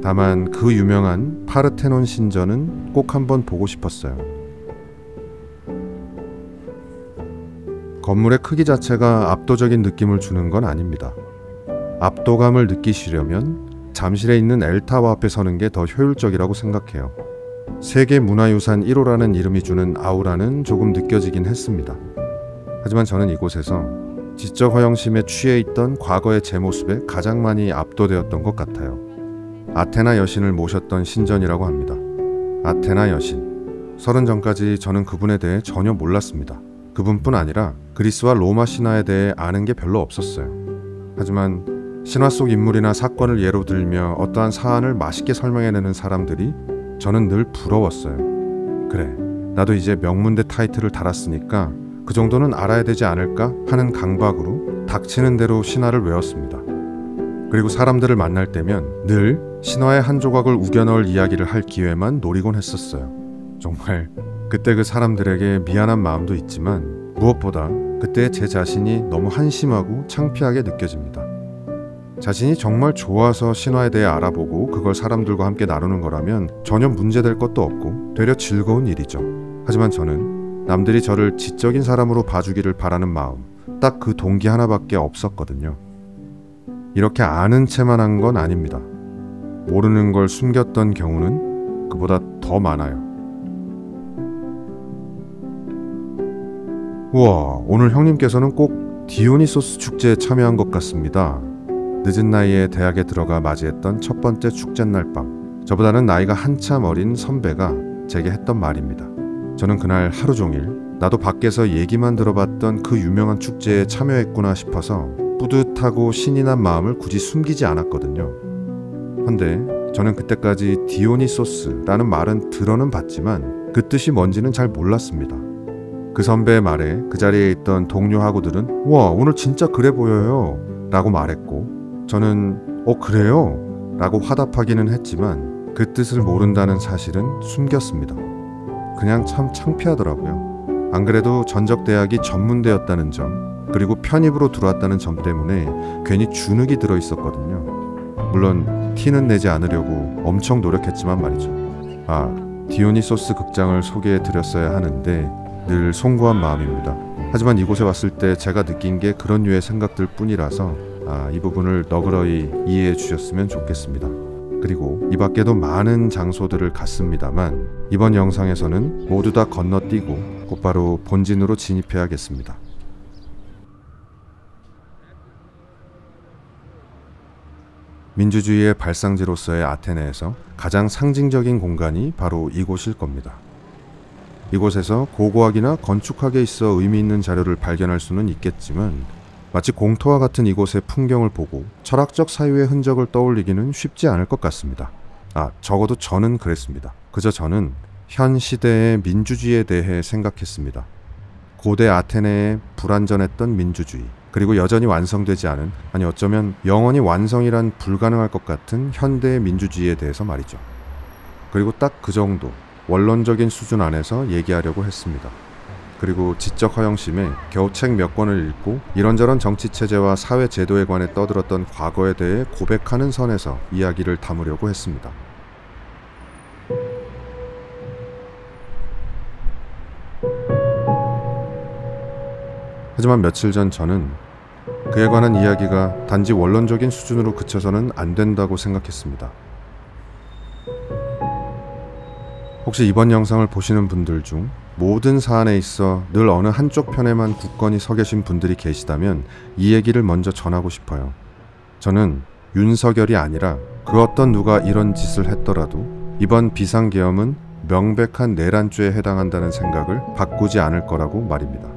다만 그 유명한 파르테논 신전은 꼭 한번 보고 싶었어요. 건물의 크기 자체가 압도적인 느낌을 주는 건 아닙니다. 압도감을 느끼시려면 잠실에 있는 엘타워 앞에 서는 게 더 효율적이라고 생각해요. 세계문화유산 1호라는 이름이 주는 아우라는 조금 느껴지긴 했습니다. 하지만 저는 이곳에서 지적 허영심에 취해 있던 과거의 제 모습에 가장 많이 압도되었던 것 같아요. 아테나 여신을 모셨던 신전이라고 합니다. 아테나 여신. 30 전까지 저는 그분에 대해 전혀 몰랐습니다. 그분뿐 아니라 그리스와 로마 신화에 대해 아는 게 별로 없었어요. 하지만 신화 속 인물이나 사건을 예로 들며 어떠한 사안을 맛있게 설명해내는 사람들이 저는 늘 부러웠어요. 그래, 나도 이제 명문대 타이틀을 달았으니까 그 정도는 알아야 되지 않을까 하는 강박으로 닥치는 대로 신화를 외웠습니다. 그리고 사람들을 만날 때면 늘 신화의 한 조각을 우겨넣을 이야기를 할 기회만 노리곤 했었어요. 정말 그때 그 사람들에게 미안한 마음도 있지만 무엇보다 그때 제 자신이 너무 한심하고 창피하게 느껴집니다. 자신이 정말 좋아서 신화에 대해 알아보고 그걸 사람들과 함께 나누는 거라면 전혀 문제될 것도 없고 되려 즐거운 일이죠. 하지만 저는 남들이 저를 지적인 사람으로 봐주기를 바라는 마음, 딱 그 동기 하나밖에 없었거든요. 이렇게 아는 체만 한 건 아닙니다. 모르는 걸 숨겼던 경우는 그보다 더 많아요. 우와, 오늘 형님께서는 꼭 디오니소스 축제에 참여한 것 같습니다. 늦은 나이에 대학에 들어가 맞이했던 첫 번째 축제날 밤, 저보다는 나이가 한참 어린 선배가 제게 했던 말입니다. 저는 그날 하루 종일 나도 밖에서 얘기만 들어봤던 그 유명한 축제에 참여했구나 싶어서 뿌듯하고 신이 난 마음을 굳이 숨기지 않았거든요. 근데 저는 그때까지 디오니소스라는 말은 들어는 봤지만 그 뜻이 뭔지는 잘 몰랐습니다. 그 선배의 말에 그 자리에 있던 동료하고들은 "와, 오늘 진짜 그래 보여요 라고 말했고, 저는 그래요? 라고 화답하기는 했지만 그 뜻을 모른다는 사실은 숨겼습니다. 그냥 참 창피하더라고요. 안 그래도 전적대학이 전문대였다는 점, 그리고 편입으로 들어왔다는 점 때문에 괜히 주눅이 들어 있었거든요. 물론 티는 내지 않으려고 엄청 노력했지만 말이죠. 디오니소스 극장을 소개해 드렸어야 하는데 늘 송구한 마음입니다. 하지만 이곳에 왔을 때 제가 느낀 게 그런 류의 생각들 뿐이라서 이 부분을 너그러이 이해해 주셨으면 좋겠습니다. 그리고 이 밖에도 많은 장소들을 갔습니다만 이번 영상에서는 모두 다 건너뛰고 곧바로 본진으로 진입해야겠습니다. 민주주의의 발상지로서의 아테네에서 가장 상징적인 공간이 바로 이곳일 겁니다. 이곳에서 고고학이나 건축학에 있어 의미 있는 자료를 발견할 수는 있겠지만 마치 공터와 같은 이곳의 풍경을 보고 철학적 사유의 흔적을 떠올리기는 쉽지 않을 것 같습니다. 적어도 저는 그랬습니다. 그저 저는 현 시대의 민주주의에 대해 생각했습니다. 고대 아테네의 불완전했던 민주주의, 그리고 여전히 완성되지 않은, 아니 어쩌면 영원히 완성이란 불가능할 것 같은 현대의 민주주의에 대해서 말이죠. 그리고 딱 그 정도 원론적인 수준 안에서 얘기하려고 했습니다. 그리고 지적 허영심에 겨우 책 몇 권을 읽고 이런저런 정치체제와 사회제도에 관해 떠들었던 과거에 대해 고백하는 선에서 이야기를 담으려고 했습니다. 하지만 며칠 전 저는 그에 관한 이야기가 단지 원론적인 수준으로 그쳐서는 안 된다고 생각했습니다. 혹시 이번 영상을 보시는 분들 중 모든 사안에 있어 늘 어느 한쪽 편에만 굳건히 서 계신 분들이 계시다면 이 얘기를 먼저 전하고 싶어요. 저는 윤석열이 아니라 그 어떤 누가 이런 짓을 했더라도 이번 비상계엄은 명백한 내란죄에 해당한다는 생각을 바꾸지 않을 거라고 말입니다.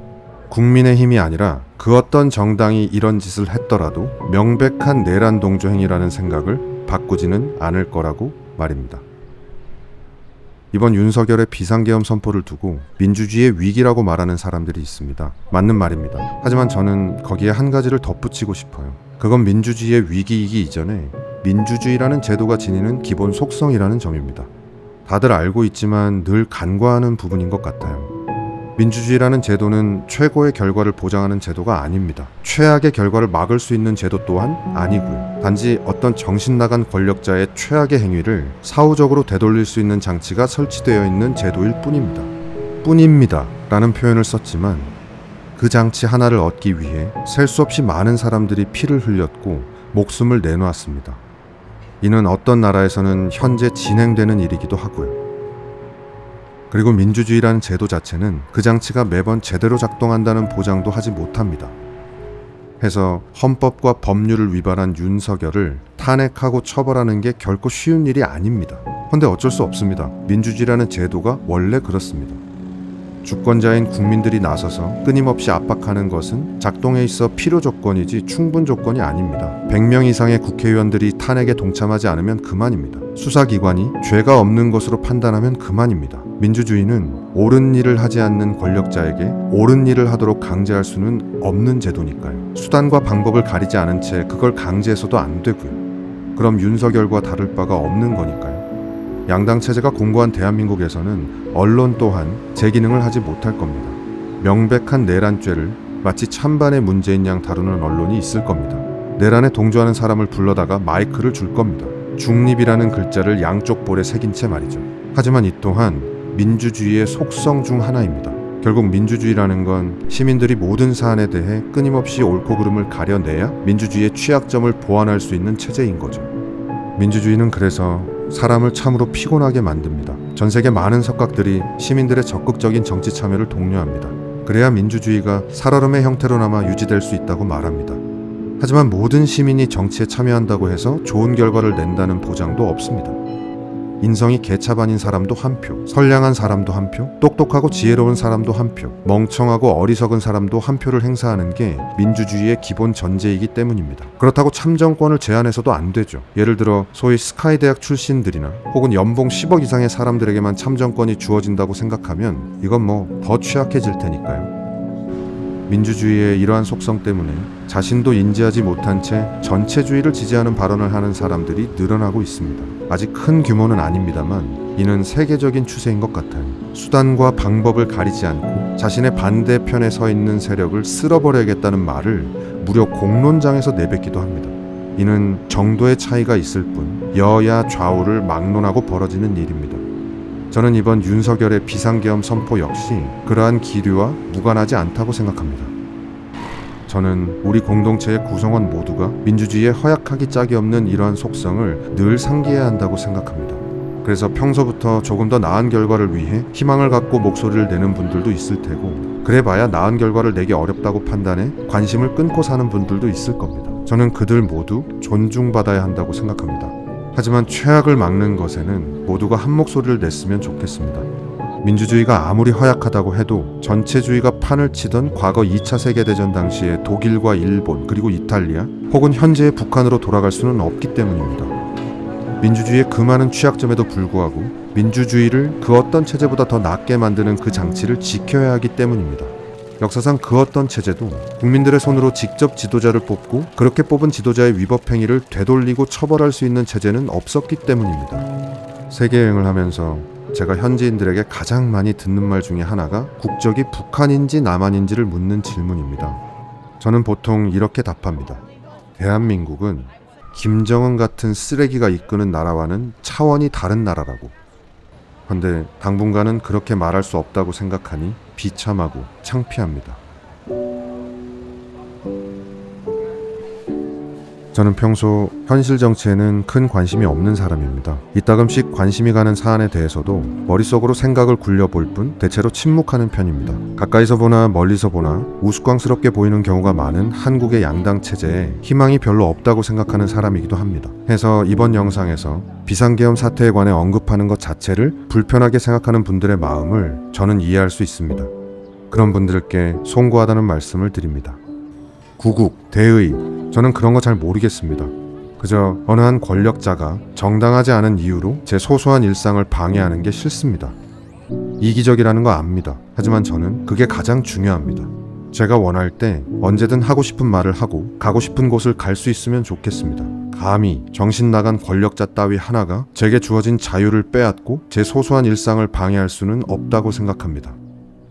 국민의힘이 아니라 그 어떤 정당이 이런 짓을 했더라도 명백한 내란 동조 행위라는 생각을 바꾸지는 않을 거라고 말입니다. 이번 윤석열의 비상계엄 선포를 두고 민주주의의 위기라고 말하는 사람들이 있습니다. 맞는 말입니다. 하지만 저는 거기에 한 가지를 덧붙이고 싶어요. 그건 민주주의의 위기이기 이전에 민주주의라는 제도가 지니는 기본 속성이라는 점입니다. 다들 알고 있지만 늘 간과하는 부분인 것 같아요. 민주주의라는 제도는 최고의 결과를 보장하는 제도가 아닙니다. 최악의 결과를 막을 수 있는 제도 또한 아니고요. 단지 어떤 정신 나간 권력자의 최악의 행위를 사후적으로 되돌릴 수 있는 장치가 설치되어 있는 제도일 뿐입니다. 뿐입니다 라는 표현을 썼지만 그 장치 하나를 얻기 위해 셀 수 없이 많은 사람들이 피를 흘렸고 목숨을 내놓았습니다. 이는 어떤 나라에서는 현재 진행되는 일이기도 하고요. 그리고 민주주의라는 제도 자체는 그 장치가 매번 제대로 작동한다는 보장도 하지 못합니다. 해서 헌법과 법률을 위반한 윤석열을 탄핵하고 처벌하는 게 결코 쉬운 일이 아닙니다. 근데 어쩔 수 없습니다. 민주주의라는 제도가 원래 그렇습니다. 주권자인 국민들이 나서서 끊임없이 압박하는 것은 작동에 있어 필요 조건이지 충분 조건이 아닙니다. 100명 이상의 국회의원들이 탄핵에 동참하지 않으면 그만입니다. 수사기관이 죄가 없는 것으로 판단하면 그만입니다. 민주주의는 옳은 일을 하지 않는 권력자에게 옳은 일을 하도록 강제할 수는 없는 제도니까요. 수단과 방법을 가리지 않은 채 그걸 강제해서도 안 되고요. 그럼 윤석열과 다를 바가 없는 거니까요. 양당 체제가 공고한 대한민국에서는 언론 또한 제 기능을 하지 못할 겁니다. 명백한 내란죄를 마치 찬반의 문제인 양 다루는 언론이 있을 겁니다. 내란에 동조하는 사람을 불러다가 마이크를 줄 겁니다. 중립이라는 글자를 양쪽 볼에 새긴 채 말이죠. 하지만 이 또한 민주주의의 속성 중 하나입니다. 결국 민주주의라는 건 시민들이 모든 사안에 대해 끊임없이 옳고 그름을 가려내야 민주주의의 취약점을 보완할 수 있는 체제인 거죠. 민주주의는 그래서 사람을 참으로 피곤하게 만듭니다. 전 세계 많은 석각들이 시민들의 적극적인 정치 참여를 독려합니다. 그래야 민주주의가 살얼음의 형태로나마 유지될 수 있다고 말합니다. 하지만 모든 시민이 정치에 참여한다고 해서 좋은 결과를 낸다는 보장도 없습니다. 인성이 개차반인 사람도 한 표, 선량한 사람도 한 표, 똑똑하고 지혜로운 사람도 한 표, 멍청하고 어리석은 사람도 한 표를 행사하는 게 민주주의의 기본 전제이기 때문입니다. 그렇다고 참정권을 제한해서도 안 되죠. 예를 들어 소위 스카이 대학 출신들이나 혹은 연봉 10억 이상의 사람들에게만 참정권이 주어진다고 생각하면 이건 뭐 더 취약해질 테니까요. 민주주의의 이러한 속성 때문에 자신도 인지하지 못한 채 전체주의를 지지하는 발언을 하는 사람들이 늘어나고 있습니다. 아직 큰 규모는 아닙니다만 이는 세계적인 추세인 것 같아요. 수단과 방법을 가리지 않고 자신의 반대편에 서 있는 세력을 쓸어버려야겠다는 말을 무려 공론장에서 내뱉기도 합니다. 이는 정도의 차이가 있을 뿐 여야 좌우를 막론하고 벌어지는 일입니다. 저는 이번 윤석열의 비상계엄 선포 역시 그러한 기류와 무관하지 않다고 생각합니다. 저는 우리 공동체의 구성원 모두가 민주주의에 허약하기 짝이 없는 이러한 속성을 늘 상기해야 한다고 생각합니다. 그래서 평소부터 조금 더 나은 결과를 위해 희망을 갖고 목소리를 내는 분들도 있을 테고, 그래봐야 나은 결과를 내기 어렵다고 판단해 관심을 끊고 사는 분들도 있을 겁니다. 저는 그들 모두 존중받아야 한다고 생각합니다. 하지만 최악을 막는 것에는 모두가 한 목소리를 냈으면 좋겠습니다. 민주주의가 아무리 허약하다고 해도 전체주의가 판을 치던 과거 2차 세계대전 당시에 독일과 일본 그리고 이탈리아 혹은 현재의 북한으로 돌아갈 수는 없기 때문입니다. 민주주의의 그 많은 취약점에도 불구하고 민주주의를 그 어떤 체제보다 더 낫게 만드는 그 장치를 지켜야 하기 때문입니다. 역사상 그 어떤 체제도 국민들의 손으로 직접 지도자를 뽑고 그렇게 뽑은 지도자의 위법 행위를 되돌리고 처벌할 수 있는 체제는 없었기 때문입니다. 세계여행을 하면서 제가 현지인들에게 가장 많이 듣는 말 중에 하나가 국적이 북한인지 남한인지를 묻는 질문입니다. 저는 보통 이렇게 답합니다. 대한민국은 김정은 같은 쓰레기가 이끄는 나라와는 차원이 다른 나라라고. 근데 당분간은 그렇게 말할 수 없다고 생각하니 비참하고 창피합니다. 저는 평소 현실 정치에는 큰 관심이 없는 사람입니다. 이따금씩 관심이 가는 사안에 대해서도 머릿속으로 생각을 굴려볼 뿐 대체로 침묵하는 편입니다. 가까이서 보나 멀리서 보나 우스꽝스럽게 보이는 경우가 많은 한국의 양당 체제에 희망이 별로 없다고 생각하는 사람이기도 합니다. 해서 이번 영상에서 비상계엄 사태에 관해 언급하는 것 자체를 불편하게 생각하는 분들의 마음을 저는 이해할 수 있습니다. 그런 분들께 송구하다는 말씀을 드립니다. 구국, 대의, 저는 그런 거 잘 모르겠습니다. 그저 어느 한 권력자가 정당하지 않은 이유로 제 소소한 일상을 방해하는 게 싫습니다. 이기적이라는 거 압니다. 하지만 저는 그게 가장 중요합니다. 제가 원할 때 언제든 하고 싶은 말을 하고 가고 싶은 곳을 갈 수 있으면 좋겠습니다. 감히 정신 나간 권력자 따위 하나가 제게 주어진 자유를 빼앗고 제 소소한 일상을 방해할 수는 없다고 생각합니다.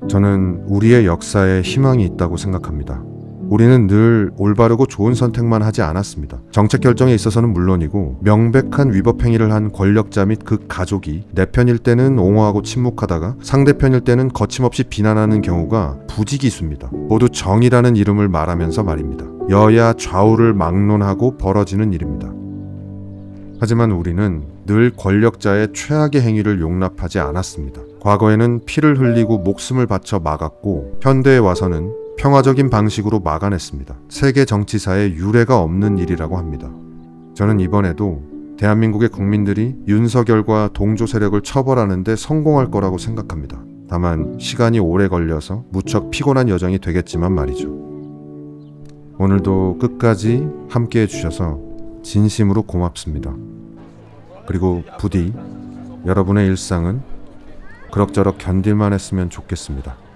저는 우리의 역사에 희망이 있다고 생각합니다. 우리는 늘 올바르고 좋은 선택만 하지 않았습니다. 정책 결정에 있어서는 물론이고 명백한 위법 행위를 한 권력자 및 그 가족이 내 편일 때는 옹호하고 침묵하다가 상대편일 때는 거침없이 비난하는 경우가 부지기수입니다. 모두 정의라는 이름을 말하면서 말입니다. 여야 좌우를 막론하고 벌어지는 일입니다. 하지만 우리는 늘 권력자의 최악의 행위를 용납하지 않았습니다. 과거에는 피를 흘리고 목숨을 바쳐 막았고 현대에 와서는 평화적인 방식으로 막아냈습니다. 세계 정치사에 유례가 없는 일이라고 합니다. 저는 이번에도 대한민국의 국민들이 윤석열과 동조 세력을 처벌하는 데 성공할 거라고 생각합니다. 다만 시간이 오래 걸려서 무척 피곤한 여정이 되겠지만 말이죠. 오늘도 끝까지 함께 해주셔서 진심으로 고맙습니다. 그리고 부디 여러분의 일상은 그럭저럭 견딜만 했으면 좋겠습니다.